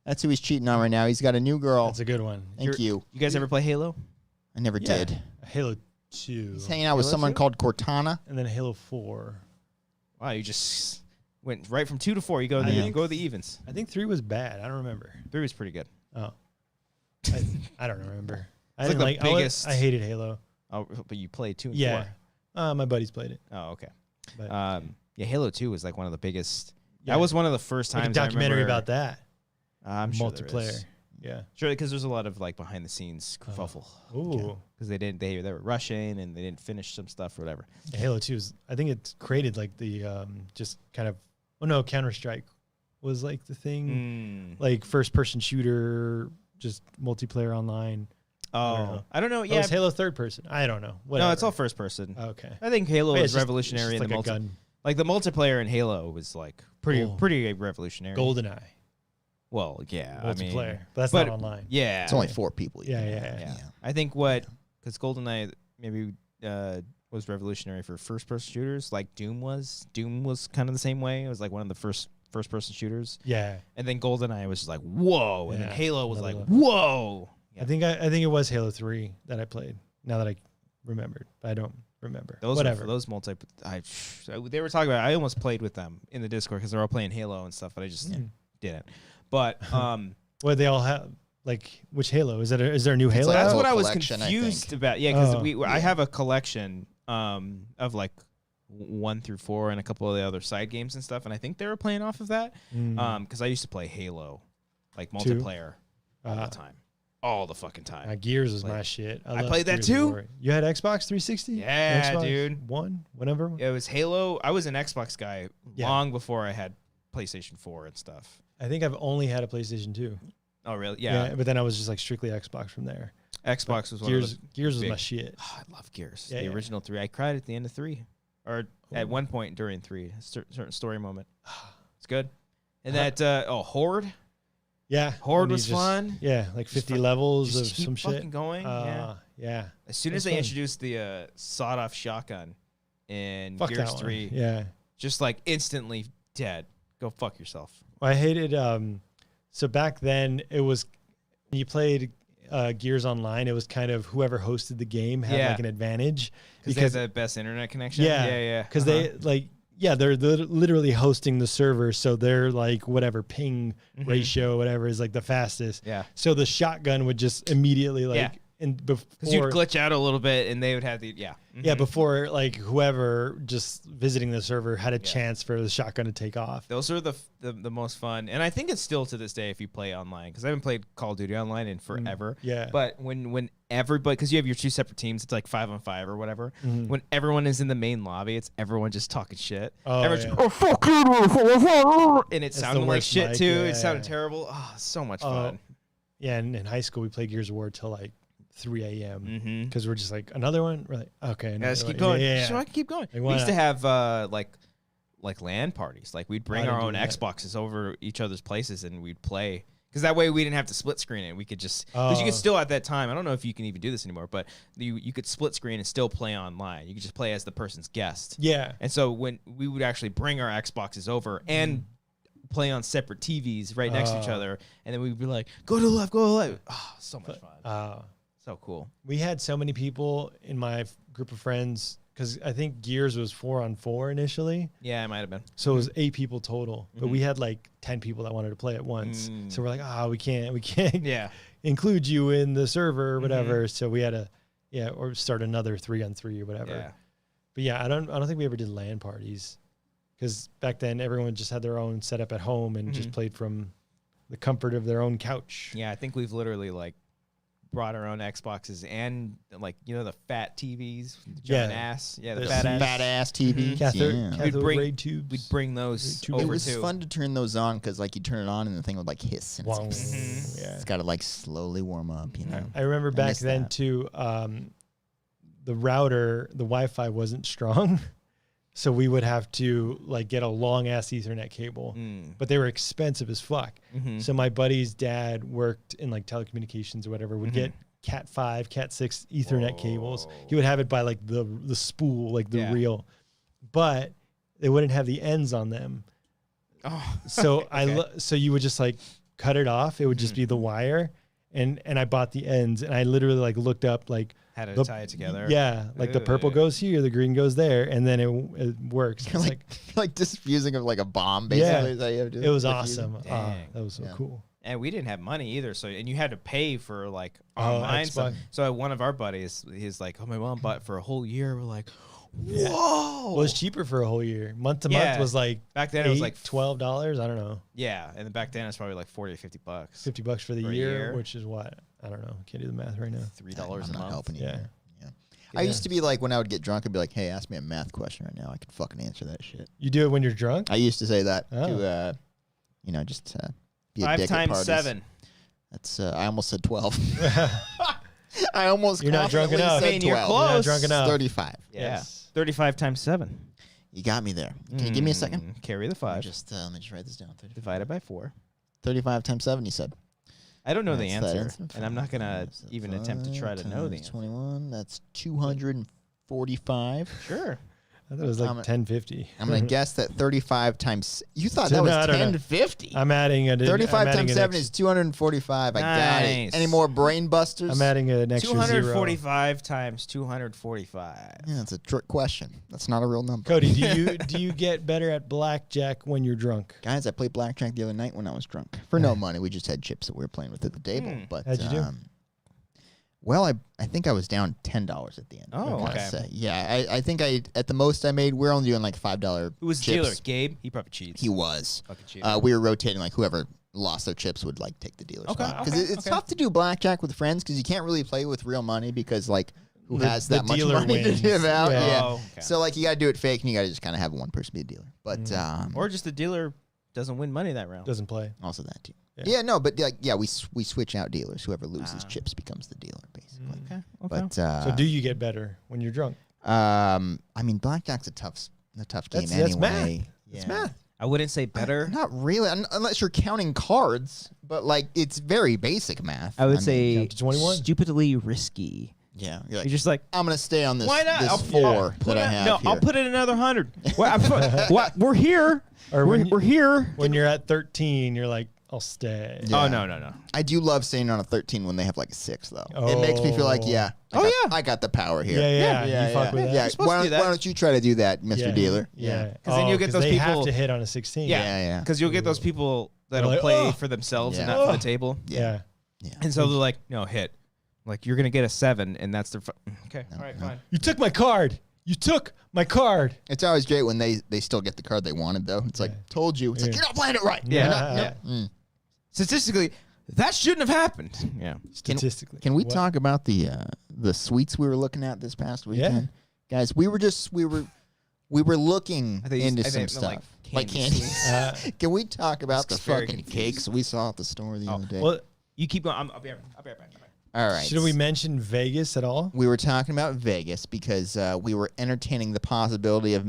That's who he's cheating on right now. He's got a new girl. That's a good one. Thank you. You guys ever play Halo? I never did. Halo 2. He's hanging out with someone called Cortana. And then Halo 4. Wow, you just went right from 2 to 4. You go the evens. I think 3 was bad. I don't remember. 3 was pretty good. Oh. I don't remember. It's like the biggest. I hated Halo. Oh, but you played 2 and 4. My buddies played it. Oh, okay. But, Halo 2 was like one of the biggest. That was one of the first times. Like a documentary about that. I'm sure multiplayer. Yeah. Sure, because there's a lot of like behind the scenes kerfuffle. Ooh. Because they were rushing and they didn't finish some stuff or whatever. Halo 2 is, I think it created like the just kind of, Counter-Strike was like the thing, like first person shooter, just multiplayer online. I don't know. Yeah, it's Halo third person. I don't know. Whatever. No, it's all first person. Okay. I think Halo Wait, is revolutionary in the gun. Like the multiplayer in Halo was like pretty revolutionary. GoldenEye. Well, yeah, Multiplayer. But that's not online. Yeah. It's only 4 people. Yeah. I think because GoldenEye maybe was revolutionary for first person shooters, like Doom was. Doom was kind of the same way. It was like one of the first person shooters. Yeah. And then GoldenEye was just like whoa, and then Halo was like level. whoa. Yeah. I think it was Halo 3 that I played. Now that I remembered, but I don't remember. Those multi. They were talking about. I almost played with them in the Discord because they're all playing Halo and stuff, but I just didn't. But well, they all have like which Halo is there a new Halo? That's what I was collection, confused about. Yeah, because I have a collection of like 1 through 4 and a couple of the other side games and stuff, and I think they were playing off of that. Because I used to play Halo, like multiplayer all the time. All the fucking time. Gears was my shit. I played that too. You had Xbox 360? Yeah, Xbox dude. One, whenever. It was Halo. I was an Xbox guy long before I had PlayStation 4 and stuff. I think I've only had a PlayStation 2. Oh, really? Yeah. But then I was just like strictly Xbox from there. Xbox was one Gears. of the Gears was big, my shit. Oh, I love Gears. Yeah, the original 3. I cried at the end of 3, or at one point during 3, a certain story moment. It's good. And that Horde. Yeah, Horde was fun. Yeah, like 50 levels of keep some fucking shit. going. Yeah. As soon as they introduced the sawed-off shotgun in Gears 3, just like instantly dead. Go fuck yourself. I hated. So back then, it was when you played Gears Online. It was kind of whoever hosted the game had like an advantage because they had the best internet connection. Yeah. Because they like. Yeah, they're literally hosting the server, so they're like whatever ping ratio, whatever is like the fastest. Yeah. So the shotgun would just immediately like because you'd glitch out a little bit, and they would have the before like whoever just visiting the server had a chance for the shotgun to take off. Those are the most fun, and I think it's still to this day if you play online, because I haven't played Call of Duty online in forever. But when everybody, because you have your 2 separate teams, it's like 5-on-5 or whatever. When everyone is in the main lobby, it's everyone just talking shit. Fuck you, and it sounded like shit too. It sounded terrible. Oh, so much fun. Yeah, and in high school we played Gears of War till like 3 a.m. because we're just like another one. We're like, okay, let's keep going. So I can keep going. We used to have like LAN parties. Like we'd bring our own Xboxes over each other's places and we'd play. Because that way we didn't have to split screen it. We could just, because you could still at that time, I don't know if you can even do this anymore, but you could split screen and still play online. You could just play as the person's guest. Yeah. And so when we would actually bring our Xboxes over and play on separate TVs right next to each other, and then we'd be like, go to the left, go to the left. Oh, so much fun. So cool. We had so many people in my group of friends, because I think Gears was 4-on-4 initially. Yeah, it might have been. So it was 8 people total, but we had like 10 people that wanted to play at once. So we're like, we can't include you in the server or whatever. So we had to, or start another 3-on-3 or whatever. Yeah. But yeah, I don't think we ever did LAN parties, because back then everyone just had their own setup at home and just played from the comfort of their own couch. Yeah, I think we've literally like brought our own Xboxes and like the fat TVs, the giant ass, the fat ass TVs. We'd bring those over. It was fun to turn those on because like you turn it on and the thing would like hiss. And it's got to like slowly warm up. I remember back then too. The router, the Wi-Fi wasn't strong. So we would have to like get a long ass Ethernet cable, but they were expensive as fuck. So my buddy's dad worked in like telecommunications or whatever, would get Cat 5, Cat 6 Ethernet cables. He would have it by like the spool, like the reel, but they wouldn't have the ends on them. So so you would just like cut it off. It would just be the wire. And I bought the ends, and I literally like looked up like how to tie it together. Yeah, like the purple goes here, the green goes there, and then it works. It's like disfusing of like a bomb, basically. Is that you have to it was awesome. That was so cool. And we didn't have money either, and you had to pay for like online stuff. So one of our buddies, he's like, "Oh, my mom bought it for a whole year." We're like, Yeah. Whoa! Well, it's cheaper for a whole year. Month to month was like back then. It was like $12. I don't know. Yeah, and then back then it's probably like $40 or $50. $50 for the year, which is what? I don't know. Can't do the math right now. $3 a month. Helping you. Yeah. I used to be like, when I would get drunk, I'd be like, hey, ask me a math question right now. I could fucking answer that shit. You do it when you're drunk? I used to say that to, just be a 5 dick at times parties. 7. That's, I almost said 12. I almost You're not drunk confidently enough. said I mean, you're 12. close. You're not drunk enough. 35. Yeah. 35 times 7. You got me there. Can you give me a second? Carry the 5. Let me just write this down. 35. Divided by 4. 35 times 7, you said. I don't know the That's that answer, and I'm not going to even attempt to try to know the answer. 21, that's 245. Sure. I thought it was like 1050. I'm going to guess that 35 times... You thought So that was no, I don't know. 1050. I'm adding a 35 times 7 is 245. I got it. Nice. Any more brain busters? I'm adding an extra 245 times 245. Yeah, that's a trick question. That's not a real number. Cody, do you get better at blackjack when you're drunk? Guys, I played blackjack the other night when I was drunk. For no money. We just had chips that we were playing with at the table. But How'd you do? Well, I think I was down $10 at the end. Oh, I okay. say. Yeah, I think at the most I made, we're only doing like $5 Who was the chips. dealer? Gabe? He probably cheats. He was. Fucking cheater. We were rotating, like whoever lost their chips would like take the dealer's Okay, spot. Because okay, it's okay. tough to do blackjack with friends because you can't really play with real money because like who The- has the that much dealer money wins. to give out? Yeah. Yeah. Oh, okay. So like you got to do it fake and you got to just kind of have one person be a dealer. But Or just the dealer doesn't win money that round. Doesn't play. also that too. Yeah. Yeah, no, but like we switch out dealers. Whoever loses chips becomes the dealer basically. Okay. But So do you get better when you're drunk? I mean blackjack's a tough game That's anyway. math. Yeah. It's math. I wouldn't say better. Not really, unless you're counting cards. But like, it's very basic math. I would mean, say count to 21. stupidly risky. yeah. You're You're like, just like, I'm gonna stay on this. why not? This I'll four put that I it- have No, here. I'll put in another 100. What? We're here. Or when We're here. When you're at 13, you're like, I'll stay. Yeah. Oh, no. I do love staying on a 13 when they have like a 6 though. It makes me feel like, yeah. I got the power here. Yeah. You fuck with that. Yeah. You're supposed to do that. Why don't you try to do that, Mr. Dealer? Yeah. Because then you'll get those they people- have to hit on a 16. Yeah. Because you'll get those people that'll Like, play "Oh." for themselves and Yeah. not for the table. Yeah. And so they're like, no, hit. Like, you're going to get a 7, and that's their... Okay, all right, fine. You took my card. You took my card. It's always great when they still get the card they wanted though. It's like, told you. It's like, you're not playing it right. Yeah. Statistically, that shouldn't have happened. Yeah. Statistically. Can we What? talk about the suites we were looking at this past weekend? Guys, we were looking into some stuff. Like candy. Can we talk about the It's very fucking confusing. cakes we saw at the store the other day? Well, You keep going. I'll be right back. All right. should we mention Vegas at all? We were talking about Vegas because we were entertaining the possibility of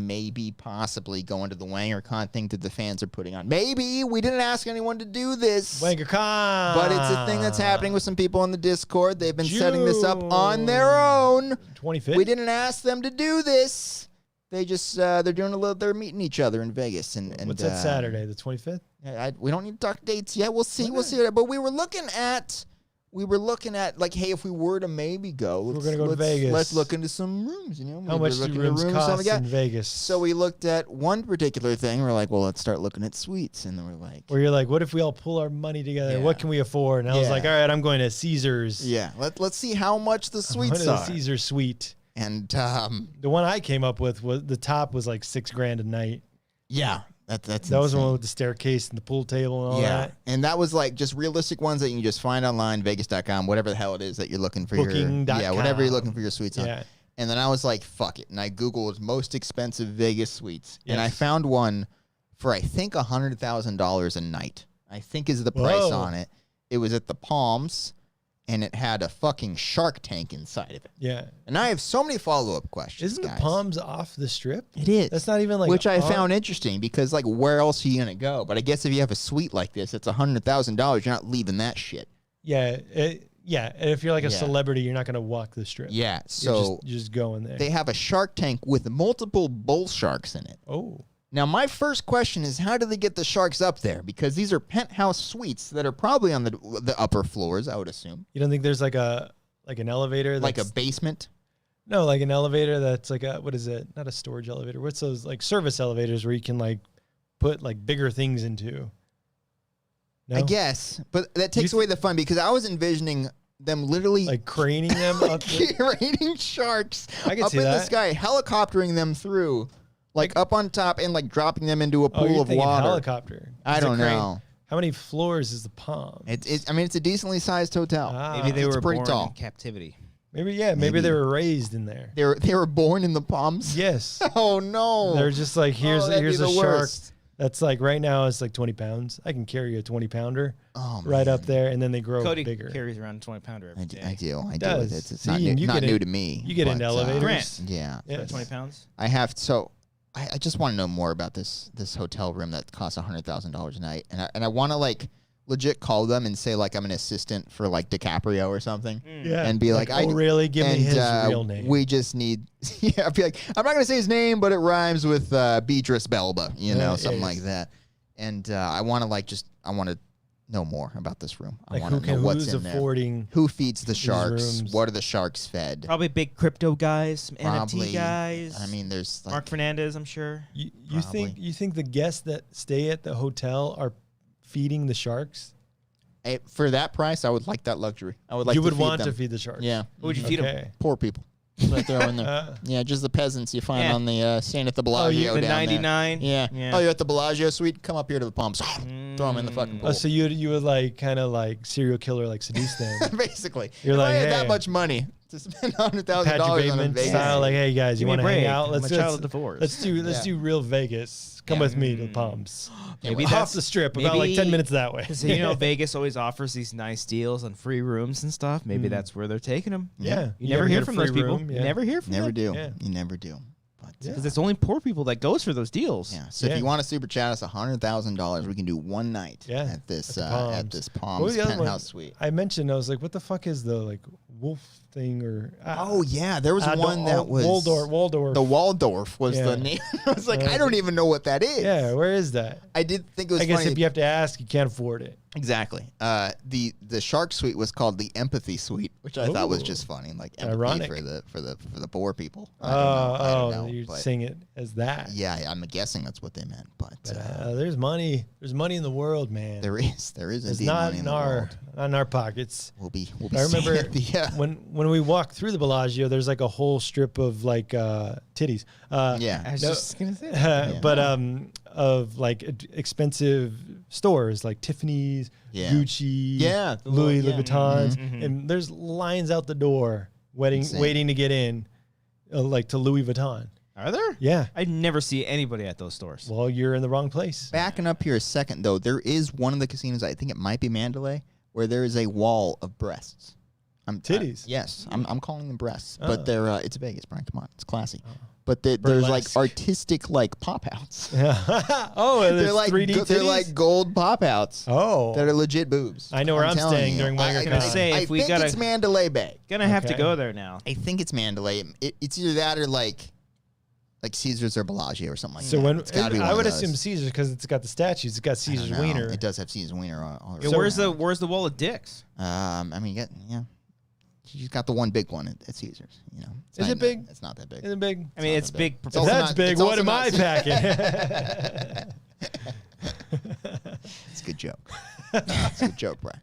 possibly going to the WangerCon thing that the fans are putting on. Maybe we didn't ask anyone to do this. WangerCon. But it's a thing that's happening with some people on the Discord. They've been setting this up on their own. 25th. We didn't ask them to do this. They just they're doing they're meeting each other in Vegas and What's that Saturday? The 25th? we don't need to talk dates yet. We'll see. We'll see. But we were looking at like, hey, if we were to maybe go, We're gonna go to Vegas. Let's look into some rooms. You know, How Maybe much look do into rooms rooms, something cost like in that. Vegas? So we looked at one particular thing. We're like, well, let's start looking at suites, and then we're like, Where you're like, what if we all pull our money together? Yeah. What can we afford? And I was Yeah. like, all right, I'm going to Caesars. yeah, let's see how much the I'm suites going to the are. Caesar suite. And The one I came up with was the top was like $6,000 a night. yeah, that's That was the insane. one with the staircase and the pool table and all Yeah, that. and that was like just realistic ones that you can just find online, Vegas.com, whatever the hell it is that you're looking for Booking.com. whatever you're looking for your suites on. Yeah. And then I was like, fuck it. And I Googled most expensive Vegas suites. And I Yes. found one for, I think, $100,000 a night. I think is the price Whoa. on it. It was at the Palms, and it had a fucking shark tank inside of it. Yeah. And I have so many follow-up questions, Isn't guys. the Palms off the strip? It is. That's not even like Which I on- found interesting because, like, where else are you going to go? But I guess if you have a suite like this, it's $100,000. You're not leaving that shit. Yeah. Yeah. And if you're like a Yeah. celebrity, you're not going to walk the strip. Yeah. You're So you're just going there. they have a shark tank with multiple bull sharks in it. Oh. Now, my first question is, how do they get the sharks up there? Because these are penthouse suites that are probably on the upper floors, I would assume. You don't think there's like an elevator Like a that's, basement? no, like an elevator that's like what is it? Not a storage elevator. What's those like service elevators where you can like put like bigger things into? No? I guess. But that takes away the fun because I was envisioning them literally Like craning them up. craning sharks I can up see in the that. sky, helicoptering them through, like up on top and like dropping them into a Oh, you're pool of thinking water. helicopter. I It's a don't crane. know. How many floors is the Palm? I mean, it's a decently sized hotel. Maybe they It's were pretty born tall. in captivity. Maybe Maybe. they were raised in there. They were born in the palms. Yes. Oh no. They're just like, here's that'd here's be a the shark worst. that's like right now it's like 20 pounds. I can carry a 20 pounder Oh, right man. up there, and then they grow Cody bigger. carries around a 20-pounder every day. I do. does. It's See, not and you not get new in- to me. You get into but, elevators. Grant. Yeah. Yeah. 20 pounds? I have I just want to know more about this hotel room that costs $100,000 a night, and I want to like legit call them and say like I'm an assistant for like DiCaprio or something, Yeah. and be like, oh, really? Give me his real name. We just need, yeah. I'd be like, I'm not gonna say his name, but it rhymes with Beatrice Belba, something like that. And I want to I want to know more about this room. I Like want to know what's who's in there. affording? Who feeds the sharks? rooms. What are the sharks fed? Probably big crypto guys, some Probably. NFT guys. I mean, there's like, Mark Fernandez, I'm sure. You think Probably. the guests that stay at the hotel are feeding the sharks? for that price, I would like that luxury. I would like. You to would feed want them. to feed the sharks. Yeah, What would you feed them? Okay. poor people. Right there in there. Yeah, just the peasants you find Yeah. on the staying at the Bellagio The down 99? there. Yeah. Yeah. Oh, you're at the Bellagio suite? Come up here to the pumps. Throw them in the fucking pool. Oh, so you would like kind of like serial killer like seduce them. Basically, You're if like, I had hey. that much money to spend $100,000 Patrick on a Bateman Vegas. style, like, hey guys, you Give me want a to hang break. out? I'm a child of divorce. Let's Yeah. do real Vegas. Come Yeah. with me to the Palms. Maybe off that's the strip, about like 10 minutes that way. Because Vegas always offers these nice deals on free rooms and stuff. Maybe that's where they're taking them. Yeah. You never ever hear get a from those free people. room? You Yeah. never hear from Never them. do. Yeah. You never do. But Yeah. Because it's only poor people that goes for those deals. yeah. So Yeah. if you want to super chat us $100,000, we can do one night Yeah, at this at the Palms. at this What Palms was the other one? penthouse suite. I mentioned, I was like, what the fuck is the like wolf thing or Oh yeah, there was one that was Waldorf. The Waldorf was Yeah. the name. I was like, I don't even know what that is. Yeah, where is that? I did think it was I guess funny. if you have to ask, you can't afford it. Exactly. The shark suite was called the empathy suite, which I thought was Ooh. just funny, like empathy Ironic. for the poor people. I don't know, You're but saying it as that. yeah, I'm guessing that's what they meant. But There's money. There's money in the world, man. there is It's indeed not money in in the our world. not in our pockets. We'll be I remember seeing it. Yeah. when we walked through the Bellagio, there's like a whole strip of like titties. Yeah. I was No. just going to say that. But of like expensive stores like Tiffany's, Yeah. Gucci, Yeah, the little- Louis yeah. Vuittons, Mhm. and there's lines out the door Insane. waiting to get in, like to Louis Vuitton. Are there? Yeah. I never see anybody at those stores. Well, you're in the wrong place. Backing up here a second though, there is one of the casinos. I think it might be Mandalay, where there is a wall of breasts. Titties? Yes, I'm calling them breasts, Oh. but they're it's Vegas, Brian. Come on, it's classy. But there's like Burlesque. artistic like pop outs. Oh, and They're there's like 3D they're titties? like gold pop outs. Oh. That are legit boobs. I know where I'm telling staying you. during Wanger gonna Con. say, I if we think gotta- it's Mandalay Bay. Gonna have to Okay. go there now. I think it's Mandalay. It's either that or like Caesars or Bellagio or something like So that. when It's gotta be I one would of those. assume Caesars because it's got the statues. It's got I Caesar's don't know. wiener. It does have Caesar's wiener all Yeah, around. where's the wall of dicks? I mean, yeah. She's got the one big one at Caesars. You know, it's Is not it big? It's not that big. Isn't it big? I mean, not it's that big. big. It's If also that's not- big, it's what also am not- I packing? It's a good joke. It's a good joke, Brian.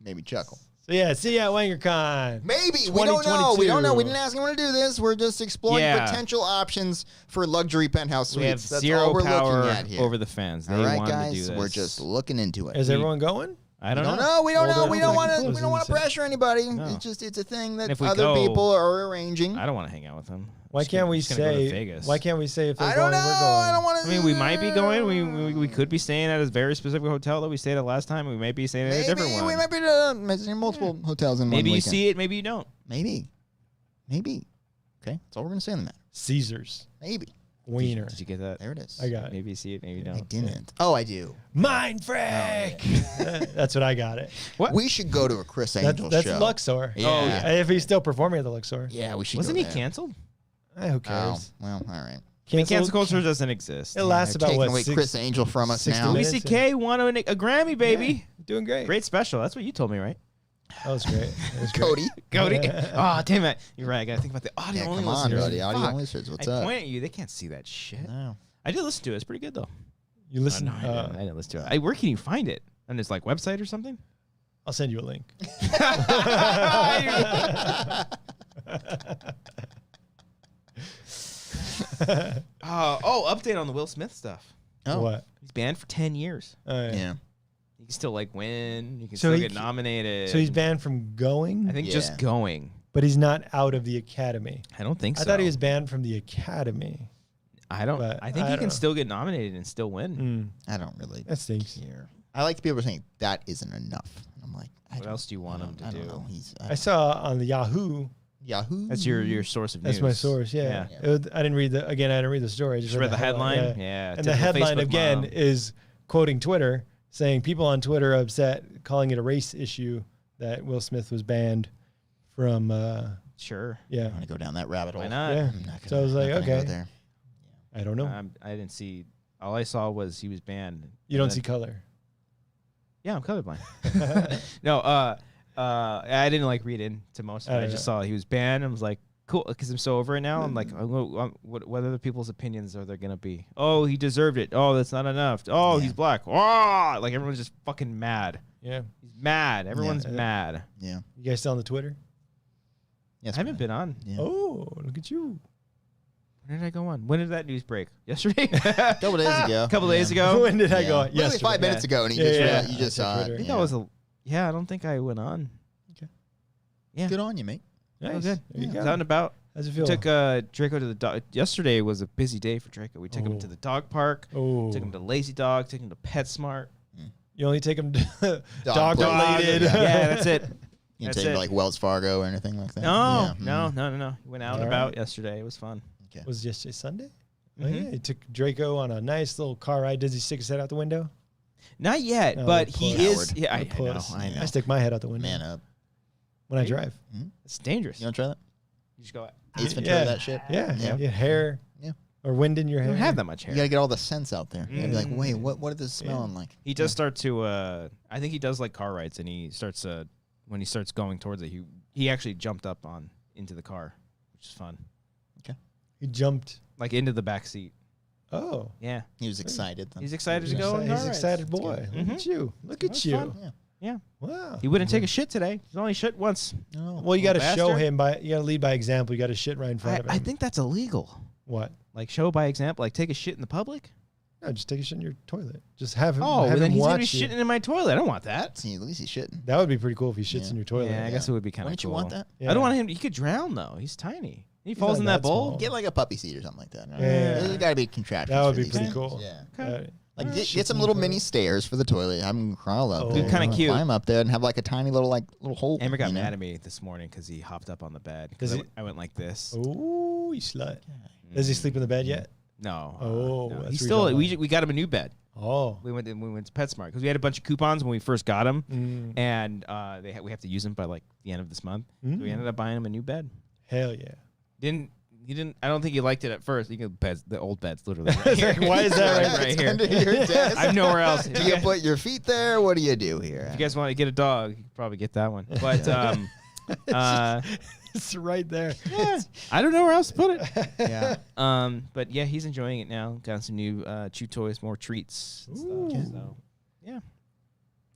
Made me chuckle. So yeah, see you at WangerCon. Maybe. We don't know. We don't know. We 2022. didn't ask anyone to do this. We're just exploring Yeah. potential options for luxury penthouse We have suites. That's zero all we're power looking at here. over the fans. They all right, wanted to do guys. this. We're just looking into it. Is everyone going? I don't We don't know. know. We don't Well, know. then We we don't can want to. close We don't it want to and say- pressure anybody. No. It's a thing that if we other go- people are arranging. I don't want to hang out with them. Why Just can't gonna- we just gonna go to say? Vegas? Why can't we say if they're I don't going, know. we're going? I don't want to. I mean, we might be going. We could be staying at a very specific hotel that we stayed at last time. We might be staying at a different one. We might be staying multiple hotels in one Maybe you weekend. see it. Maybe you don't. Maybe. Okay, that's all we're gonna say on the matter. Caesars Maybe. wiener. Did you get that? There it is. I got it. Maybe you see it. Maybe you I don't. didn't. Oh, I do. Mind freak. That's what I got it. What? We should go to a Chris Angel That's show. Luxor. Yeah. Oh, yeah. If he's still performing at the Luxor. Yeah, we should. Wasn't go he there. canceled? Who Oh, cares? well, all right. I mean, cancel culture doesn't exist. It lasts They're about taking what? away Chris Angel from us 60 now. minutes? Louis C.K. won a Grammy, baby. Doing great. Great special. That's what you told me, right? That was great. That was great. Cody. Cody. Oh, damn it. You're right. I got to think about the audio Yeah, only come on, listeners. buddy. Audio Fuck. only listeners. What's I up? point at you. They can't see that shit. No. I did listen to it. It's pretty good, though. You listen. No, I didn't listen to it. Where can you find it? On this like website or something? I'll send you a link. Update on the Will Smith stuff. Oh. What? He's banned for 10 years. Oh, Yeah. You can still like win. You can So still he get nominated. So he's banned from going, I think Yeah. just going. but he's not out of the academy. I don't think so. I thought he was banned from the academy. I don't. but I think I he don't can know. still get nominated and still win. I don't really That stinks. care. I like people saying that isn't enough. I'm like, What else do you want him to I do? don't know. I saw on the Yahoo. Yahoo. That's your source of news. That's my source. Yeah. Yeah. I didn't read the story. I just Just read the headline. Yeah. And the headline Facebook again mom. is quoting Twitter, saying people on Twitter are upset, calling it a race issue that Will Smith was banned from. Sure. Yeah. I'm gonna go down that rabbit hole. Why not? Yeah. I'm not So I was like, not gonna go okay. there. I don't know. I didn't see. All I saw was he was banned. You don't And see then- color. Yeah, I'm colorblind. No, I didn't like read into most of it. I just saw he was banned and was like, cool, because I'm so over it now. I'm like, what other people's opinions are there gonna be? Oh, he deserved it. Oh, that's not enough. Oh, he's black. Oh, like everyone's just fucking mad. Yeah. He's mad. Everyone's mad. Yeah. You guys still on the Twitter? Yes. I haven't been on. Yeah. Oh, look at you. When did I go on? When did that news break? Yesterday? A couple days ago. A couple days ago. When did I Yeah. go? Literally Yesterday. 5 minutes ago, and you just saw Twitter. it. I think Yeah. that was a. Yeah, I don't think I went on. Yeah. Good on you, mate. Nice. Oh, good. There you I go. was out and about. How's it feel? Took Draco to the dog. Yesterday was a busy day for Draco. We took him to the dog park. Oh. Took him to Lazy Dog. Took him to PetSmart. You only take them to Dog dog related. Yeah, that's it. You That's take him it. to like Wells Fargo or anything like that? No, Yeah. no. We went out and All about right. yesterday. It was fun. Okay. Was yesterday Sunday? Oh, Mhm. yeah. He took Draco on a nice little car ride. Does he stick his head out the window? Not yet, Oh, but poor he Howard. is. Yeah, I know. Puss. I know. I stick my head out the window Man up. when I drive. It's dangerous. You want to try that? You just go. Ace Ventura, that shit? Yeah. Yeah. You get hair. Yeah. Or wind in your You hair. don't have that much You hair. got to get all the scents out there. You got to be like, Mm. wait, what is this smelling like? He does start to. I think he does like car rides, and he starts. When he starts going towards it, he actually jumped up into the car, which is fun. He jumped. Like into the back seat. Oh. Yeah, He was excited. Then. he's excited to He's go. on car He's rides. excited boy. good. Look Mhm. at you. Look at That's you. fun. Yeah. Yeah, Wow. he wouldn't take a shit today. He's only shit once. Oh. Well, you got to Little show bastard. him you got to lead by example. You got to shit right in front of him. I think that's illegal. What? Like show by example. Like take a shit in the public. No, just take a shit in your toilet. Just have him. Oh, have well, then him he's gonna be watch you. shitting in my toilet. I don't want that. See, at least he's shitting. That would be pretty cool if he shits Yeah. in your toilet. Yeah, I guess it would be kind of Wouldn't cool. you want that? Yeah. I don't want him. He could drown though. He's tiny. He falls not in that that bowl. small. Get like a puppy seat or something like that. Right? Yeah. There's got to be contraptions. That would for be these pretty things. cool. Yeah. Like Alright. get Shit some in little your mini toilet. stairs for the toilet. Have him crawl up. Oh. there, Dude, kinda cute. Climb up there and have like a tiny little hole. Amber got you know? mad at me this morning because he hopped up on the bed. Does Because he- I went like this. Oh, you slut. Does he sleep in the bed yet? No. Oh, no. that's He's where still. you don't We got him a new bed. Oh. We went to PetSmart because we had a bunch of coupons when we first got him, Mm. and we have to use them by like the end of this month. So we ended up buying him a new bed. Hell yeah. He didn't. I don't think he liked it at first. The old bed's literally right here. Why is that right It's here? under your desk. I have nowhere else. Do you put your feet there? What do you do here? If you guys want to get a dog, you can probably get that one. But It's right there. yeah, I don't know where else to put it. yeah. But yeah, he's enjoying it now. Got some new chew toys, more treats. And stuff, so yeah,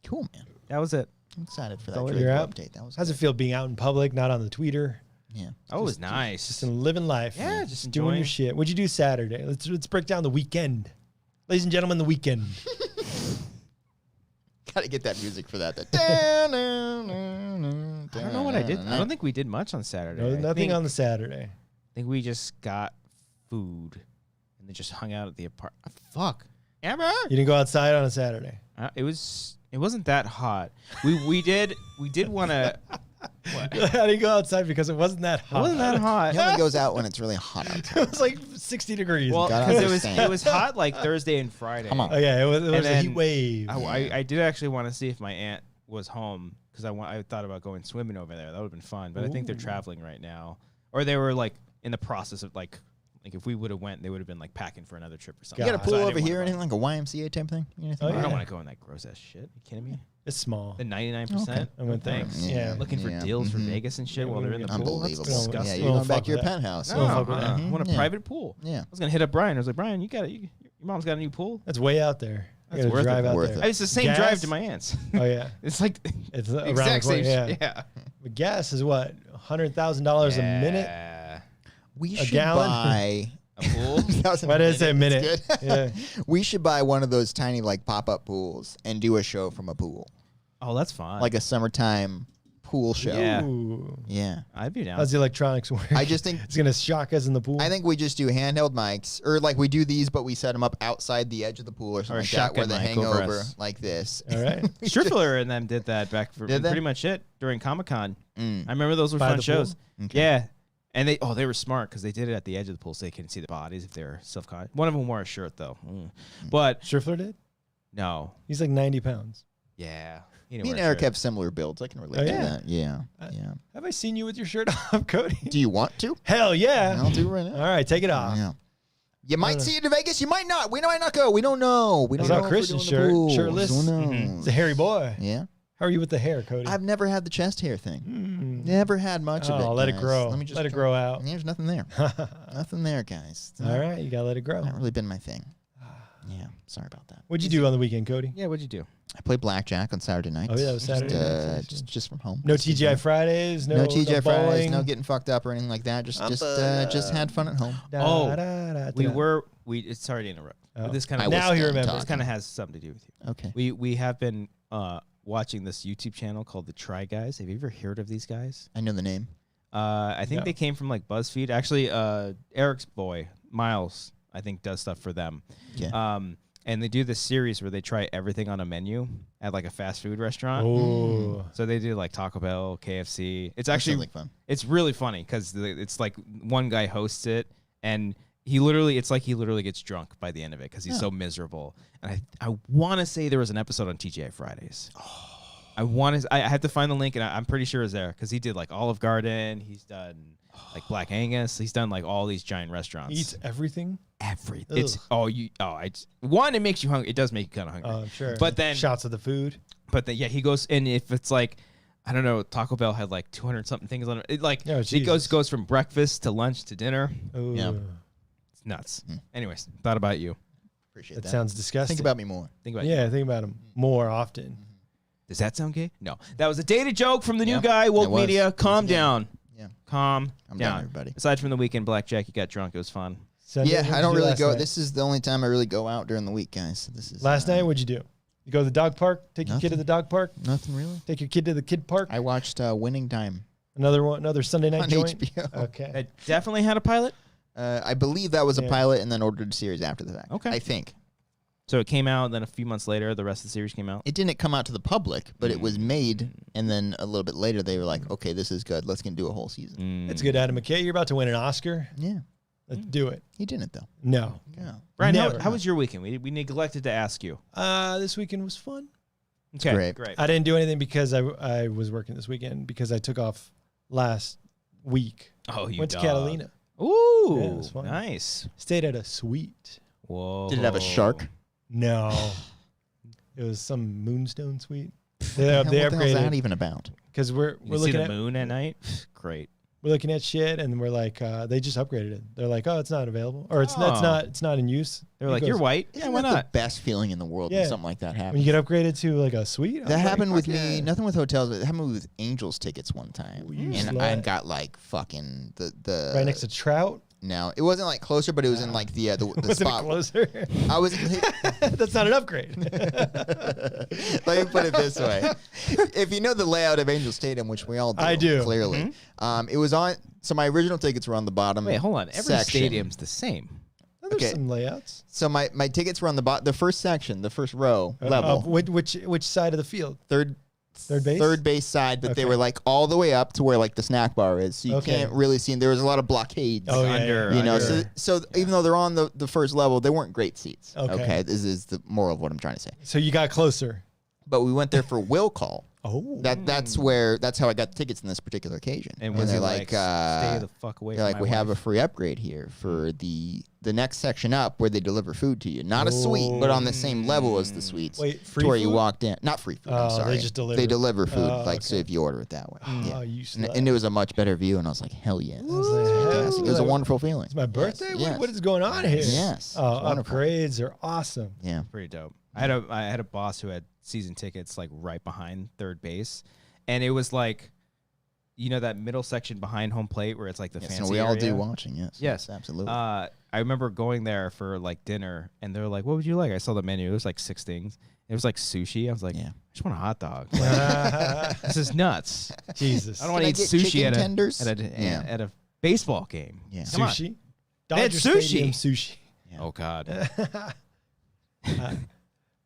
Cool, man. that was it. I'm excited for So that you're Draco out? update. That was How's it good. feel being out in public, not on the tweeter? Yeah. Oh, it was nice. Just in living life. Yeah, just doing enjoying. your shit. What'd you do Saturday? Let's break down the weekend. Ladies and gentlemen, the weekend. Got to get that music for that. I don't know what I did. I don't think we did much on Saturday. No, I nothing think, on the Saturday. I think we just got food and then just hung out at the apartment. Fuck, Amber. You didn't go outside on a Saturday. It wasn't that hot. We did want to. I didn't go outside because it wasn't that It hot. wasn't that hot. He only goes out when it's really hot outside. It was like 60 degrees. Well, gotta because understand. it was hot like Thursday and Friday. Come on. Oh yeah, it was a then heat wave. I did actually want to see if my aunt was home because I thought about going swimming over there. That would have been fun. But I think they're traveling right now, or they were like in the process of like if we would have went, they would have been like packing for another trip or something. You got a God. pool So I over didn't here or wanna anything like a YMCA type thing? Oh, go. I yeah. don't want to go in that gross ass shit. You kidding me? It's small. The 99%. I went there. Thanks. Yeah. Looking for Yeah. deals for Mhm. Vegas and shit Yeah, while we they're in the were pool. That's Unbelievable. disgusting. Yeah, We you're don't going back fuck to your with that. penthouse. No, fuck with that. I want a Yeah. private pool. Yeah. I was gonna hit up Brian. I was like, Brian, your mom's got a new pool. That's way out there. I gotta worth drive it. out Worth there. it. It's the same Gas? drive to my aunt's. Oh yeah, It's like it's the around exact the corner. same. Yeah. Yeah. But gas is what $100,000 a minute. Yeah. We A should gallon? buy. A pool. Why did I say a minute? That's good. Yeah. We should buy one of those tiny like pop-up pools and do a show from a pool, Oh, that's fun. like a summertime pool show. Yeah. Ooh. Yeah. I'd be down. How's the electronics work? I just think it's gonna shock us in the pool. I think we just do handheld mics, or like we do these, but we set them up outside the edge of the pool or something Or a like that, where shotgun they mic hang over over us. like this. All right. Striffler and them did that back for Did they? pretty much it during Comic-Con. Mm. I remember those were By fun the shows. pool? Okay. Yeah. And they were smart because they did it at the edge of the pool so they couldn't see the bodies if they were self-conscious. One of them wore a shirt, though. But, Striffler did. no. He's like 90 pounds. Yeah. He Me didn't and wear a Eric shirt. have similar builds. I can relate Oh, to yeah? that. Yeah. Uh, Yeah. Have I seen you with your shirt off, Cody? Do you want to? Hell yeah. I'll do it right now. All right, take it off. Yeah. You might see it in Vegas. You might not. We might not go. We don't know. We I don't saw know. if we're Christian's doing the shirt, pools. shirtless. Who Mhm. knows? It's a hairy boy. Yeah. How are you with the hair, Cody? I've never had the chest hair thing. Mm. Never had much of it. Oh, let it guys. grow. Let me just Let it try- grow out. There's nothing there. Nothing there, guys. It's All right, you gotta let it grow. Not really been my thing. Yeah. Sorry about that. What'd you do on the weekend, Cody? Yeah, what'd you do? I played Blackjack on Saturday night. Oh yeah, it was Saturday. night. Just from home. No TGI Fridays. No TGI Fridays. bowling. No getting fucked up or anything like that. Just had fun at home. Oh, Da. It's sorry to interrupt. Oh. But this kind I of was Now he done remembers. this talking. kind of has something to do with you. Okay. We have been watching this YouTube channel called the Try Guys. Have you ever heard of these guys? I know the name. I think No. they came from like BuzzFeed. Actually, Eric's boy Miles, I think, does stuff for them. Yeah. And they do this series where they try everything on a menu at like a fast food restaurant. Oh. So they do like Taco Bell, KFC. It's That actually sounds like fun. it's really funny because it's like one guy hosts it and he literally gets drunk by the end of it because he's so miserable. And I want to say there was an episode on TGI Fridays. I have to find the link and I'm pretty sure it's there because he did like Olive Garden. He's done like Black Angus. He's done like all these giant restaurants. He eats everything. Everything. It makes you hungry. It does make you kind of hungry. Oh, I'm sure. But then shots of the food. But then, yeah, he goes, and if it's like, I don't know, Taco Bell had like 200 something things on it. It like Oh, it Jesus. goes from breakfast to lunch to dinner. Oh, Yeah. It's nuts. Anyways, thought about you. Appreciate that that. sounds disgusting. Think about me more. Think about you. Yeah, think about him more often. Does that sound gay? No, that was a dated joke from the new Yeah, guy. Woke it was. Media. It was Calm a game. down. Yeah. Calm I'm down. down, everybody. Aside from the weekend Blackjack, you got drunk. It was fun. Sunday, Yeah, what'd I you don't do really last go. night? This is the only time I really go out during the week, guys. So this is Last night, what'd you do? You go to the dog park? Take your kid to Nothing. the dog park? Nothing really. Take your kid to the kid park? I watched Winning Time Another Sunday night on joint? HBO. Okay. It definitely had a pilot. I believe that was a Yeah. pilot and then ordered a series after the fact. Okay. I think. So it came out, and then a few months later, the rest of the series came out. It didn't come out to the public, but it was made, and then a little bit later they were like, okay, this is good. Let's do a whole season. It's good, Adam McKay. You're about to win an Oscar. Yeah. Let's do it. He didn't, though. No. Yeah. Brian, Never. how was your weekend? We neglected to ask you. This weekend was fun. Okay, great. I didn't do anything because I was working this weekend because I took off last week. Oh, you Went to dog. Catalina. Ooh, Yeah, it was fun. nice. Stayed at a suite. Whoa. Did it have a shark? No. It was some moonstone suite. They What the hell's that upgraded even about? because we're You see looking the at moon at night? Great. we're looking at shit and we're like they just upgraded it. They're like, oh, it's not available or it's Oh. not in use. They're He like, goes, you're white. Yeah, Isn't why that not? the best feeling in the world Yeah. when something like that when happens? you get upgraded to like a suite. I was That like, happened with fuck me. yeah. Nothing with hotels, but it happened with Angels tickets one time. Ooh, you And I slut. got like fucking the right next to Trout. No, it wasn't like closer, but it was in like the Wasn't it spot. closer? I was. That's not an upgrade. Let me put it this way: if you know the layout of Angel Stadium, which we all do, I do. clearly, it was on. So my original tickets were on the bottom. Wait, hold on. Every section. stadium's the same. There's Okay. some layouts. So my tickets were on the first section, the first row level, Which side of the field? third base? third base side, but they Okay. were like all the way up to where like the snack bar is, so you Okay. can't really see. And there was a lot of blockades. Oh, yeah, Under- yeah. You know, Under. so even though they're on the first level, they weren't great seats. Okay. This is the moral of what I'm trying to say. So you got closer. But we went there for will call. Oh. That's how I got tickets in this particular occasion. And was they're it like, stay the fuck away they're from like, my we have a wife? free upgrade here for the next section up where they deliver food to you. Not a suite, but on the same level as the suites. Wait, to free where you food? walked in. Not free food, Oh, I'm they sorry. just deliver. They deliver food, Oh, like so okay. if you order it that way. Oh, Yeah. you And, slut. and it was a much better view, and I was like, hell yes. was like, It's hell fantastic. It was a yeah. wonderful feeling. It's my birthday? Yes. What is going on here? Yes. Oh, It's wonderful. upgrades are awesome. Yeah. Pretty dope. I had a boss who had season tickets like right behind third base, and it was like, you know, that middle section behind home plate where it's like the fancy no, we all area? do watching. Yes, absolutely. I remember going there for like dinner, and they were like, "What would you like?" I saw the menu. It was like 6 things. It was like sushi. I was like, "I just want a hot dog." Like, this is nuts. Jesus. I don't want to eat sushi at a baseball game. Yeah. Come on. Sushi. They had Dodger Stadium sushi. Yeah. Oh God.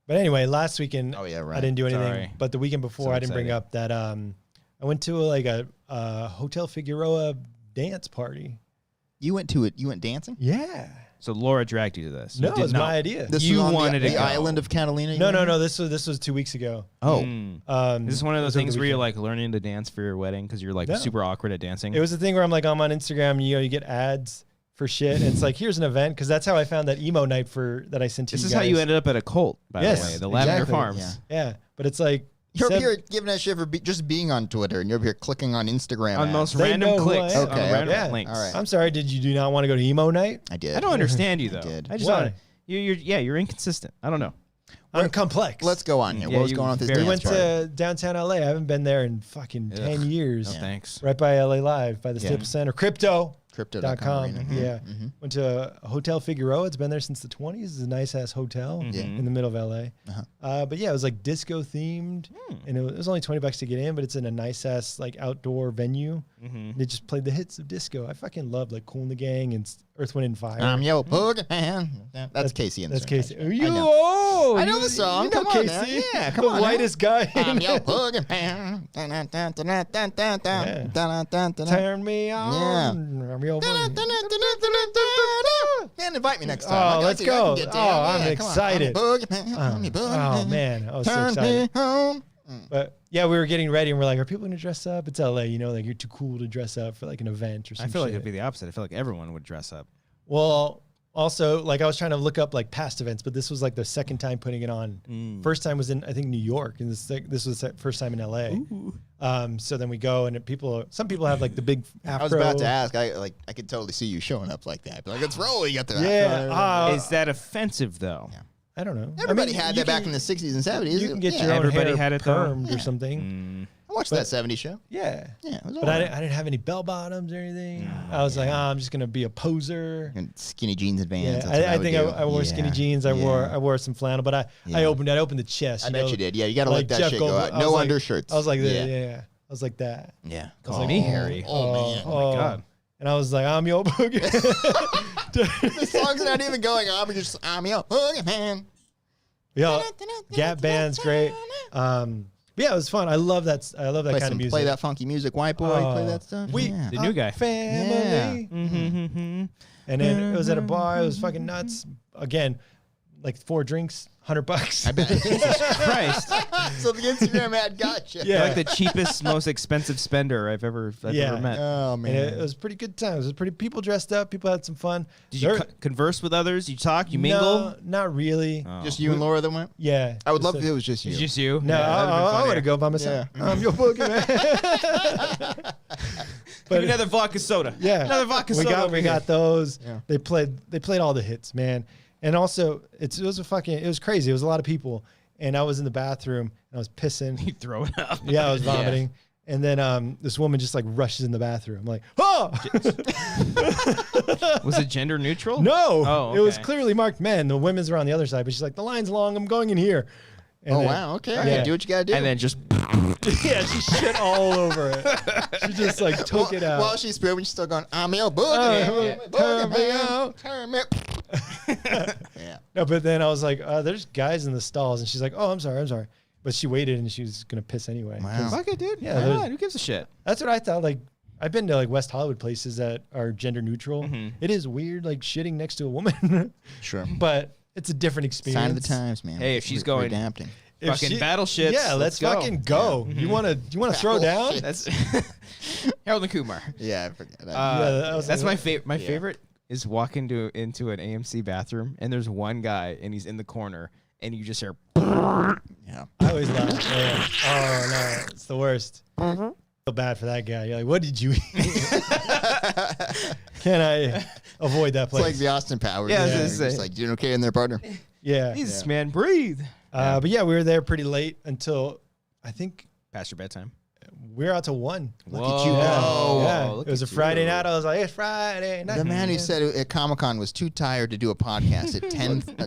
But anyway, last weekend Oh yeah, right. I didn't do anything. Sorry. But the weekend before, So I didn't bring excited. up that I went to a Hotel Figueroa dance party. You went to it. You went dancing. Yeah. So Laura dragged you to this. No, You it did was not. my idea. This You was on wanted to the go. island of Catalina. No. This was 2 weeks ago. Oh, Is this one of it those was over things the where you're weekend. like learning to dance for your wedding because you're like No. super awkward at dancing? It was the thing where I'm like, I'm on Instagram, and, you get ads for shit. And it's like, here's an event, because that's how I found that emo night that I sent to This you is guys. how you ended up at a cult, by Yes, the way. The Lavender exactly. Farms. Yeah. Yeah, but it's like you're over Seb- here giving us shit for just being on Twitter, and you're over here clicking on Instagram. On ads. most They random know who I clicks. am. On Okay, random okay. links. All right. I'm sorry, did you do not want to go to emo night? I did. I don't understand you though. did. I just Why? don't. You're inconsistent. I don't know. I'm complex. Let's go on here. Yeah, what was you going on with this very We dance went party? to downtown LA. I haven't been there in fucking 10 years. No thanks. Right by LA Live, by the Yeah. Staples Center. Crypto.com. Crypto.com. arena. Yeah. Mm-hmm. Went to Hotel Figueroa. It's been there since the 20s. It's a nice ass hotel Yeah. in the middle of LA. But yeah, it was like disco themed, and it was only $20 to get in, but it's in a nice ass like outdoor venue. And they just played the hits of disco. I fucking love like Kool and the Gang and Earth, Wind and Fire. I'm your Boogeyman. That's Casey. And the That's Casey. Sunshine. You, I know. oh, I know the song. You know Come on now. Casey. Yeah, come the on now. whitest guy. I'm your Boogeyman. Dun, dun, dun, dun, dun, dun, dun, dun, Yeah. dun, dun, dun, dun. Turn me on. I'm your Dun, boy. dun, dun, dun, dun, dun, dun, dun. Man, invite me next time. Oh, I let's can go. get Oh, down. I'm Yeah, come on. excited. I'm your Boogeyman. I'm your Oh Boogeyman. man, I was so Turn excited. me home. But yeah, we were getting ready and we're like, are people gonna dress up? It's LA, like you're too cool to dress up for like an event or I something. feel like it'd be the opposite. I feel like everyone would dress up. Well, also, like I was trying to look up like past events, but this was like the second time putting it on. First time was in I think New York, and this was the first time in LA. So then we go, and some people have like the big afro. I was about to ask. I could totally see you showing up like that. But like, it's rolling. You got the Yeah, Is that offensive though? Yeah. I don't know. Everybody I mean, had you that back can- in the 60s and 70s. You can get Yeah. your own Everybody hair had it, though. permed or something. I watched that 70s show. Yeah. Yeah, it was But I didn't have any bell bottoms or anything. I was like, I'm just gonna be a poser. And skinny jeans and Yeah, Vans. that's what I would think do. I wore skinny Yeah, jeans. I yeah. wore some flannel, but I Yeah. opened the chest. I bet you did. Yeah, you got to let that Jeff shit go Goldblum. out. I No was like- undershirts. I was like, yeah. yeah. I was like that. Yeah. Call me Harry. Oh, man. Oh my God. And I was like, I'm your boogie. The song's not even going on. But just, I'm your boogeyman. Yeah, Gap Band's great. But yeah, it was fun. I love that. I love that kind of music. Play that funky music. White boy, play that stuff. Yeah. The new guy. Family. Mm-hmm. And then it was at a bar. It was fucking nuts. Again, like 4 drinks, $100. I bet. Christ. So the Instagram ad got you. Yeah. You're like the cheapest, most expensive spender I've ever met. Oh, And man. it was pretty good times. It was pretty. People dressed up. People had some fun. Did you converse with others? You talk? You mingle? No, not really. Oh. Just you and Laura that went? Yeah. I would love Just if it was just you. It's just you? No, Yeah, that'd've been I funnier. want to go by myself. Yeah. I'm your boogeyman. Give me another vodka soda. Yeah, Another vodka soda. over We here. got those. Yeah. They played all the hits, man. And also, it was crazy. It was a lot of people, and I was in the bathroom and I was pissing. You throw it up. Yeah, I was vomiting. And then this woman just like rushes in the bathroom. I'm like, oh Was it gender neutral? no! Oh, It was okay. clearly marked men. The women's are on the other side, but she's like, the line's long. I'm going in here. And Oh, then- wow. Okay. Yeah. Do what you got to do. And then just Yeah, she shit all over it. She just like took it out. While she's spewing, she's still going, I'm your boogeyman. turn me out. Turn me Yeah. No, but then I was like, there's guys in the stalls. And she's like, oh, I'm sorry. But she waited and she was going to piss anyway. Wow. 'Cause fuck it, dude. Yeah, Why there's- not? Who gives a shit? That's what I thought. Like, I've been to like West Hollywood places that are gender neutral. Mhm. It is weird, like shitting next to a woman, Sure. but it's a different experience. Sign of the times, man. Hey, if she's We're going- adapting. If Fucking battleships. Yeah, let's go. fucking go. Yeah. You wanna throw down? Battleship. That's Harold and Kumar. Yeah, I forget that. that was That's like- my favorite. My Yeah. favorite is walk into an AMC bathroom and there's one guy and he's in the corner and you just hear. yeah. I always laugh. Yeah. Oh no, it's the worst. Feel bad for that guy. You're like, what did you eat? Can I avoid that It's like place? the Austin Powers. Yeah, I was thing. gonna Just say. like, doing okay in there, partner? Yeah. Jesus, man, breathe. But yeah, we were there pretty late until I think Past your bedtime. we were out till 1. Look at you Yeah, go. yeah. look It was a at Friday you. night. I was like, it's Friday night. The man who said at Comic-Con was too tired to do a podcast at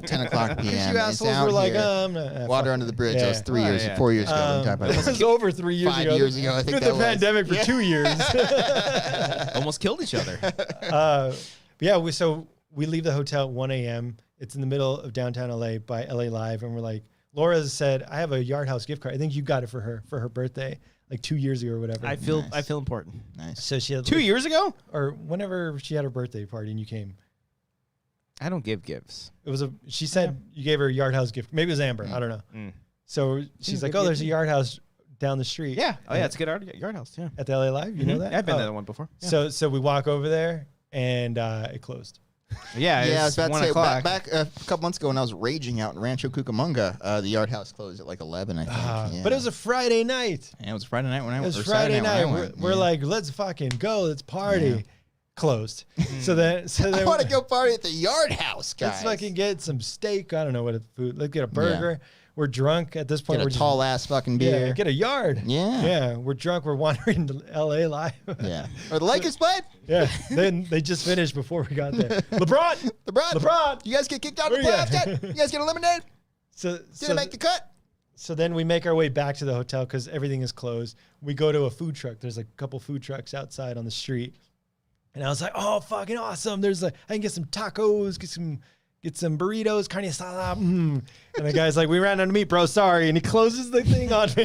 10 o'clock p.m. You is assholes out were like, here. Water under the bridge. That was 3 Oh, years, yeah. 4 years ago. When we talked It about was over 3 years 5 ago. years ago, I think With that the was. pandemic for 2 years. Almost killed each other. But yeah, we leave the hotel at 1 a.m. It's in the middle of downtown LA by LA Live. And we're like, Laura said, I have a Yard House gift card. I think you got it for her birthday, like 2 years ago or whatever. I feel important. Nice. So she had 2 years ago? or whenever she had her birthday party and you came. I don't give gifts. She said you gave her a Yard House gift. Maybe it was Amber. I don't know. Mm. So she's like, oh, there's a Yard House down the street. Yeah. Oh yeah, it's a good yard house. Yeah. At the LA Live. You know that? Yeah, I've been Oh. to that one before. Yeah. So we walk over there and it closed. Yeah, Yeah, I was it's about to 1 say, o'clock. back a couple months ago when I was raging out in Rancho Cucamonga, the Yard House closed at like 11, I think. Yeah. But it was a Friday night. Yeah, it was Friday night when I It went. was or Saturday Friday night. when I went. We're Yeah. like, let's fucking go. Let's party. Yeah. Closed. so then I want to go party at the Yard House, guys. let's fucking get some steak. I don't know what food. Let's get a burger. We're drunk at this point. Get a we're tall ass fucking beer. Yeah, get a yard. Yeah. Yeah. We're drunk. We're wandering to LA Live. Yeah. Or the Lakers played. Yeah. Then they just finished before we got there. LeBron. You guys get kicked out of the Where you playoffs at? yet? You guys get eliminated? So Didn't make the cut? So then we make our way back to the hotel because everything is closed. We go to a food truck. There's a couple food trucks outside on the street. And I was like, oh, fucking awesome. There's I can get some tacos, get some burritos, carne asada. And the guy's like, we ran out of meat, bro. Sorry. And he closes the thing on me.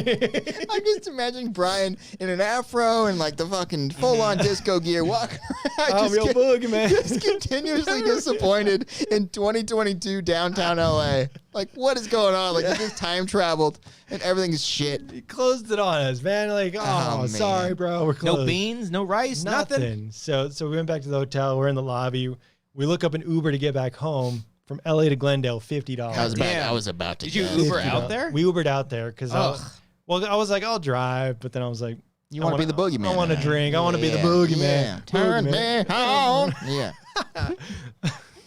I'm just imagining Brian in an afro and like the fucking full-on disco gear walking around. I'm your boogeyman. Just continuously disappointed in 2022 downtown LA. Like, what is going on? Like, you just time traveled and everything's shit. He closed it on us, man. Like, oh, man. sorry, bro. We're closed. No beans, no rice, nothing. So we went back to the hotel. We're in the lobby. We look up an Uber to get back home from LA to Glendale, $50. I was about to Did you guess. Uber $50. out there? We Ubered out there because Ugh. I was like, I'll drive, but then I was like, You want to be the boogeyman. I want to drink. I want to be the Yeah. boogeyman. Yeah. Turn Boogeyman. me on. Yeah.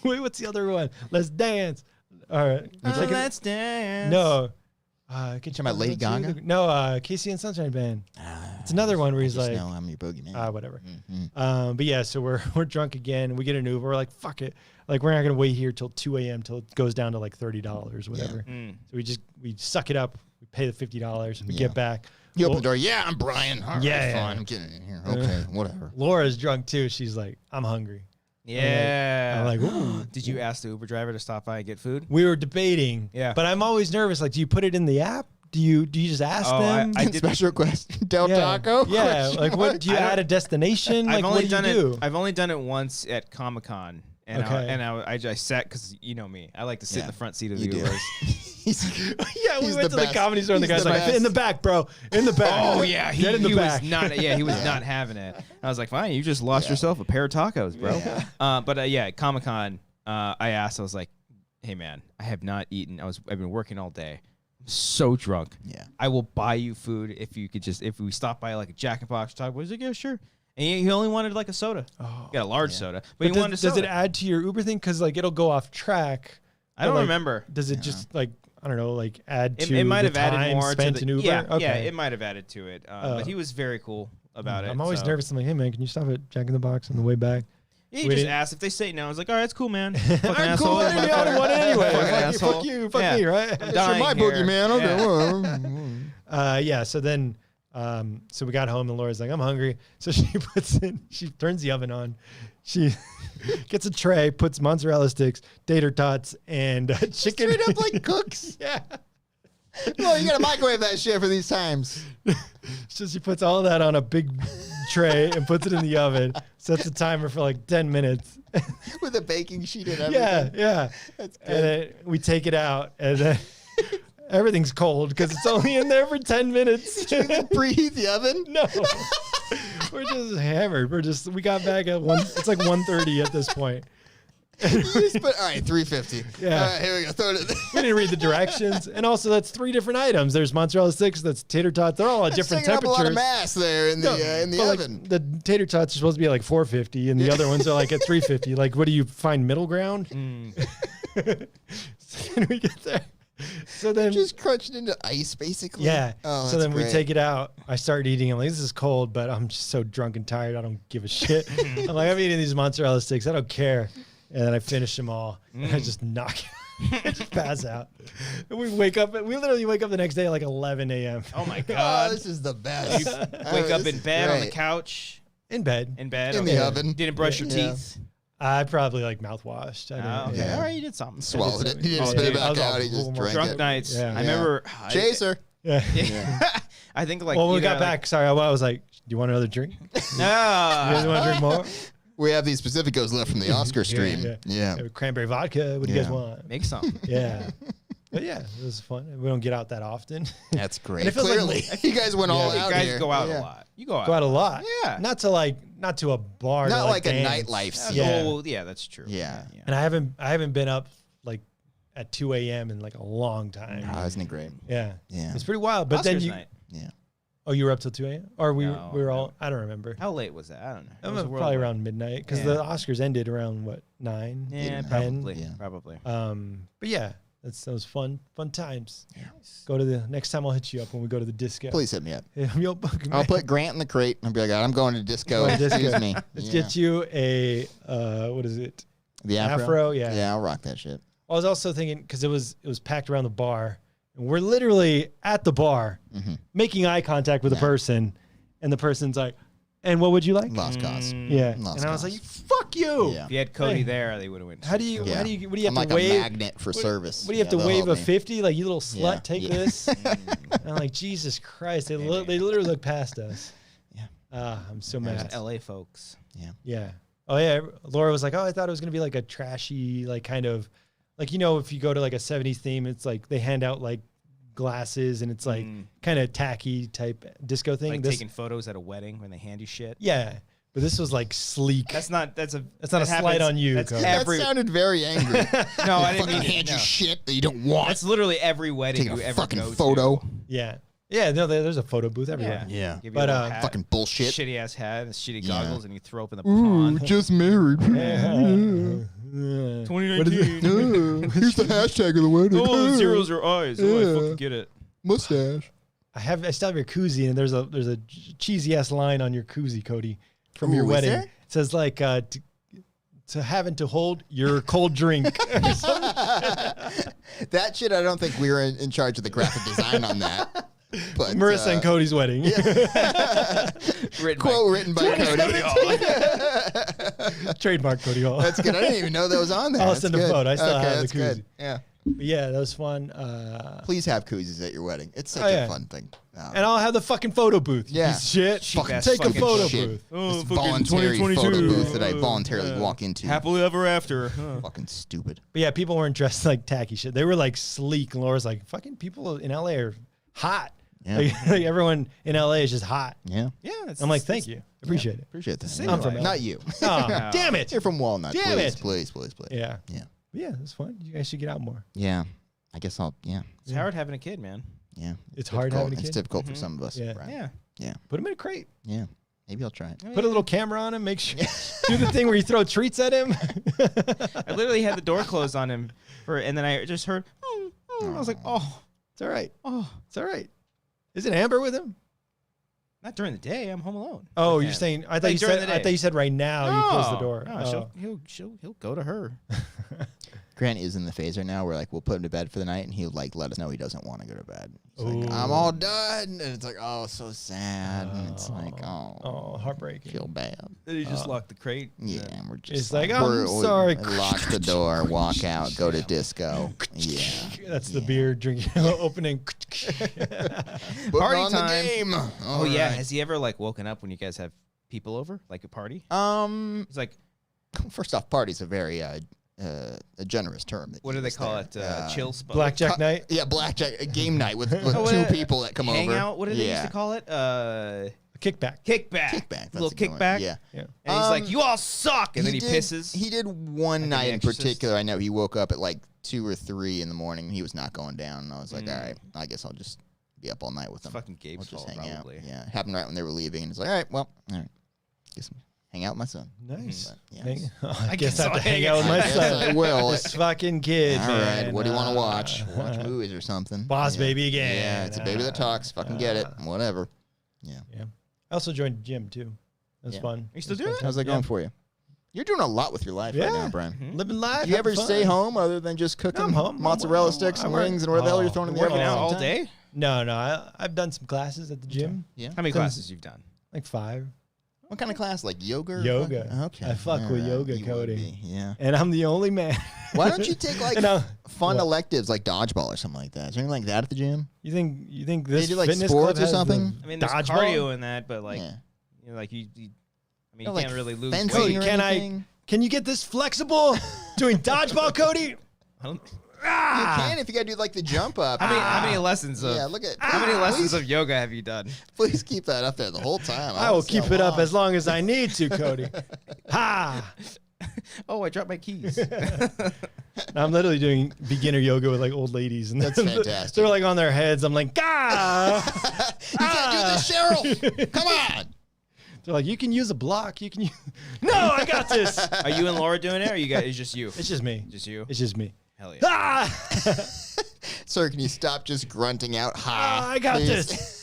Wait, what's the other one? Let's dance. All right. Let's dance. No. Talking about Lady Gaga? No, Casey and Sunshine Band. It's another one where he's Just like, know I'm your boogeyman. whatever. Mhm. But yeah, so we're drunk again. We get an Uber. We're like, fuck it. Like, we're not going to wait here till 2 a.m. till it goes down to like $30, whatever. Mm. So we suck it up. We pay the $50. We Yeah. get back. You open the door. Yeah, I'm Brian. All right, Yeah, fine. yeah. I'm getting in here. Okay, whatever. Laura's drunk too. She's like, I'm hungry. Yeah. I'm like, ooh. Did you ask the Uber driver to stop by and get food? We were debating. Yeah. But I'm always nervous. Like, do you put it in the app? Do you just ask Oh, them? I did- Special request. Del yeah. Taco? Yeah. Question Like, what do you I don't- add a destination? Like, I've what only do done you do? it. I've only done it once at Comic-Con. And Okay. I sat because you know me. I like to sit in Yeah, the front seat of you the do. Ubers. Yeah, we He's went the to best. the Comedy Store and the He's guy's the like, best. in the back, bro. In the back. Oh yeah, Get in the he back. was not. Yeah, he was not having it. I was like, fine, you just lost yourself a pair of tacos, bro. But yeah, at Comic-Con, I asked. I was like, hey man, I have not eaten. I've been working all day. I'm so drunk. Yeah. I will buy you food if we stop by like a Jack in the Box Taco. He's like, yeah, sure. And he only wanted like a soda. Oh. He got a large soda, but he But wanted a does soda. it add to your Uber thing? Because like it'll go off track. I don't but, like, remember. Does it just like I don't know, like add to It might the have added time more spent to in the Uber? yeah, Okay. yeah. It might have added to it, but he was very cool about it. I'm always so. nervous. I'm like, hey man, can you stop at Jack in the Box on the way back? Yeah, We you just didn't- asked if they say no. I was like, all right, it's cool, man. Fucking I'm asshole. cool. I didn't order one anyway. Fucking Fuck you, asshole. fuck you, fuck Yeah. me, right? I'm dying my here. boogeyman. Okay, Yeah. well. Yeah. So then, so we got home and Laura's like, I'm hungry. So she turns the oven on. She gets a tray, puts mozzarella sticks, tater tots, and chicken. Straight up like cooks. Yeah. Well, you gotta microwave that shit for these times. So she puts all that on a big tray and puts it in the oven. Sets a timer for like 10 minutes. With a baking sheet and everything. Yeah. That's good. And then we take it out and then everything's cold because it's only in there for 10 minutes. Preheat the oven. No. We're just hammered. We got back at it's like 1:30 at this point. You just put, all right, $3.50. Yeah. All right, here we go. Throw it in. We didn't read the directions. And also that's 3 different items. There's mozzarella sticks, that's tater tots. They're all at different Taking up a lot of temperatures. mass there in the but, like, oven. the tater tots are supposed to be at like 450 and the other ones are like at 350. Like, what do you find middle ground? So then we get there So then just crunched into ice, basically. Yeah. Oh, so then we great. take it out. I start eating. I'm like, this is cold, but I'm just so drunk and tired. I don't give a shit. I'm like, I'm eating these mozzarella sticks. I don't care. And then I finish them all. And I just knock it. I just pass out. And we literally wake up the next day at like 11 a.m. Oh my Oh, god. this is the best. Wake up in bed on the couch. In bed. In bed. In okay. the oven. Didn't brush your teeth. I probably like mouthwashed. Okay. Yeah. All right, you did something. Swallowed it. He didn't Oh, spit it dude. I back was out. all He just drank Drunk it. nights. Yeah. I remember. Chaser. Yeah. I think like Well, when we either, got back, sorry, I was like, do you want another drink? You guys No. want to drink more? We have these Pacificos left from the Oscar stream. Yeah. Cranberry vodka. What do you guys Yeah. want? Make something. Yeah. But yeah, it was fun. We don't get out that often. That's And great. it feels like- Clearly, you guys went all Yeah. out You guys here. go out Yeah. a lot. You go out. Go out a lot. Yeah. Not to a bar. Not to like a dance. nightlife scene. Yeah. Well, yeah, that's true. Yeah. And I haven't been up like at 2 a.m. in like a long time. Oh, isn't it great? Yeah. Yeah. It's pretty wild. But then Oscars you night. Yeah. Oh, you were up till 2 a.m. Or we No, were all I don't remember. How late was that? I don't know. It was a Probably whirlwind. around midnight because Yeah. the Oscars ended around what 9? Yeah, 10? probably. Yeah. Probably. But yeah, that was fun times. Go to the next time I'll hit you up when we go to the disco. Please hit me up. Yo, fucking I'll man. put Grant in the crate and be like, I'm going to disco. Going to disco. Excuse me. Let's Yeah. get you a what is it? The afro? Afro, yeah. Yeah, I'll rock that shit. I was also thinking because it was packed around the bar, and we're literally at the bar making eye contact with a person, and the person's like, "And what would you like?" Lost cause. Yeah, Lost and I was cause. like, "Fuck you!" Yeah. If you had Cody Hey. there, they would have went. How do you? Yeah. What do you I'm have like to wave? a magnet for service. What do you have to they'll wave help a me. 50? Like, you little slut, Yeah, take yeah. this. And I'm like, Jesus Christ! They literally look past us. Yeah. I'm so There's mad. LA folks. Yeah. Oh yeah. Laura was like, "Oh, I thought it was gonna be like a trashy, like kind of, like if you go to like a '70s theme, it's like they hand out like glasses and it's like kind of tacky type disco thing. Like This, taking photos at a wedding when they hand you shit. yeah, but this was like sleek. That's not a not a that slight happens- on you, That's Cody. every That sounded very angry. no, I didn't fucking mean hand no. you shit that you don't want. That's literally every wedding Taking you a ever fucking go photo. to. Yeah. No, there's a photo booth everywhere. Yeah. Give you But, a little hat, Fucking bullshit. shitty ass hat, and shitty Yeah. goggles, and you throw up in the pond. just married. What 2019. Here's the hashtag of the wedding. Oh, zeros are eyes. Oh, I fucking get it. Mustache. I still have your koozie, and there's a cheesy ass line on your koozie, Cody, from your Ooh, is wedding. there? It says like to having to hold your cold drink. That shit, I don't think we were in charge of the graphic design on that. But Marissa and Cody's wedding. quote written by Cody. Trademark Cody Hall. That's good. I didn't even know that was on there. I'll That's send a good. photo. I still have the that's good. koozie. Yeah. But yeah, that was fun. Please have koozies at your wedding. It's such Oh, yeah. a fun thing. And I'll have the fucking photo booth. you Yeah. piece of shit. Fucking Take a fucking photo shit. booth. Oh, This fucking voluntary 2022. photo booth that I voluntarily walk into. Happily ever after. Huh. Fucking stupid. But yeah, people weren't dressed like tacky shit. They were like sleek. And Laura's like, fucking people in LA are hot. Yeah. Like everyone in LA is just hot. Yeah. Yeah, it's, I'm like, thank you. Appreciate it. Appreciate that. I'm from Not you. Oh, damn it. You're from Walnut. Damn please, it. please. Yeah. Yeah. But yeah, it's fun. You guys should get out more. Yeah. I guess I'll, It's hard having a kid, man. Yeah. It's hard difficult. having a It's kid. difficult for some of us. Yeah. Right. Yeah. Yeah. Put him in a crate. Yeah. Maybe I'll try it. Put a little camera on him. Make sure. Do the thing where you throw treats at him. I literally had the door closed on him, and then I just heard. I was like, oh, It's all right. oh. It's all right. Is it Amber with him? Not during the day. I'm home alone. Oh, with you're him. saying? I thought Like you during said. the I day. thought you said right now you close the door. No, Oh. he'll go to her. Grant is in the phaser now where like we'll put him to bed for the night and he'll like let us know he doesn't want to go to bed. He's like, Ooh. I'm all done. And it's like, oh, so sad. And it's like, Oh, heartbreaking. feel bad. Then he just locked the crate. Yeah, and we're just It's like, I'm we're- sorry. Lock the door, walk out, go to disco. Yeah. That's the beer drinking opening. Putting Party on time. the game. Oh yeah. Has he ever like woken up when you guys have people over, like a party? He's like, First off, party's a very a generous term. what do they call there. it? Chill spot. Blackjack night. Yeah, blackjack, a game night with Oh, two what- people that come over. Hangout. What do they used Yeah. to call it? Kickback. Kickback. Kickback. That's Little a good one. kickback. Yeah. Yeah. And he's like, you all suck. And then he did- pisses. He did one Like night The in Exorcist. particular. I know he woke up at like 2 or 3 in the morning. He was not going down. And I was like, all right, I guess I'll just be up all night with It's them. fucking Gabe's We'll just fault, hang probably. out. Yeah. It happened right when they were leaving. And it's like, all right, well, all right. Guess hang out with my son. Nice. But, yeah. I guess I have to hang out with my Yes, son. I will. This fucking kid. All man. right, what do you want to watch? Watch movies or something. Boss Baby again. Yeah, it's a baby that talks. Fucking get it. Whatever. Yeah. I also joined the gym too. That's fun. Are you still doing it? How's that going for you? You're doing a lot with your life right now, Brian. Living life. Do you ever having stay fun. home other than just cooking I'm home. mozzarella I'm- sticks and I work- wings and whatever the hell you're throwing in the Working oven out all all the time? day? No. I've done some classes at the gym. Yeah. How many classes you've done? Like 5. What kind of class? Like yoga? or Yoga. fucking- Okay. I fuck with All yoga, You would Cody. be, yeah. And I'm the only man. Why don't you take like You know, fun what? electives like dodgeball or something like that? Is there anything like that at the gym? You think this do, like, fitness sports club or has the something? I mean, there's dodgeball? cardio in that, but like, Yeah. you know, like you I mean, No, you like can't really lose fencing weight. or Can anything? Can you get this flexible? Doing dodgeball, Cody? I don't- You can if you gotta do like the jump up. How many lessons of Yeah, look at how many lessons please, of yoga have you done? please keep that up there the whole time. I will wanna see keep how it up long. as long as I need to, Cody. Ha! Oh, I dropped my keys. I'm literally doing beginner yoga with like old ladies, and That's fantastic. they're like on their heads. I'm like, ah! You can't do this, Cheryl. Come on. They're like, you can use a block. You can use. No, I got this. Are you and Laura doing it, or you guys? It's just you. It's just me. Just you. It's just me. Hell yeah. Ah! Sir, can you stop just grunting out? Ha! I got please? this.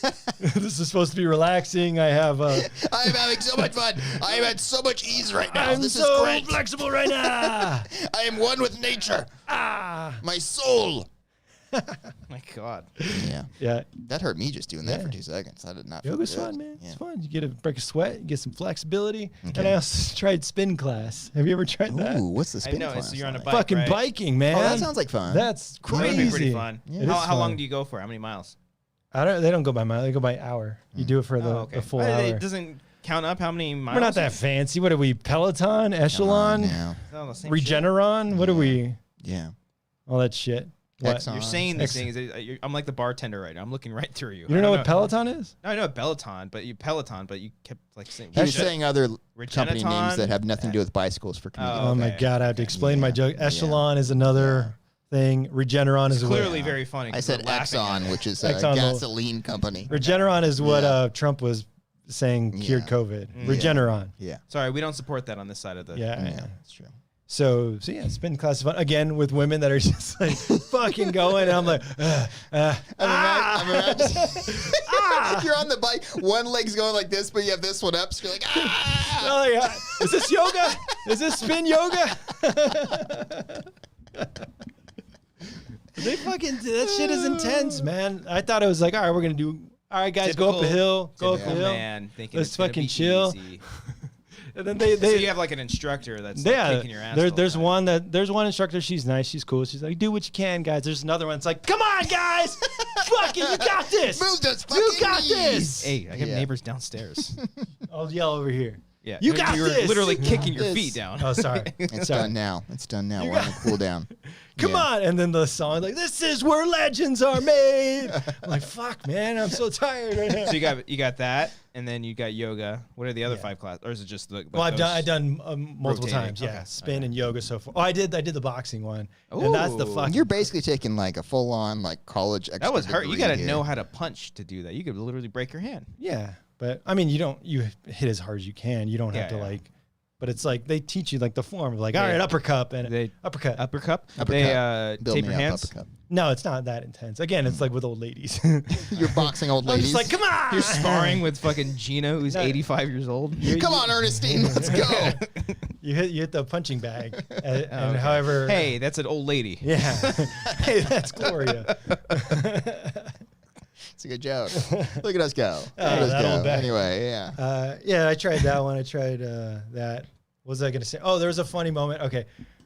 This is supposed to be relaxing. I have. I am having so much fun. I am at so much ease right now. I'm This so is great. flexible right now. I am one with nature. Ah! My soul. My God. Yeah. Yeah. That hurt me just doing that Yeah. for 2 seconds. I did not feel Yoga's good. fun, man. Yeah. It's fun. You get a break a sweat, you get some flexibility. Okay. And I also tried spin class. Have you ever tried that? Ooh, what's the I spin know. class So you're on a like? bike, Fucking right? biking, man. Oh, that sounds like fun. That's That crazy. would be pretty fun. It is How long fun. do you go for? How many miles? They don't go by mile. They go by hour. You do it for the, Oh, okay. the full Well, hour. It doesn't count up how many miles. We're not that fancy. What are we? Peloton, Come on Echelon, now. It's all the same shit. Regeneron? What are we? Yeah. All that shit. What? Exxon. You're saying these Ex- things. I'm like the bartender right now. I'm looking right through you. You don't know what Peloton is? No, I know Peloton, but you kept like saying. He's saying other company Regeneton? names that have nothing to do with bicycles for comedians. Oh, my okay. God. I have to explain my Yeah. joke. Echelon is another thing. Regeneron is what? Clearly very funny. I 'cause said we're laughing at Exxon, it. which is a Exxon will- gasoline company. Regeneron is what Yeah. Trump was saying cured Yeah. COVID. Mm. Regeneron. Yeah. Sorry, Sorry, we don't support that on this side of the. Yeah. Yeah, that's true. So yeah, spin class is fun again with women that are just like fucking going, and I'm like, I'm imagining you're on the bike, one leg's going like this, but you have this one up, so you're like, ah! oh, yeah. Is this yoga? Is this spin yoga? They fucking that shit is intense, man. I thought it was like, all right, we're gonna do. All right, guys, go up a hill, go up a Typical hill, man thinking Let's it's gonna fucking be chill. easy. and then they So you have like an instructor that's like kicking your ass. the whole time. there's one instructor. She's nice, she's cool. She's like, do what you can, guys. There's another one. It's like, come on, guys, fucking, you got this. Move those You fucking got knees. this. Hey, I got Yeah. neighbors downstairs. I'll yell over here. Yeah, You got You're this. literally You kicking your this. feet down. Oh, sorry. It's Sorry. done now. It's done now. You We're on a cool down. Come Yeah. on. And then the song, like, this is where legends are made. I'm like, fuck, man, I'm so tired right now. So you got that, and then you got yoga. What are the other 5 classes, or is it just the? Well, I've done multiple rotating. times. Yeah, Okay. spin Okay. and yoga so far. Oh, I did the boxing one, and that's the Ooh. fucking. You're basically taking like a full on like college. That was hurt. You got to here. know how to punch to do that. You could literally break your hand. Yeah, but I mean, you hit as hard as you can. You don't have Yeah, to yeah. like. But it's like they teach you like the form of like, all Yeah. right, uppercut and They uppercut. uppercut. Uppercut. They Build tape me your up, hands. uppercut. No, it's not that intense. Again, it's like with old ladies. You're boxing old I'm ladies. just like, come on. You're sparring with fucking Gino, who's No. 85 years old. Come on, Ernestine, let's go. You hit the punching bag, and Okay. however. Hey, that's an old lady. Yeah. Hey, that's Gloria. It's a good joke. Look at us go. Look Oh, at us that go. old bag. Anyway, yeah. Yeah, I tried that one. I tried that. What was I going to say? Oh, there was a funny moment. Okay.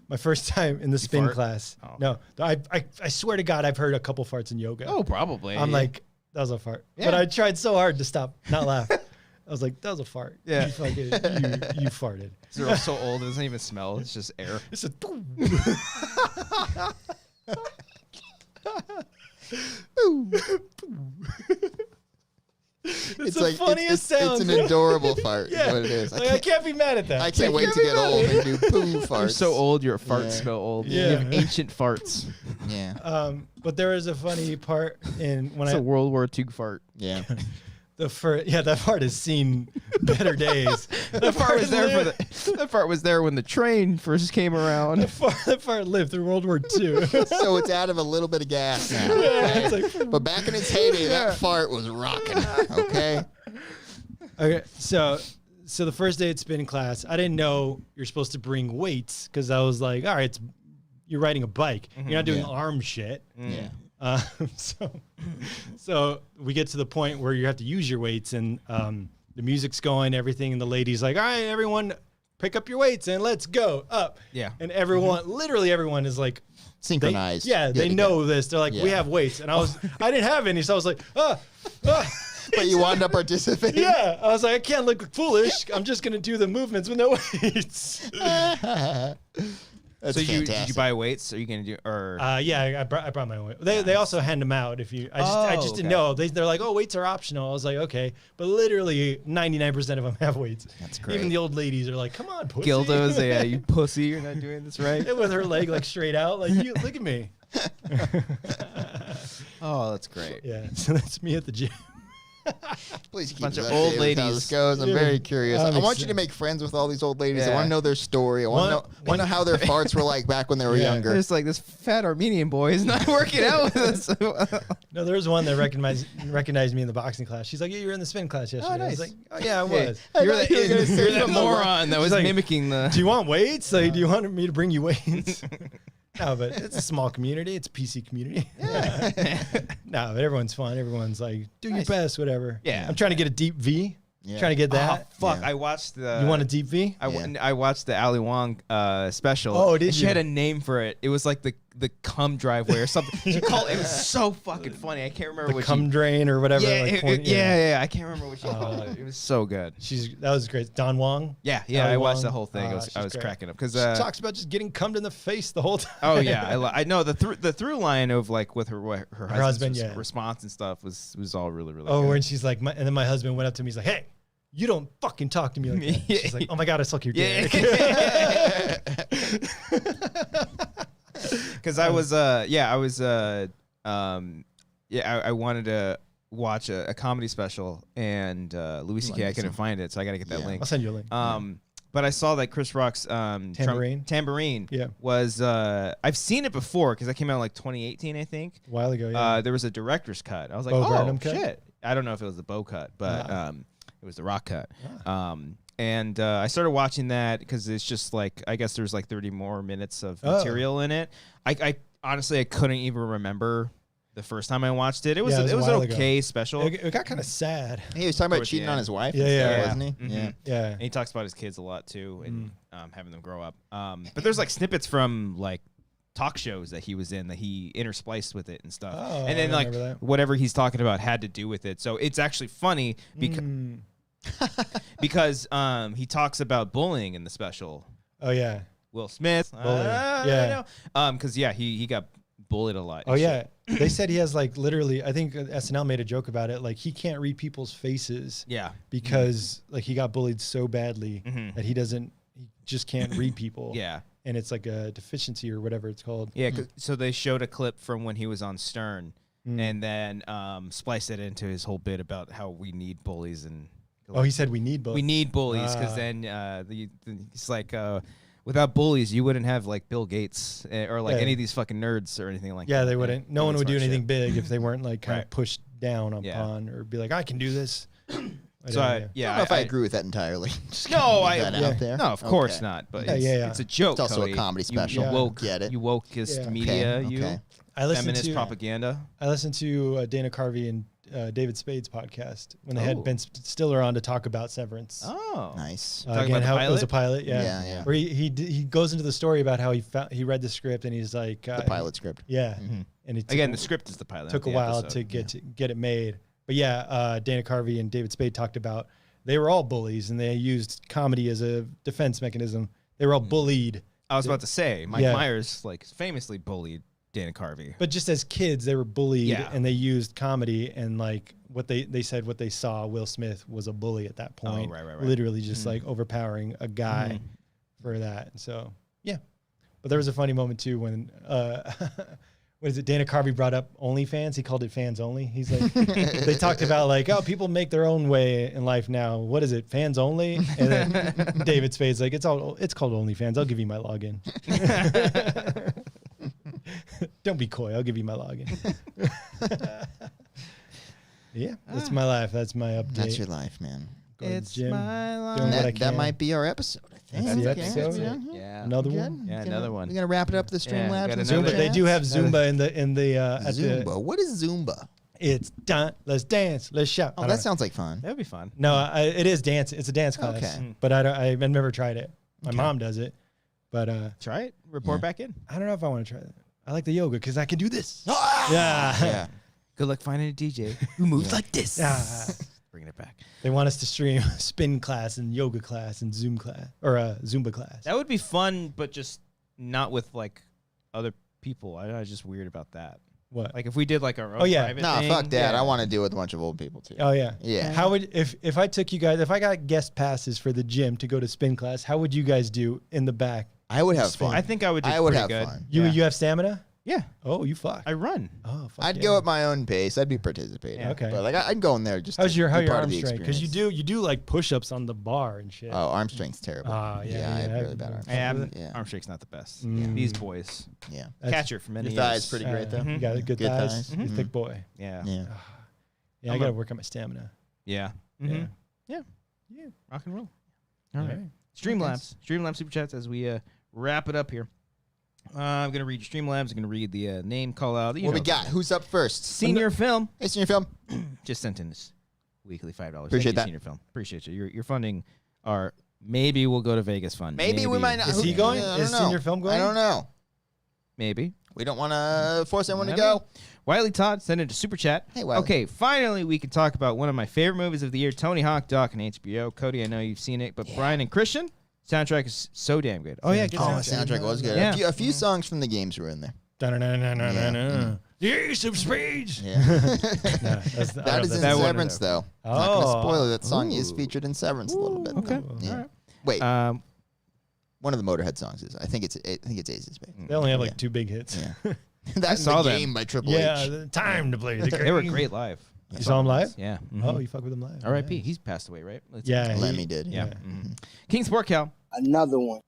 My first time in the spin fart? class. Oh. No, I swear to God, I've heard a couple farts in yoga. Oh, probably. I'm like, that was a fart. Yeah. But I tried so hard to stop, not laugh. I was like, that was a fart. Yeah. You fucking, you farted. they're so old, it doesn't even smell. It's just air. It's a. It's the like funniest it's sound. an adorable fart. Yeah. Is what it is. Like, I can't be mad at that. I can't Like, wait to get old and do poo farts. You're so old, your farts Yeah. smell old. Yeah. You have ancient farts. Yeah, But there was a funny part in when It's I a World War II fart. yeah. That part has seen better days. That part was there when the train first came around. That part lived through World War II. So it's out of a little bit of gas now. Yeah, Okay? it's like, But back in its heyday, that fart was rocking. Okay. okay, so the first day at spin class, I didn't know you're supposed to bring weights because I was like, all right, you're riding a bike. You're not doing arm shit. Yeah. So we get to the point where you have to use your weights, and the music's going, everything, and the lady's like, all right, everyone, pick up your weights and let's go up. Yeah. And everyone, literally everyone is like, Synchronized. they know this. They're like, we have weights. And I didn't have any, so I was like, But you wound up participating. yeah. I was like, I can't look foolish. I'm just going to do the movements with no weights. That's So did you fantastic. buy weights? Are you gonna do or? Yeah, I brought my weight. They also hand them out if you. I just didn't know. They're like, oh, weights are optional. I was like, okay, but literally 99% of them have weights. That's great. Even the old ladies are like, come on, pussy. Dildos, yeah, you pussy, you're not doing this right. With her leg like straight out, like you look at me. Oh, that's great. Yeah, so that's me at the gym. Please keep Bunch us of old updated with how ladies. this goes. I'm Yeah. very curious. I'm I want you excited. to make friends with all these old ladies. I Yeah. want to know their story. I want to know how their farts were like back when they were Yeah. younger. There's like this fat Armenian boy is not working out with us. No, there was one that recognized me in the boxing class. She's like, yeah, you were in the spin class yesterday. I was nice. like, oh yeah, I was. You're thought you were gonna say that something moron that was like, mimicking the. Do you want weights? Like, do you want me to bring you weights? No, but it's a small community. It's a PC community. Yeah. No, but everyone's fun. Everyone's like, do your best, whatever. Yeah. I'm trying to get a deep V. Yeah. Trying to get that. Oh, fuck! Yeah. I watched the. You want a deep V? I watched the Ali Wong special. Oh, did and she you? had a name for it. It was like the cum driveway or something. She called it. Was so fucking funny. I can't remember The what cum she. drain or whatever. Yeah, like, point, yeah. I can't remember what she called it. It was so good. That was great. Don Wong. Yeah. Ali I watched Wong. the whole thing. I She's was great. cracking up because. She talks about just getting cummed in the face the whole time. Oh yeah, I know the through line of like with her husband's husband, response and stuff was all really Oh, good. when she's like, and then my husband went up to me. He's like, hey, you don't fucking talk to me like that. Yeah. She's like, oh my God, I suck your dick. Because I wanted to watch a comedy special and Louis C.K. I couldn't find it, so I got to get that Yeah. link. I'll send you a link. But I saw that Chris Rock's Tambourine Yeah. was I've seen it before because that came out in like 2018, I think. A while ago, yeah. There was a director's cut. I was like, Bo oh Burnham cut? shit. I don't know if it was the Bo cut, but it was the Rock cut. Ah. And I started watching that because it's just like I guess there's like 30 more minutes of Oh. material in it. I honestly I couldn't even remember the first time I watched it. It was Yeah, it was a an while ago. okay special. It got kind of sad. He was talking about Towards the cheating on end. his wife. Yeah, and stuff, yeah. wasn't he? Mhm. Yeah. Yeah. And he talks about his kids a lot too, and having them grow up. But there's like snippets from like talk shows that he was in that he interspliced with it and stuff. Oh, and then I like remember that. whatever he's talking about had to do with it. So it's actually funny because he talks about bullying in the special. Oh, yeah. Will Smith, Yeah. because he got bullied a lot. Oh, and yeah. shit. They said he has like literally, I think SNL made a joke about it. Like he can't read people's faces Yeah. because like he got bullied so badly that he just can't read people. Yeah. And it's like a deficiency or whatever it's called. Yeah, so they showed a clip from when he was on Stern, Mm. and then spliced it into his whole bit about how we need bullies and. Oh, he said we need both. We need bullies because then it's like without bullies you wouldn't have like Bill Gates or like Yeah. any of these fucking nerds or anything like that. Yeah, they wouldn't. No one would do smart anything shit. big if they weren't like kind Right. of pushed down Yeah. upon or be like, I can do this. So I don't know if I agree with that entirely. Just No, gonna leave I that out there. no, of course Okay. not. But Yeah, it's, yeah. it's a joke. It's also a Cody. comedy special. You Yeah. woke, Get it. You wokeist Yeah. media. Okay, You okay. I listened feminist to propaganda. I listened to Dana Carvey and David Spade's podcast when they Oh. had Ben Stiller on to talk about Severance. Oh, Nice. Talking Again, about the how it was a pilot? pilot, yeah. Yeah, yeah. Where he goes into the story about how he read the script and he's like The pilot script. yeah, Mhm. and it Again, the script is the pilot. took a the while episode. to get it made. But yeah, Dana Carvey and David Spade talked about they were all bullies and they used comedy as a defense mechanism. They were all bullied, I was about to say, Mike Yeah. Myers like famously bullied Dana Carvey. but just as kids they were bullied Yeah. and they used comedy and like what they said what they saw Will Smith was a bully at that point. right. Literally just like overpowering a guy for that. So yeah. But there was a funny moment too when what is it? Dana Carvey brought up OnlyFans. He called it fans only. He's like, they talked about like, oh, people make their own way in life now. What is it? Fans only? And then David Spade's like, it's called OnlyFans. I'll give you my login. Don't be coy. I'll give you my login. Yeah, that's my life. That's my update. That's your life, man. Go to the It's gym, my life. doing what I That can. might be our episode, I think. That's the Okay, episode. yeah. Yeah. Another Good. one. Yeah, another one. We're gonna wrap it up the Yeah, Streamlabs. got and another- Zumba. They do have Zumba at the Zumba. What is Zumba? It's done. Let's dance. Let's shout. Oh, that sounds like fun. That would be fun. No, it is dance. It's a dance class. Okay. But I've never tried it. My mom does it, but Try it. Report Yeah. back in. I don't know if I want to try that. I like the yoga because I can do this. Ah! Yeah. Yeah. Good luck finding a DJ who moves like this. Yeah. Bringing it back. They want us to stream spin class and yoga class and Zoom class or Zumba class. That would be fun, but just not with like other people. I was just weird about that. What? Like if we did like our own Oh, yeah. private Nah, thing, fuck that. yeah. I want to deal with a bunch of old people too. Oh yeah. Yeah. How would if I took you guys if I got guest passes for the gym to go to spin class? How would you guys do in the back? I would have fun. I think I would do I would pretty have good. fun. You Yeah. You have stamina? Yeah. Oh, you fuck. I run. Oh, fuck I'd yeah. go at my own pace. I'd be participating. Yeah. Okay. But like I'd go in there just. How's to your be part of arm the strength? Because experience. you do like push-ups on the bar and shit. Oh, arm strength's terrible. Ah, yeah, I have yeah. really bad arm I have strength. Yeah. arm shake's not the best. Mm. These boys. Yeah. That's- Catcher for many Your years. thigh's pretty great though. You got good Good thighs. thighs. You're a Mhm. thick boy. Yeah. Yeah. Yeah, I got to work on my stamina. Yeah. Yeah. Mhm. Yeah. Yeah. Rock and roll. All All right. right. Streamlabs. Streamlabs Superchats as we wrap it up here. I'm going to read your Streamlabs. I'm going to read the name call out. What we got? Who's up first? Senior Film. Hey, senior film. Just sent in this weekly $5. Appreciate Thank you, that. Senior Film. Appreciate you. Your funding are maybe we'll go to Vegas fund. Maybe we might not. Is he going? I don't Is know. senior film going? I don't know. Maybe. We don't want to force anyone to I don't go. Wiley Todd sent it to Super Chat. Hey, Wiley. Okay, finally we can talk about one of my favorite movies of the year, Tony Hawk Doc on HBO. Cody, I know you've seen it, but Brian and Christian, soundtrack is so damn good. Oh yeah, good Oh, the soundtrack. soundtrack was good. Yeah. A few songs from the games were in there. Da-na-na-na-na-na. The Ace of Spades. Yeah. No, that's the- I That don't is know, in that's- one. Severance, though. Not Oh. gonna spoil it. That song is Ooh. featured in Severance a little bit. Okay. Yeah. All right. Wait, Um, one of the Motorhead songs is. I think it's Ace of Spades. They only have like Yeah. 2 big hits. Yeah. That's saw the them. game by Triple Yeah, H. the time to play. The they were game. great live. You saw him live? Yeah. Oh, you fuck with him live. R.I.P. Yeah. He's passed away, right? Yeah, Lemmy did. Yeah. Yeah. Mhm. King Sport Cal Another one.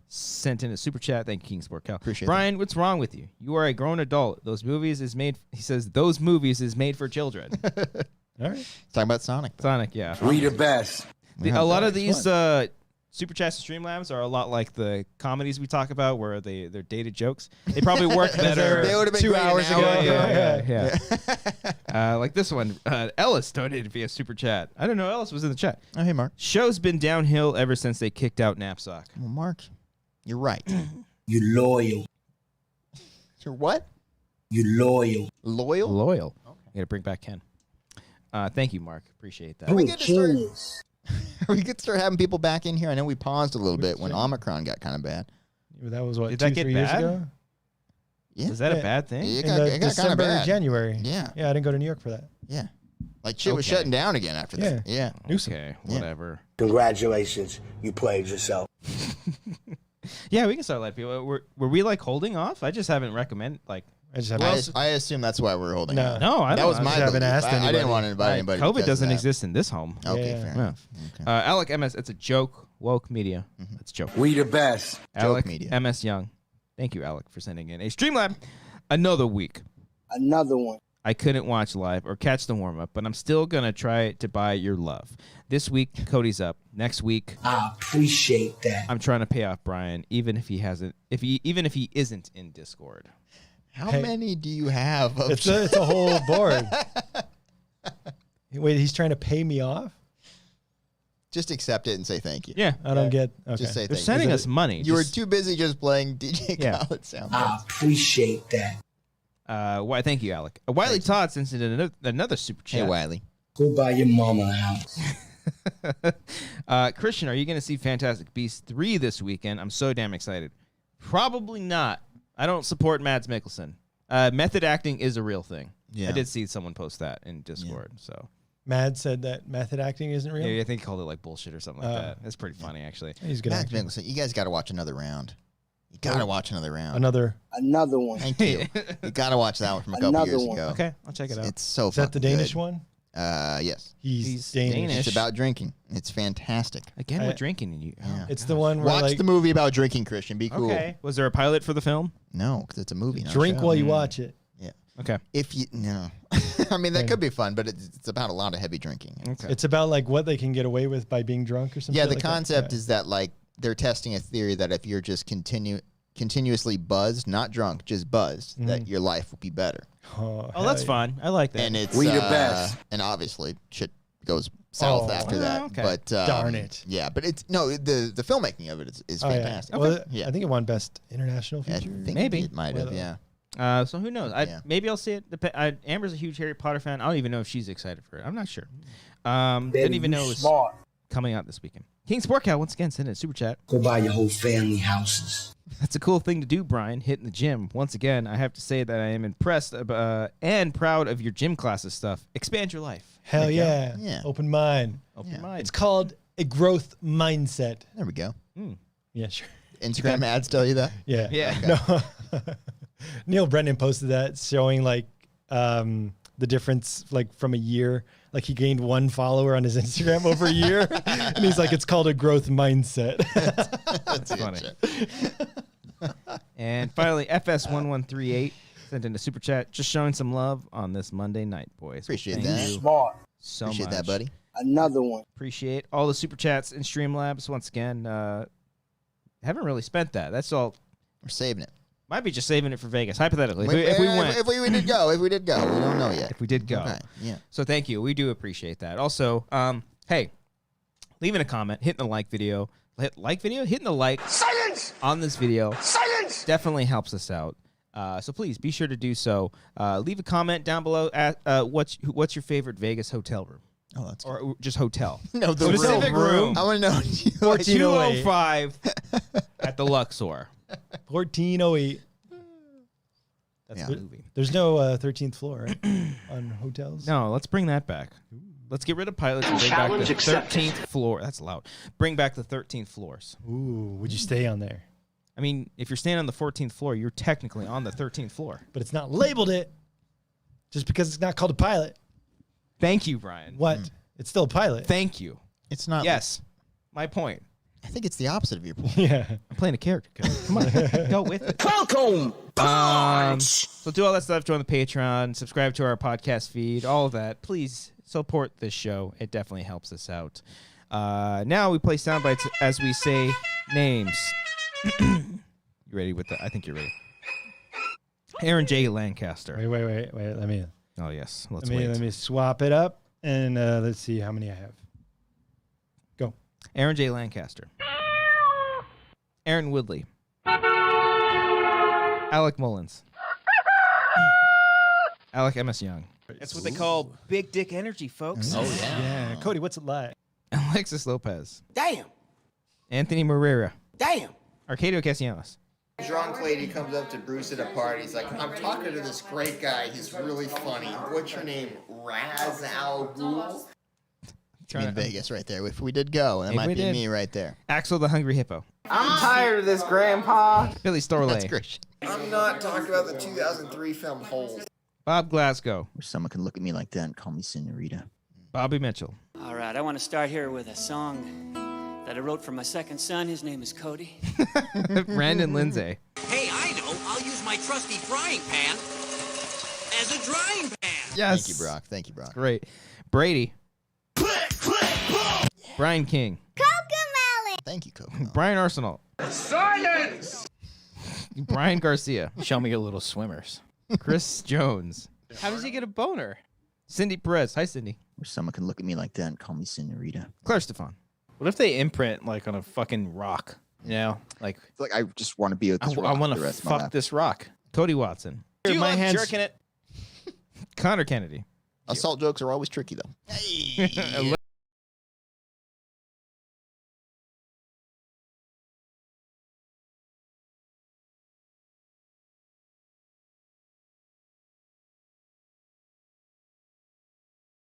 sent in a super chat. Thank you, King Sport Cal. Appreciate Brian, what's wrong with you? You are a grown adult. Those movies is made. He says those movies is made for children. All right. Talking about Sonic. Sonic, yeah. We the best. A lot of these super chats and Streamlabs are a lot like the comedies we talk about, where they're dated jokes. They probably work better. They would have been 2 great an hours hour ago. ago. Yeah. Like this one, Ellis donated via super chat. I don't know. Ellis was in the chat. Oh, hey, Mark. Show's been downhill ever since they kicked out Knapsack. Well, Mark, you're right. You loyal. You're what? You loyal. Loyal? Loyal. You got to bring back Ken. Thank you, Mark. Appreciate that. we You get to start- genius. we could start having people back in here. I know we paused a little bit when Omicron got kind of bad. That was what, Did 2, that get 3 years bad? ago? Yeah. Is that a Yeah. bad thing? It In got, the it got kind of December, bad. January. Yeah. Yeah, I didn't go to New York for that. Yeah. Like shit was Okay. shutting down again after that. Yeah. Newsom. Okay, Yeah. whatever. Congratulations. You played yourself. Yeah, we can start letting people. Were we like holding off? I just haven't recommended like. I just have I assume that's why we're holding No. out. No, I That don't. was my haven't belief. asked I didn't anybody. want to invite anybody. COVID because of doesn't that. exist in this home. Okay, Yeah. fair Yeah. enough. Okay. Alec MS, it's a joke. Woke media. It's a joke. We the best. Alec media. MS Young. Thank you, Alec, for sending in a Streamlab. Another week. Another one. I couldn't watch live or catch the warm up, but I'm still gonna try to buy your love. This week, Cody's up. Next week, I appreciate that. I'm trying to pay off Brian, even if he hasn't. Even if he isn't in Discord. How Hey. many do you have? Of It's a whole board. Wait, he's trying to pay me off? Just accept it and say thank you. Yeah, I don't get. Okay. Just say they're thank sending you. us money. You were Just- too busy just playing DJ Yeah. Khaled sound. I appreciate that. Why? Thank you, Alec. Wiley Todd sent in another super Hey, chat. Wiley. Go buy your mama a house. Christian, are you going to see Fantastic Beasts 3 this weekend? I'm so damn excited. Probably not. I don't support Mads Mikkelsen. Method acting is a real thing. Yeah. I did see someone post that in Discord. So Mad said that method acting isn't real. yeah, I think he called it like bullshit or something like that. That's pretty funny, actually. He's good. Matt actor. Mickelson, you guys got to watch another round. You gotta watch Another Round. Another one. Thank you. You gotta watch that one from a couple Another years one. ago. Okay, I'll check it out. It's so Is that the fucking Danish good. one? Yes. He's Danish. Danish. It's about drinking. It's fantastic. Again, we're drinking and you. Yeah. It's the one where Watch like the movie about drinking, Christian. Be cool. Okay. Was there a pilot for the film? No, because it's a movie. Not a drink show. while you watch it. Yeah. Okay. If you no, I mean that Yeah. could be fun, but it's about a lot of heavy drinking. Okay. It's about like what they can get away with by being drunk or something. Yeah, the like concept that. is that like they're testing a theory that if you're just continuously buzzed, not drunk, just buzzed, that your life will be better. Oh, Oh, that's hell fun. I like that. And it's We the best. And obviously shit goes south Oh. after that. Okay. But Darn it. Yeah, but it's no the filmmaking of it is yeah. Oh, yeah. fantastic. Well, Yeah. I think it won Best International I Feature. think Maybe. it might have. Well, Yeah. So who knows? Yeah. Maybe I'll see it. Amber's a huge Harry Potter fan. I don't even know if she's excited for it. I'm not sure. Baby, Didn't even you know it was smart. coming out this weekend. King Sport Cow once again sent in a super chat. Go buy your whole family houses. That's a cool thing to do, Brian. Hitting the gym once again. I have to say that I am impressed and proud of your gym classes stuff. Expand your life. Hell yeah. Yeah. Open mind. Open Yeah. mind. It's called a growth mindset. There we go. Yeah, sure. Instagram ads tell you that. Yeah. Yeah. No. Neil Brennan posted that showing like the difference like from a year. Like he gained 1 follower on his Instagram over a year. And he's like, it's called a growth mindset. That's funny. And finally, FS1138 sent in a super chat, just showing some love on this Monday night, boys. Appreciate Thank that. you Smart. so Appreciate much. that, buddy. Another one. Appreciate all the super chats and Streamlabs once again. Haven't really spent that. That's all. We're saving it. Might be just saving it for Vegas, hypothetically. If we went, if we did go, we don't know yet. if we did go. Okay, yeah. So thank you. We do appreciate that. Also, hey, leaving a comment, hitting the like video, hitting the like Silence! on this video Silence! definitely helps us out. So please be sure to do so. Leave a comment down below at what's your favorite Vegas hotel room, Oh, that's or just hotel. no the Specific room. I want to know. 205 at the Luxor. 1408. That's Yeah. the movie. There's no 13th floor, right? On hotels. No, let's bring that back. Let's get rid of pilots and bring back the 13th floor. That's loud. Bring back the 13th floors. Ooh, would you stay on there? I mean, if you're staying on the 14th floor, you're technically on the 13th floor. But it's not labeled it. Just because it's not called a pilot. Thank you, Brian. What? It's still a pilot. Thank you. It's not. Yes. My point. I think it's the opposite of your point. Yeah. I'm playing a character. Come on. Go with it. Welcome. So do all that stuff. Join the Patreon. Subscribe to our podcast feed. All of that. Please support this show. It definitely helps us out. Now we play sound bites as we say names. You ready with that? I think you're ready. Aaron J. Lancaster. Wait. Let me Oh, yes. Let's wait. let me swap it up and let's see how many I have. Go. Aaron J. Lancaster. Aaron Woodley. Alec Mullins. Alec M.S. Young. That's what they call big dick energy, folks. Oh yeah. Yeah. Cody, what's it like? Alexis Lopez. Damn. Anthony Moreira. Damn. Arcadio Castellanos. Drunk lady comes up to Bruce at a party. He's like, I'm talking to this great guy. He's really funny. What's your name? Raz Al Ghul? In Vegas right there. If we did go, that If might we be did. me right there. Axel the Hungry Hippo. I'm tired of this, Grandpa. Billy Storley. That's great. I'm not talking about the 2003 film Holes. Bob Glasgow. Where someone can look at me like that and call me Senorita. Bobby Mitchell. All right, I want to start here with a song that I wrote for my second son. His name is Cody. Brandon Lindsay. Hey, I know. I'll use my trusty frying pan as a drying pan. Yes. Thank you, Brock. Thank you, Brock. Great. Brady. Brian King. Thank you, Coco. Brian Arsenal. Silence! Brian Garcia. Show me your little swimmers. Chris Jones. How does he get a boner? Cindy Perez. Hi, Cindy. Where someone can look at me like that and call me Senorita. Claire Stefan. What if they imprint like on a fucking rock? You know, like It's like I just want to be with I this rock want the to rest of my fuck life. this rock. Cody Watson. Do you my love hands- jerking it? Connor Kennedy. Assault jokes are always tricky, though. Hey.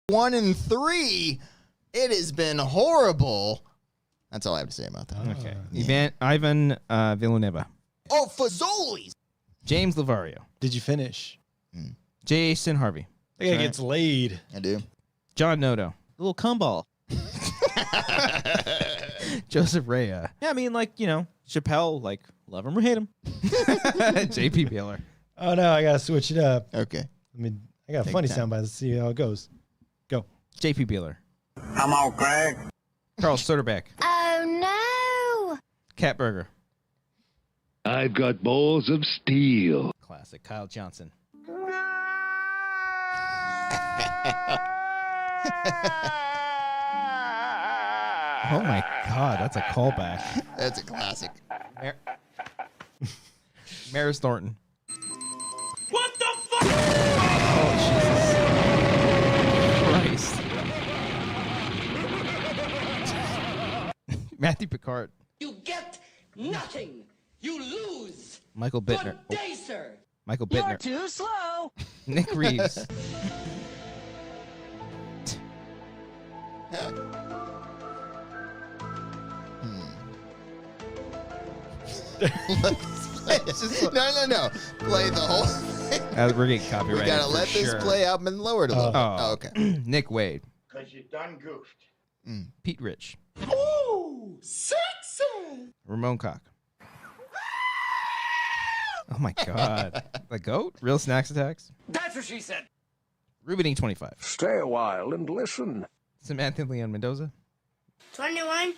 One and three. It has been horrible. That's all I have to say about that. Okay. Ivan Villanueva. Oh, Fazoli's. James Lavario. Did you finish? Jason Harvey. That guy gets laid. I do. John Noto. A little cumball. Joseph Rhea. Yeah, I mean, like, you know, Chappelle, like, love him or hate him. JP Beeler. Oh no, I gotta switch it up. Okay. I got a funny soundbite. Let's see how it goes. Go. JP Beeler. Come on, Craig. Carl Soderbeck. Oh no! Cat Burger. I've got balls of steel. Classic. Kyle Johnson. Oh my God, that's a callback. That's a classic. Maris Thornton. What the fuck? Oh, Jesus Christ. Matthew Picard. You get nothing. You lose. Michael Bittner. Good day, sir. Michael Bittner. You're too slow. Nick Reeves. No. Play the whole thing. We're getting copyrighted. We gotta for let sure. this play up and lower it a little bit. Oh, okay. Nick Wade. Because you done goofed. Pete Rich. Ooh, sexy. Ramon Cock. Oh my God. The GOAT? Real Snacks Attacks? That's what she said. Ruben E25. Stay a while and listen. Samantha Leon Mendoza. 21.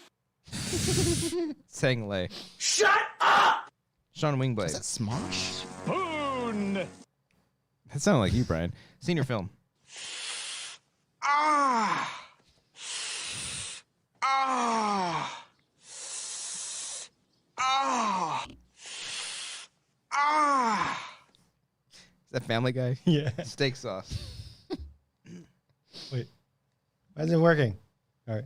Sang Lei. Shut up. Sean Wingblade. Is that Smosh? Boon. That sounded like you, Brian. Senior film. Is that Family Guy? Yeah. Steak sauce. Wait. Why isn't it working? All right.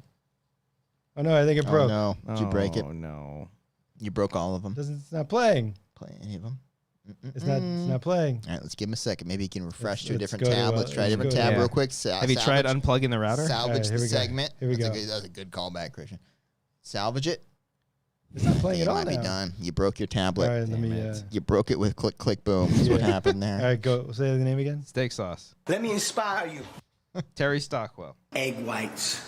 Oh no, I think it broke. Oh, no. Did you break it? Oh, no. You broke all of them. It's not playing. Play any of them? It's not playing. All right, let's give him a second. Maybe he can refresh to a Let's different go to, tab. Let's try a let's different go to- tab Yeah. real quick. Have you tried unplugging the router? Salvage All right, the here we go. segment. Here we That's go. That was a good callback, Christian. Salvage it. It's not playing It at all might be now. done. You broke your tablet. All right, let me. You broke it with click, click, boom. That's what happened there. All right, go. Say the name again. Steak sauce. Let me inspire you. Terry Stockwell. Egg whites.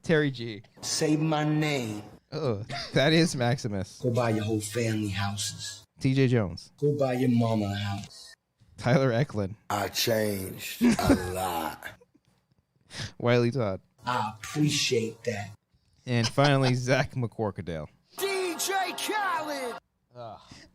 Terry G. Say my name. Oh, that is Maximus. Go buy your whole family houses. TJ Jones. Go buy your mama a house. Tyler Eklund. I changed a lot. Wiley Todd. I appreciate that. And finally, Zach McCorkadale. DJ Khaled.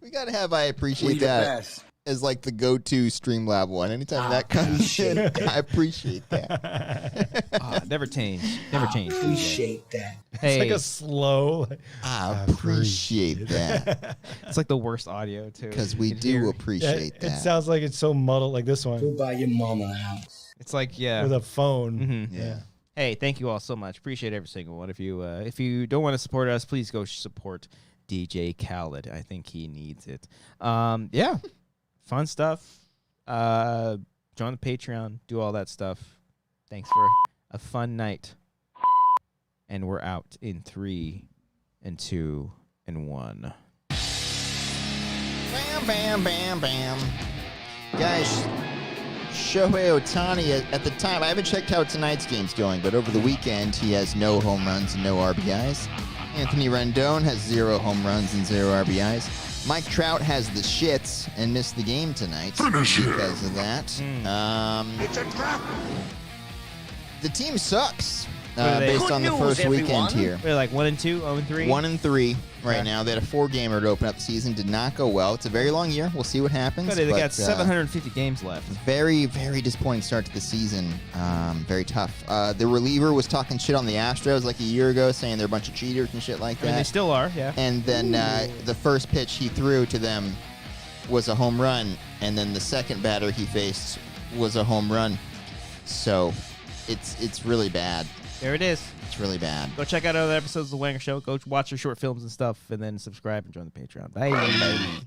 We gotta have I appreciate We the that best. as like the go-to Streamlab one. Anytime that comes in, I appreciate that. Never change. Never change. Appreciate that. Hey, It's like a slow. I appreciate that it's like the worst audio too. because we You can do hear- appreciate It that. sounds like it's so muddled, like this Go one buy your mama a house. It's like with a phone. Mhm. Yeah. Hey, thank you all so much. Appreciate every single one. If you don't want to support us, please go support DJ Khaled. I think he needs it. Yeah, fun stuff. Join the Patreon. Do all that stuff. Thanks for a fun night. And we're out in 3 and 2 and 1. Bam, bam, bam, bam. Guys, Shohei Ohtani, at the time, I haven't checked how tonight's game's going, but over the weekend, he has no home runs and no RBIs. Anthony Rendon has 0 home runs and 0 RBIs. Mike Trout has the shits and missed the game tonight because of that. It's a trap. The team sucks are they? based on the Good first news, weekend everyone. here. We're like 1 and 2, 0 and 3. 1 and 3 right Yeah. now. They had a 4-gamer to open up the season. Did not go well. It's a very long year. We'll see what happens. But they but, got 750 games left. Very, very disappointing start to the season. Very tough. The reliever was talking shit on the Astros like a year ago, saying they're a bunch of cheaters and shit like I mean, they that. still are, yeah. And then the first pitch he threw to them was a home run, and then the second batter he faced was a home run. So it's really bad. There it is. It's really bad. Go check out other episodes of The Wanger Show. Go watch your short films and stuff, and then subscribe and join the Patreon. Bye.